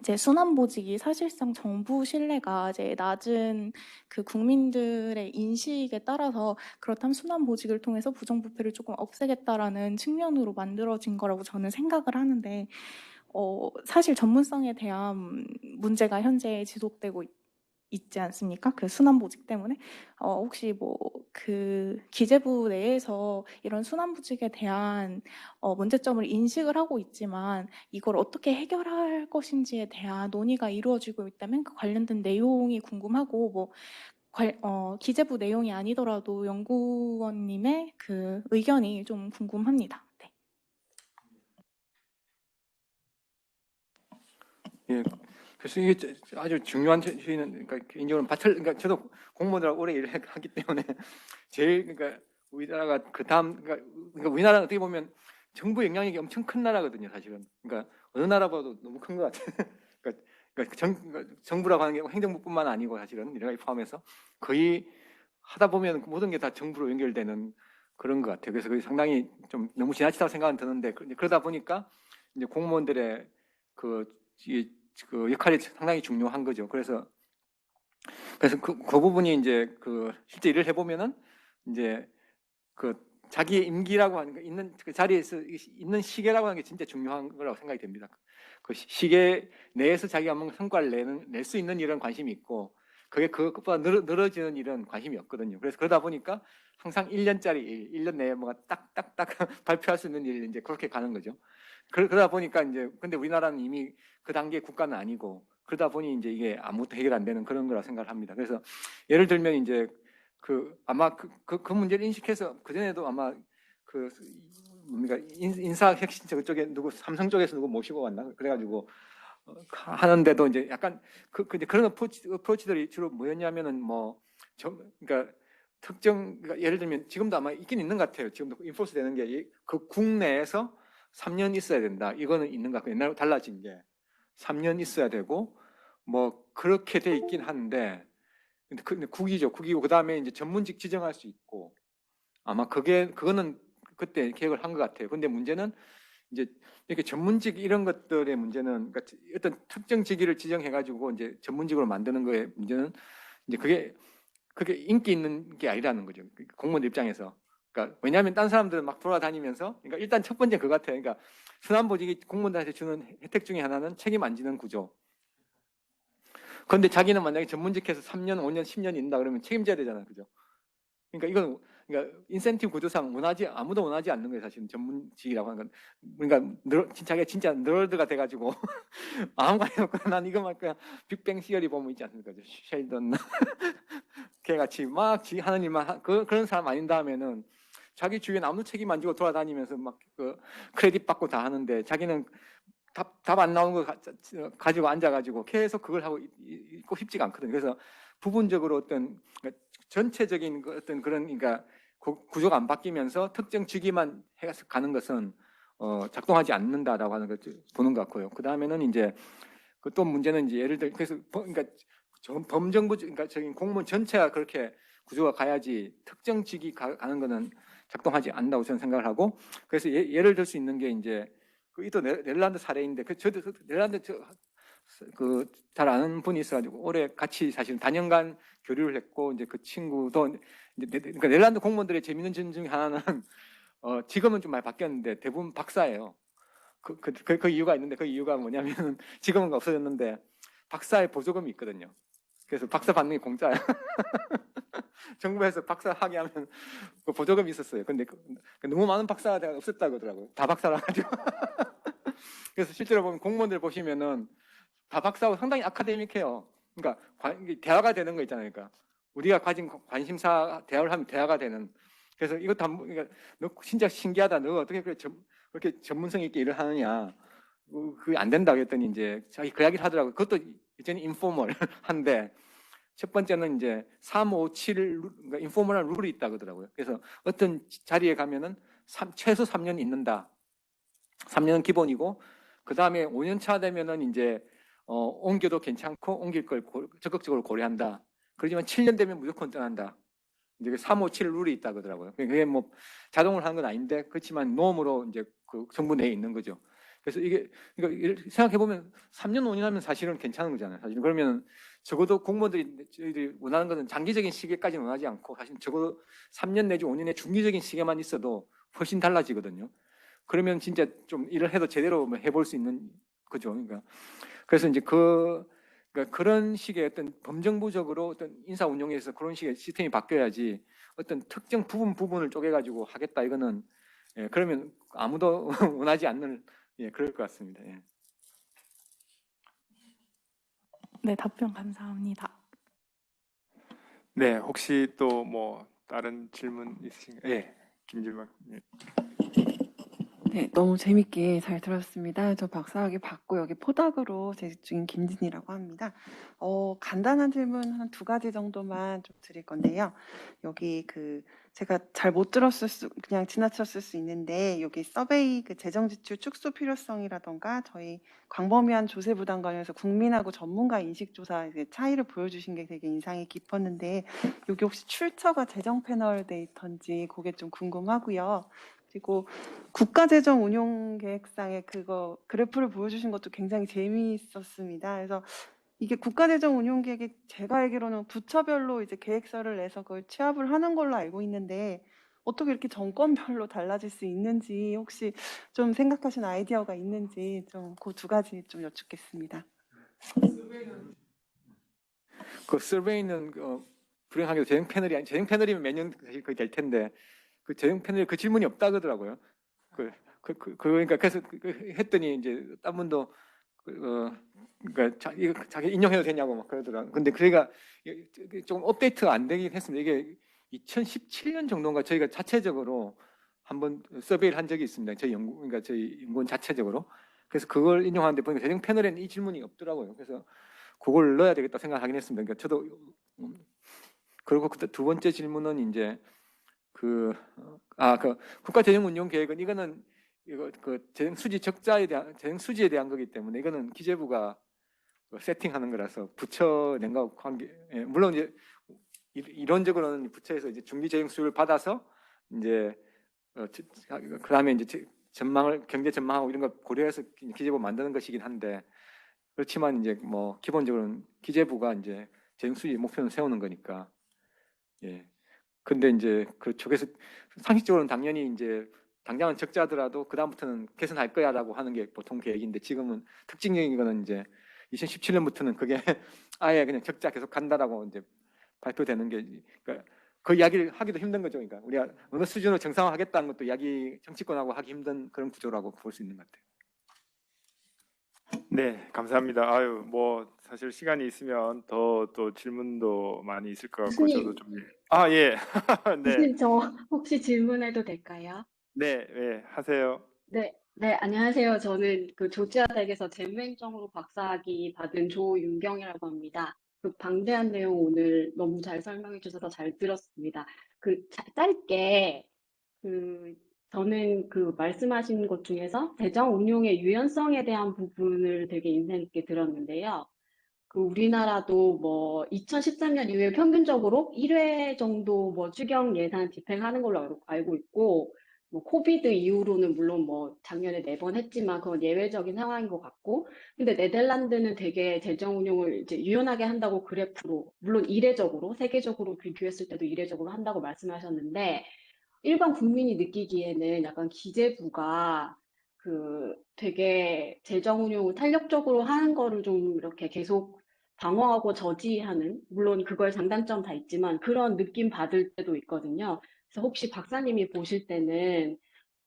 이제 순환보직이 사실상 정부 신뢰가 이제 낮은 그 국민들의 인식에 따라서, 그렇다면 순환보직을 통해서 부정부패를 조금 없애겠다라는 측면으로 만들어진 거라고 저는 생각을 하는데, 사실 전문성에 대한 문제가 현재 지속되고 있지 않습니까? 그 순환보직 때문에. 혹시 뭐 그 기재부 내에서 이런 순환보직에 대한 문제점을 인식을 하고 있지만 이걸 어떻게 해결할 것인지에 대한 논의가 이루어지고 있다면 그 관련된 내용이 궁금하고, 뭐 기재부 내용이 아니더라도 연구원님의 그 의견이 좀 궁금합니다. 네. 예, 그래서 이게 아주 중요한 저희는 그러니까 개인적으로 그러니까 저도 공무원들하고 오래 일을 하기 때문에 제일 그러니까 우리나라가 그 다음 그러니까 우리나라는 어떻게 보면 정부 영향력이 엄청 큰 나라거든요, 사실은. 그러니까 어느 나라보다도 너무 큰 것 같아요. 그러니까 정부라고 하는 게 행정부뿐만 아니고 사실은 여러 가지 포함해서 거의 하다 보면 모든 게 다 정부로 연결되는 그런 것 같아요. 그래서 그게 상당히 좀 너무 지나치다고 생각은 드는데, 그러다 보니까 이제 공무원들의 그 역할이 상당히 중요한 거죠. 그래서 그 부분이 이제 그 실제 일을 해보면은 이제 그 자기의 임기라고 하는 거 있는 그 자리에서 있는 시계라고 하는 게 진짜 중요한 거라고 생각이 됩니다. 그 시계 내에서 자기가 뭔가 성과를 낼 수 있는 일은 관심이 있고, 그게 그것보다 늘어지는 일은 관심이 없거든요. 그래서 그러다 보니까 항상 1년짜리 일, 1년 내에 뭐가 딱딱딱 발표할 수 있는 일, 이제 그렇게 가는 거죠. 그러다 보니까 이제 근데 우리나라는 이미 그 단계 국가는 아니고, 그러다 보니 이제 이게 아무것도 해결 안 되는 그런 거라 생각을 합니다. 그래서 예를 들면 이제 아마 그 문제를 인식해서 그전에도 아마 뭡니까 인사 혁신 저쪽에 삼성 쪽에서 누구 모시고 왔나 그래가지고 하는데도 이제 약간 이제 그런 어프로치들이 주로 뭐였냐면은 그러니까 그러니까 예를 들면 지금도 아마 있긴 있는 것 같아요. 지금도 인포스 되는 게 그 국내에서 3년 있어야 된다. 이거는 있는 것 같고, 옛날하고 달라진 게 3년 있어야 되고 뭐 그렇게 돼 있긴 한데, 근데 국이죠. 국이고 그다음에 이제 전문직 지정할 수 있고, 아마 그거는 그때 계획을 한 것 같아요. 근데 문제는 이제 이렇게 전문직 이런 것들의 문제는, 그러니까 어떤 특정 직위를 지정해 가지고 이제 전문직으로 만드는 거의 문제는 이제 그게 인기 있는 게 아니라는 거죠. 공무원 입장에서. 그러니까 왜냐하면 딴 사람들은 막 돌아다니면서, 그러니까 일단 첫 번째 그거 같아요. 그러니까 순환보직이 공무원들한테 주는 혜택 중에 하나는 책임 안 지는 구조. 그런데 자기는 만약에 전문직해서 3년, 5년, 10년 있는다 그러면 책임져야 되잖아요, 그죠? 그러니까 이건 그러니까 인센티브 구조상 아무도 원하지 않는 거예요. 사실은 전문직이라고 하는 건. 그러니까 자기가 진짜 너드가 돼가지고 아무 관계 없고 난 이거만 그냥 빅뱅 시어리 보면 있지 않습니까? 쉘던 걔같이 막 하는 일만 그런 사람 아닌 다음에는 자기 주위에 아무 책임 안 지고 돌아다니면서 막 그 크레딧 받고 다 하는데 자기는 답 안 나오는 거 가지고 앉아가지고 계속 그걸 하고 있고 쉽지가 않거든요. 그래서 부분적으로 어떤 그러니까 전체적인 어떤 그런 그러니까 구조가 안 바뀌면서 특정 직위만 해서 가는 것은 작동하지 않는다라고 하는 걸 보는 것 같고요. 그 다음에는 이제 그 또 문제는 이제 예를 들어 그래서 그러니까 범정부 그러니까 저기 공무원 전체가 그렇게 구조가 가야지 특정 직위 가는 거는 작동하지 않는다고 저는 생각을 하고 그래서 예를 들 수 있는 게 이제 또 네덜란드 사례인데 저도 네덜란드 잘 아는 분이 있어가지고 올해 같이 사실 단연간 교류를 했고 이제 그 친구도 이제 그러니까 네덜란드 공무원들의 재밌는 점 중에 하나는 지금은 좀 많이 바뀌었는데 대부분 박사예요. 그 이유가 있는데 그 이유가 뭐냐면 지금은 없어졌는데 박사의 보조금이 있거든요. 그래서 박사 받는 게 공짜예요. 정부에서 박사 하게 하면 그 보조금이 있었어요. 근데 너무 많은 박사가 없었다고 하더라고요. 다 박사라 가지고. 그래서 실제로 보면 공무원들 보시면은 다 박사하고 상당히 아카데믹해요. 그러니까 대화가 되는 거 있잖아요. 그러니까 우리가 가진 관심사 대화를 하면 대화가 되는. 그래서 이것도 그러니까 너 진짜 신기하다. 너 어떻게 그렇게 전문성 있게 일을 하느냐. 그게 안 된다 그랬더니 이제 자기 그 이야기를 하더라고요. 그것도 이제는 인포멀 한데 첫 번째는 이제 357 그러니까 인포멀한 룰이 있다 그러더라고요. 그래서 어떤 자리에 가면은 최소 3년 있는다. 3년은 기본이고 그 다음에 5년 차 되면은 이제 옮겨도 괜찮고 옮길 걸 적극적으로 고려한다. 그렇지만 7년 되면 무조건 떠난다. 이제 357 룰이 있다 그러더라고요. 그게 뭐 자동으로 하는 건 아닌데 그렇지만 노험으로 이제 그 정부 내에 있는 거죠. 그래서 이게 그러니까 생각해 보면 3년 5년 하면 사실은 괜찮은 거잖아요. 사실 그러면 적어도 공무원들이 저희들이 원하는 것은 장기적인 시계까지는 원하지 않고 사실 적어도 3년 내지 5년의 중기적인 시계만 있어도 훨씬 달라지거든요. 그러면 진짜 좀 일을 해도 제대로 해볼 수 있는 거죠. 그러니까 그래서 이제 그러니까 그런 식의 어떤 범정부적으로 어떤 인사 운영에서 그런 식의 시스템이 바뀌어야지 어떤 특정 부분을 쪼개가지고 하겠다 이거는 그러면 아무도 원하지 않는 그럴 것 같습니다. 예. 네, 답변 감사합니다. 네, 혹시 또 뭐 다른 질문 있으신가요? 예, 김진박. 예. 네, 너무 재밌게 잘 들었습니다. 저 박사학위 받고 여기 포닥으로 재직 중인 김진이라고 합니다. 간단한 질문 한 2가지 정도만 좀 드릴 건데요. 여기 제가 잘 못 들었을 그냥 지나쳤을 수 있는데 여기 서베이 재정 지출 축소 필요성이라던가 저희 광범위한 조세 부담 관련해서 국민하고 전문가 인식 조사 차이를 보여주신 게 되게 인상이 깊었는데 여기 혹시 출처가 재정 패널 데이터인지 그게 좀 궁금하고요. 그리고 국가재정운용계획상에 그래프를 보여주신 것도 굉장히 재미있었습니다. 그래서 이게 국가재정운용계획이 제가 알기로는 부처별로 이제 계획서를 내서 그걸 취합을 하는 걸로 알고 있는데 어떻게 이렇게 정권별로 달라질 수 있는지 혹시 좀 생각하신 아이디어가 있는지 좀 그 2가지 좀 여쭙겠습니다. 그 서베이는 불행하게도 재정 패널이면 매년 거의 될 텐데 그 재정 패널에 그 질문이 없다 그러더라고요. 그러니까 그래서 했더니 이제 딴 분도 그러니까 자기 인용해도 되냐고 막 그러더라고요. 근데 그래가 좀 업데이트가 안 되긴 했습니다. 이게 2017년 정도인가 저희가 자체적으로 한번 서베이를 한 적이 있습니다. 그러니까 저희 연구원 자체적으로. 그래서 그걸 인용하는데 보니까 재정 패널에는 이 질문이 없더라고요. 그래서 그걸 넣어야 되겠다 생각하긴 했습니다. 그러니까 저도 그리고 그 2번째 질문은 이제 국가재정운용계획은 이거는 재정 수지에 대한 거기 때문에 이거는 기재부가 세팅하는 거라서 부처 냉각 관계 물론 이제 이론적으로는 부처에서 이제 중기재정 수율을 받아서 이제 그다음에 이제 경제 전망하고 이런 걸 고려해서 기재부 만드는 것이긴 한데 그렇지만 이제 뭐 기본적으로는 기재부가 이제 재정 수지 목표는 세우는 거니까 예. 근데 이제 그렇죠. 그래서 상식적으로는 당연히 이제 당장은 적자더라도 그 다음부터는 개선할 거야라고 하는 게 보통 계획인데 지금은 특징적인 거는 이제 2017년부터는 그게 아예 그냥 적자 계속 간다라고 이제 발표되는 게 그러니까 그 이야기를 하기도 힘든 거죠. 그러니까 우리가 어느 수준으로 정상화하겠다는 것도 이야기 정치권하고 하기 힘든 그런 구조라고 볼 수 있는 것 같아요. 네, 감사합니다. 아유, 뭐 사실 시간이 있으면 더 또 질문도 많이 있을 것 같고 저도 교수님, 좀 아, 예. 네. 교수님, 저 혹시 질문해도 될까요? 네, 네, 하세요. 네, 안녕하세요. 저는 그 조지아 대학에서 재무행정으로 박사학위 받은 조윤경이라고 합니다. 그 방대한 내용 오늘 너무 잘 설명해 주셔서 잘 들었습니다. 짧게, 그, 저는 그 말씀하신 것 중에서 재정 운용의 유연성에 대한 부분을 되게 인상 깊게 들었는데요. 그 우리나라도 뭐 2013년 이후에 평균적으로 1회 정도 뭐 추경 예산 집행하는 걸로 알고 있고, 뭐 코비드 이후로는 물론 뭐 작년에 4번 했지만 그건 예외적인 상황인 것 같고, 근데 네덜란드는 되게 재정 운용을 이제 유연하게 한다고 그래프로, 물론 이례적으로 세계적으로 비교했을 때도 이례적으로 한다고 말씀하셨는데, 일반 국민이 느끼기에는 약간 기재부가 그 되게 재정 운용을 탄력적으로 하는 거를 좀 이렇게 계속 방어하고 저지하는, 물론 그걸 장단점 다 있지만 그런 느낌 받을 때도 있거든요. 그래서 혹시 박사님이 보실 때는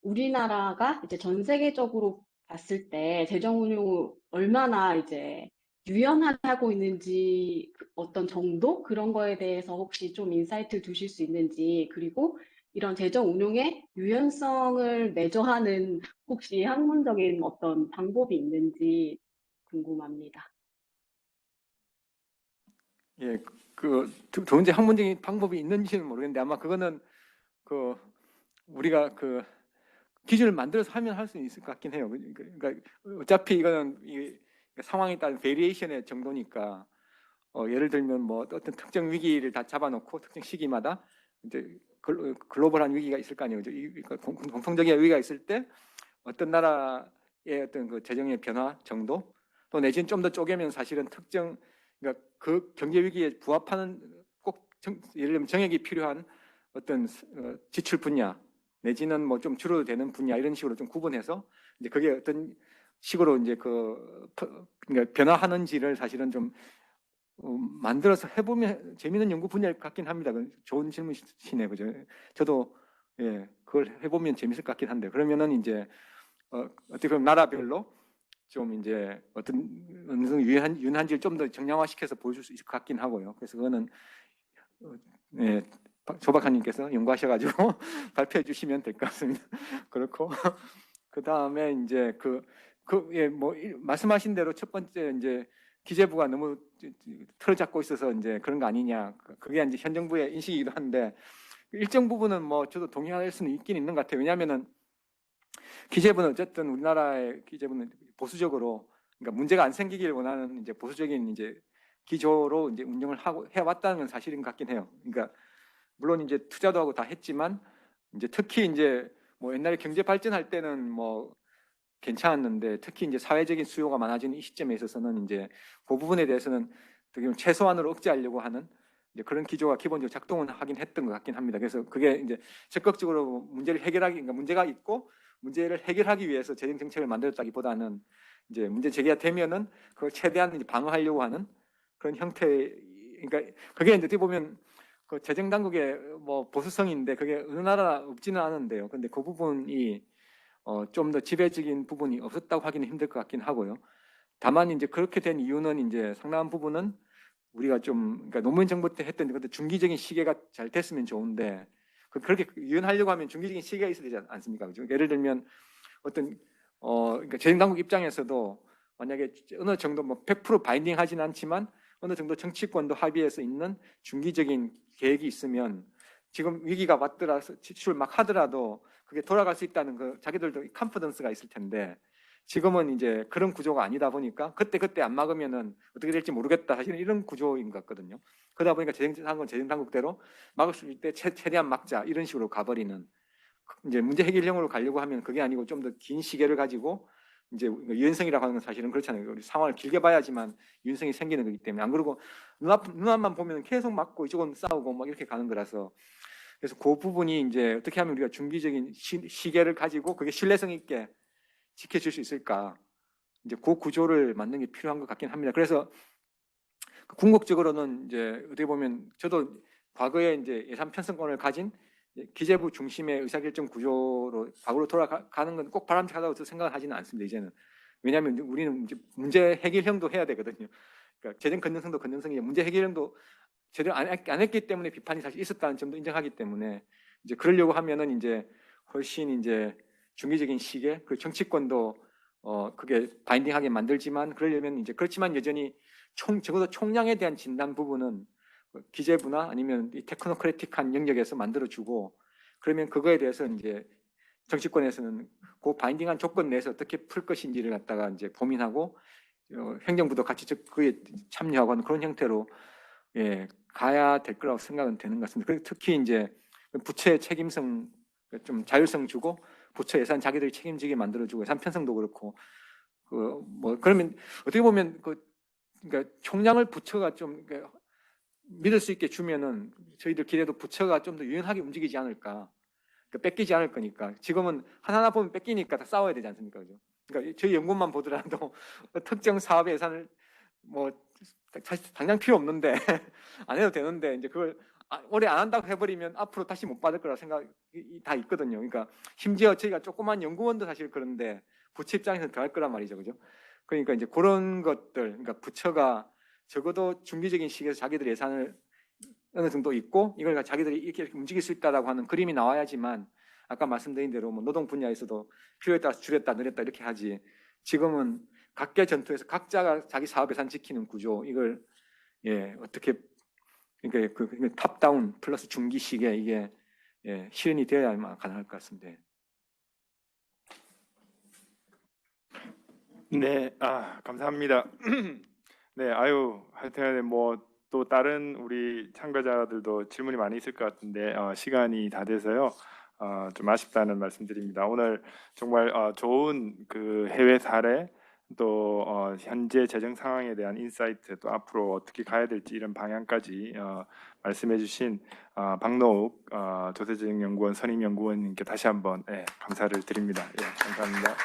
우리나라가 이제 전 세계적으로 봤을 때 재정 운용을 얼마나 이제 유연하게 하고 있는지 어떤 정도 그런 거에 대해서 혹시 좀 인사이트를 두실 수 있는지, 그리고 이런 재정 운용의 유연성을 매저하는 혹시 학문적인 어떤 방법이 있는지 궁금합니다. 예, 좋은지 학문적인 방법이 있는지는 모르겠는데 아마 그거는 그 우리가 그 기준을 만들어서 하면 할 수 있을 것 같긴 해요. 그러니까 어차피 이거는 이 상황에 따른 베리에이션의 정도니까 예를 들면 뭐 어떤 특정 위기를 다 잡아놓고 특정 시기마다 이제 글로벌한 위기가 있을 거 아니에요. 그러니까 공통적인 위기가 있을 때 어떤 나라의 어떤 그 재정의 변화 정도 또 내지는 좀 더 쪼개면 사실은 특정 그러니까 그 경제 위기에 부합하는 예를 들면 정액이 필요한 어떤 지출 분야 내지는 뭐 좀 줄어도 되는 분야 이런 식으로 좀 구분해서 이제 그게 어떤 식으로 이제 그러니까 변화하는지를 사실은 좀 만들어서 해보면 재미있는 연구 분야일 것 같긴 합니다. 좋은 질문이시네, 그죠? 저도 예 그걸 해보면 재밌을 것 같긴 한데 그러면은 이제 어떻게 보면 나라별로 좀 이제 어떤 어느 정도 유연한지를 좀 더 정량화시켜서 보여줄 수 있을 것 같긴 하고요. 그래서 그거는 예, 조 박사님께서 연구하셔가지고 발표해 주시면 될 것 같습니다. 그렇고 그 다음에 이제 뭐 말씀하신 대로 첫 번째 이제 기재부가 너무 틀을 잡고 있어서 이제 그런 거 아니냐. 그게 이제 현 정부의 인식이기도 한데 일정 부분은 뭐 저도 동의할 수는 있긴 있는 것 같아요. 왜냐하면은 기재부는 어쨌든 우리나라의 기재부는 보수적으로 그러니까 문제가 안 생기길 원하는 이제 보수적인 이제 기조로 이제 운영을 하고 해왔다는 건 사실인 것 같긴 해요. 그러니까 물론 이제 투자도 하고 다 했지만 이제 특히 이제 뭐 옛날에 경제 발전할 때는 뭐 괜찮았는데 특히 이제 사회적인 수요가 많아지는 이 시점에 있어서는 이제 그 부분에 대해서는 되게 최소한으로 억제하려고 하는 이제 그런 기조가 기본적으로 작동은 하긴 했던 것 같긴 합니다. 그래서 그게 이제 적극적으로 문제를 해결하기, 그러니까 문제가 있고 문제를 해결하기 위해서 재정 정책을 만들었다기보다는 이제 문제 제기가 되면은 그걸 최대한 이제 방어하려고 하는 그런 형태. 그러니까 그게 이제 어떻게 보면 그 재정 당국의 뭐 보수성인데 그게 어느 나라 없지는 않은데요. 근데 그 부분이 좀 더 지배적인 부분이 없었다고 하기는 힘들 것 같긴 하고요. 다만 이제 그렇게 된 이유는 이제 상당한 부분은 우리가 좀 그러니까 노무현 정부 때 했던 그 중기적인 시계가 잘 됐으면 좋은데 그렇게 유연하려고 하면 중기적인 시계가 있어야 되지 않습니까? 그죠? 예를 들면 어떤 그러니까 재정 당국 입장에서도 만약에 어느 정도 뭐 100% 바인딩하지는 않지만 어느 정도 정치권도 합의해서 있는 중기적인 계획이 있으면 지금 위기가 왔더라도 지출 막 하더라도 그게 돌아갈 수 있다는 그 자기들도 컨피던스가 있을 텐데 지금은 이제 그런 구조가 아니다 보니까 그때 안 막으면은 어떻게 될지 모르겠다 사실은 이런 구조인 것 같거든요. 그러다 보니까 재정 당국대로 막을 수 있을 때 최대한 막자 이런 식으로 가버리는 이제 문제 해결형으로 가려고 하면 그게 아니고 좀 더 긴 시계를 가지고 이제 유연성이라고 하는 건 사실은 그렇잖아요. 우리 상황을 길게 봐야지만 유연성이 생기는 거기 때문에 안 그러고 눈앞만 보면 계속 막고 이쪽은 싸우고 막 이렇게 가는 거라서 그래서 그 부분이 이제 어떻게 하면 우리가 중기적인 시계를 가지고 그게 신뢰성 있게 지켜줄 수 있을까 이제 그 구조를 만드는 게 필요한 것 같긴 합니다. 그래서 궁극적으로는 이제 어떻게 보면 저도 과거에 이제 예산 편성권을 가진 기재부 중심의 의사결정 구조로 과거로 돌아가는 건 꼭 바람직하다고 생각을 하지는 않습니다. 이제는. 왜냐하면 우리는 이제 문제 해결형도 해야 되거든요. 그러니까 재정 건전성도 건전성이 문제 해결형도 제대로 안 했기 때문에 비판이 사실 있었다는 점도 인정하기 때문에 이제 그러려고 하면은 이제 훨씬 이제 중기적인 시기에 그 정치권도 그게 바인딩하게 만들지만 그러려면 이제 그렇지만 여전히 적어도 총량에 대한 진단 부분은 기재부나 아니면 이 테크노크래틱한 영역에서 만들어주고 그러면 그거에 대해서 이제 정치권에서는 그 바인딩한 조건 내에서 어떻게 풀 것인지를 갖다가 이제 고민하고 행정부도 같이 그에 참여하고 하는 그런 형태로 예, 가야 될 거라고 생각은 되는 것 같습니다. 그리고 특히 이제 부처의 책임성 좀 자율성 주고 부처 예산 자기들이 책임지게 만들어주고 예산 편성도 그렇고 그 뭐 그러면 어떻게 보면 그러니까 총량을 부처가 좀 그러니까 믿을 수 있게 주면은 저희들 기대도 부처가 좀 더 유연하게 움직이지 않을까. 그러니까 뺏기지 않을 거니까. 지금은 하나하나 보면 뺏기니까 다 싸워야 되지 않습니까? 그죠? 그러니까 저희 연구만 보더라도 특정 사업의 예산을 뭐 사실 당장 필요 없는데 안 해도 되는데 이제 그걸 올해 안 한다고 해버리면 앞으로 다시 못 받을 거라 생각이 다 있거든요. 그러니까 심지어 저희가 조그만 연구원도 사실 그런데 부처 입장에서는 더 할 거란 말이죠. 그죠? 그러니까 이제 그런 것들, 그러니까 부처가 적어도 중기적인 시기에서 자기들 예산을 어느 정도 있고 이걸 자기들이 이렇게 움직일 수 있다라고 하는 그림이 나와야지만 아까 말씀드린 대로 뭐 노동 분야에서도 필요에 따라서 줄였다 늘렸다 이렇게 하지 지금은 각계 전투에서 각자가 자기 사업 예산 지키는 구조 이걸 예 어떻게 그러니까 그 탑다운 플러스 중기 시기에 이게 예, 실현이 되어야만 가능할 것 같습니다. 네, 감사합니다. 네, 아유, 하여튼 뭐 또 다른 우리 참가자들도 질문이 많이 있을 것 같은데 시간이 다 돼서요. 좀 아쉽다는 말씀드립니다. 오늘 정말 좋은 그 해외 사례 또 현재 재정 상황에 대한 인사이트 또 앞으로 어떻게 가야 될지 이런 방향까지 말씀해주신 박노욱 조세정연구원 선임연구원님께 다시 한번 감사를 드립니다. 예, 감사합니다.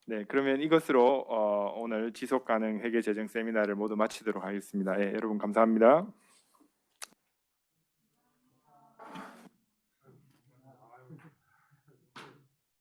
예, 그러면 이것으로 오늘 지속가능 회계 재정 세미나를 모두 마치도록 하겠습니다. 예, 여러분 감사합니다.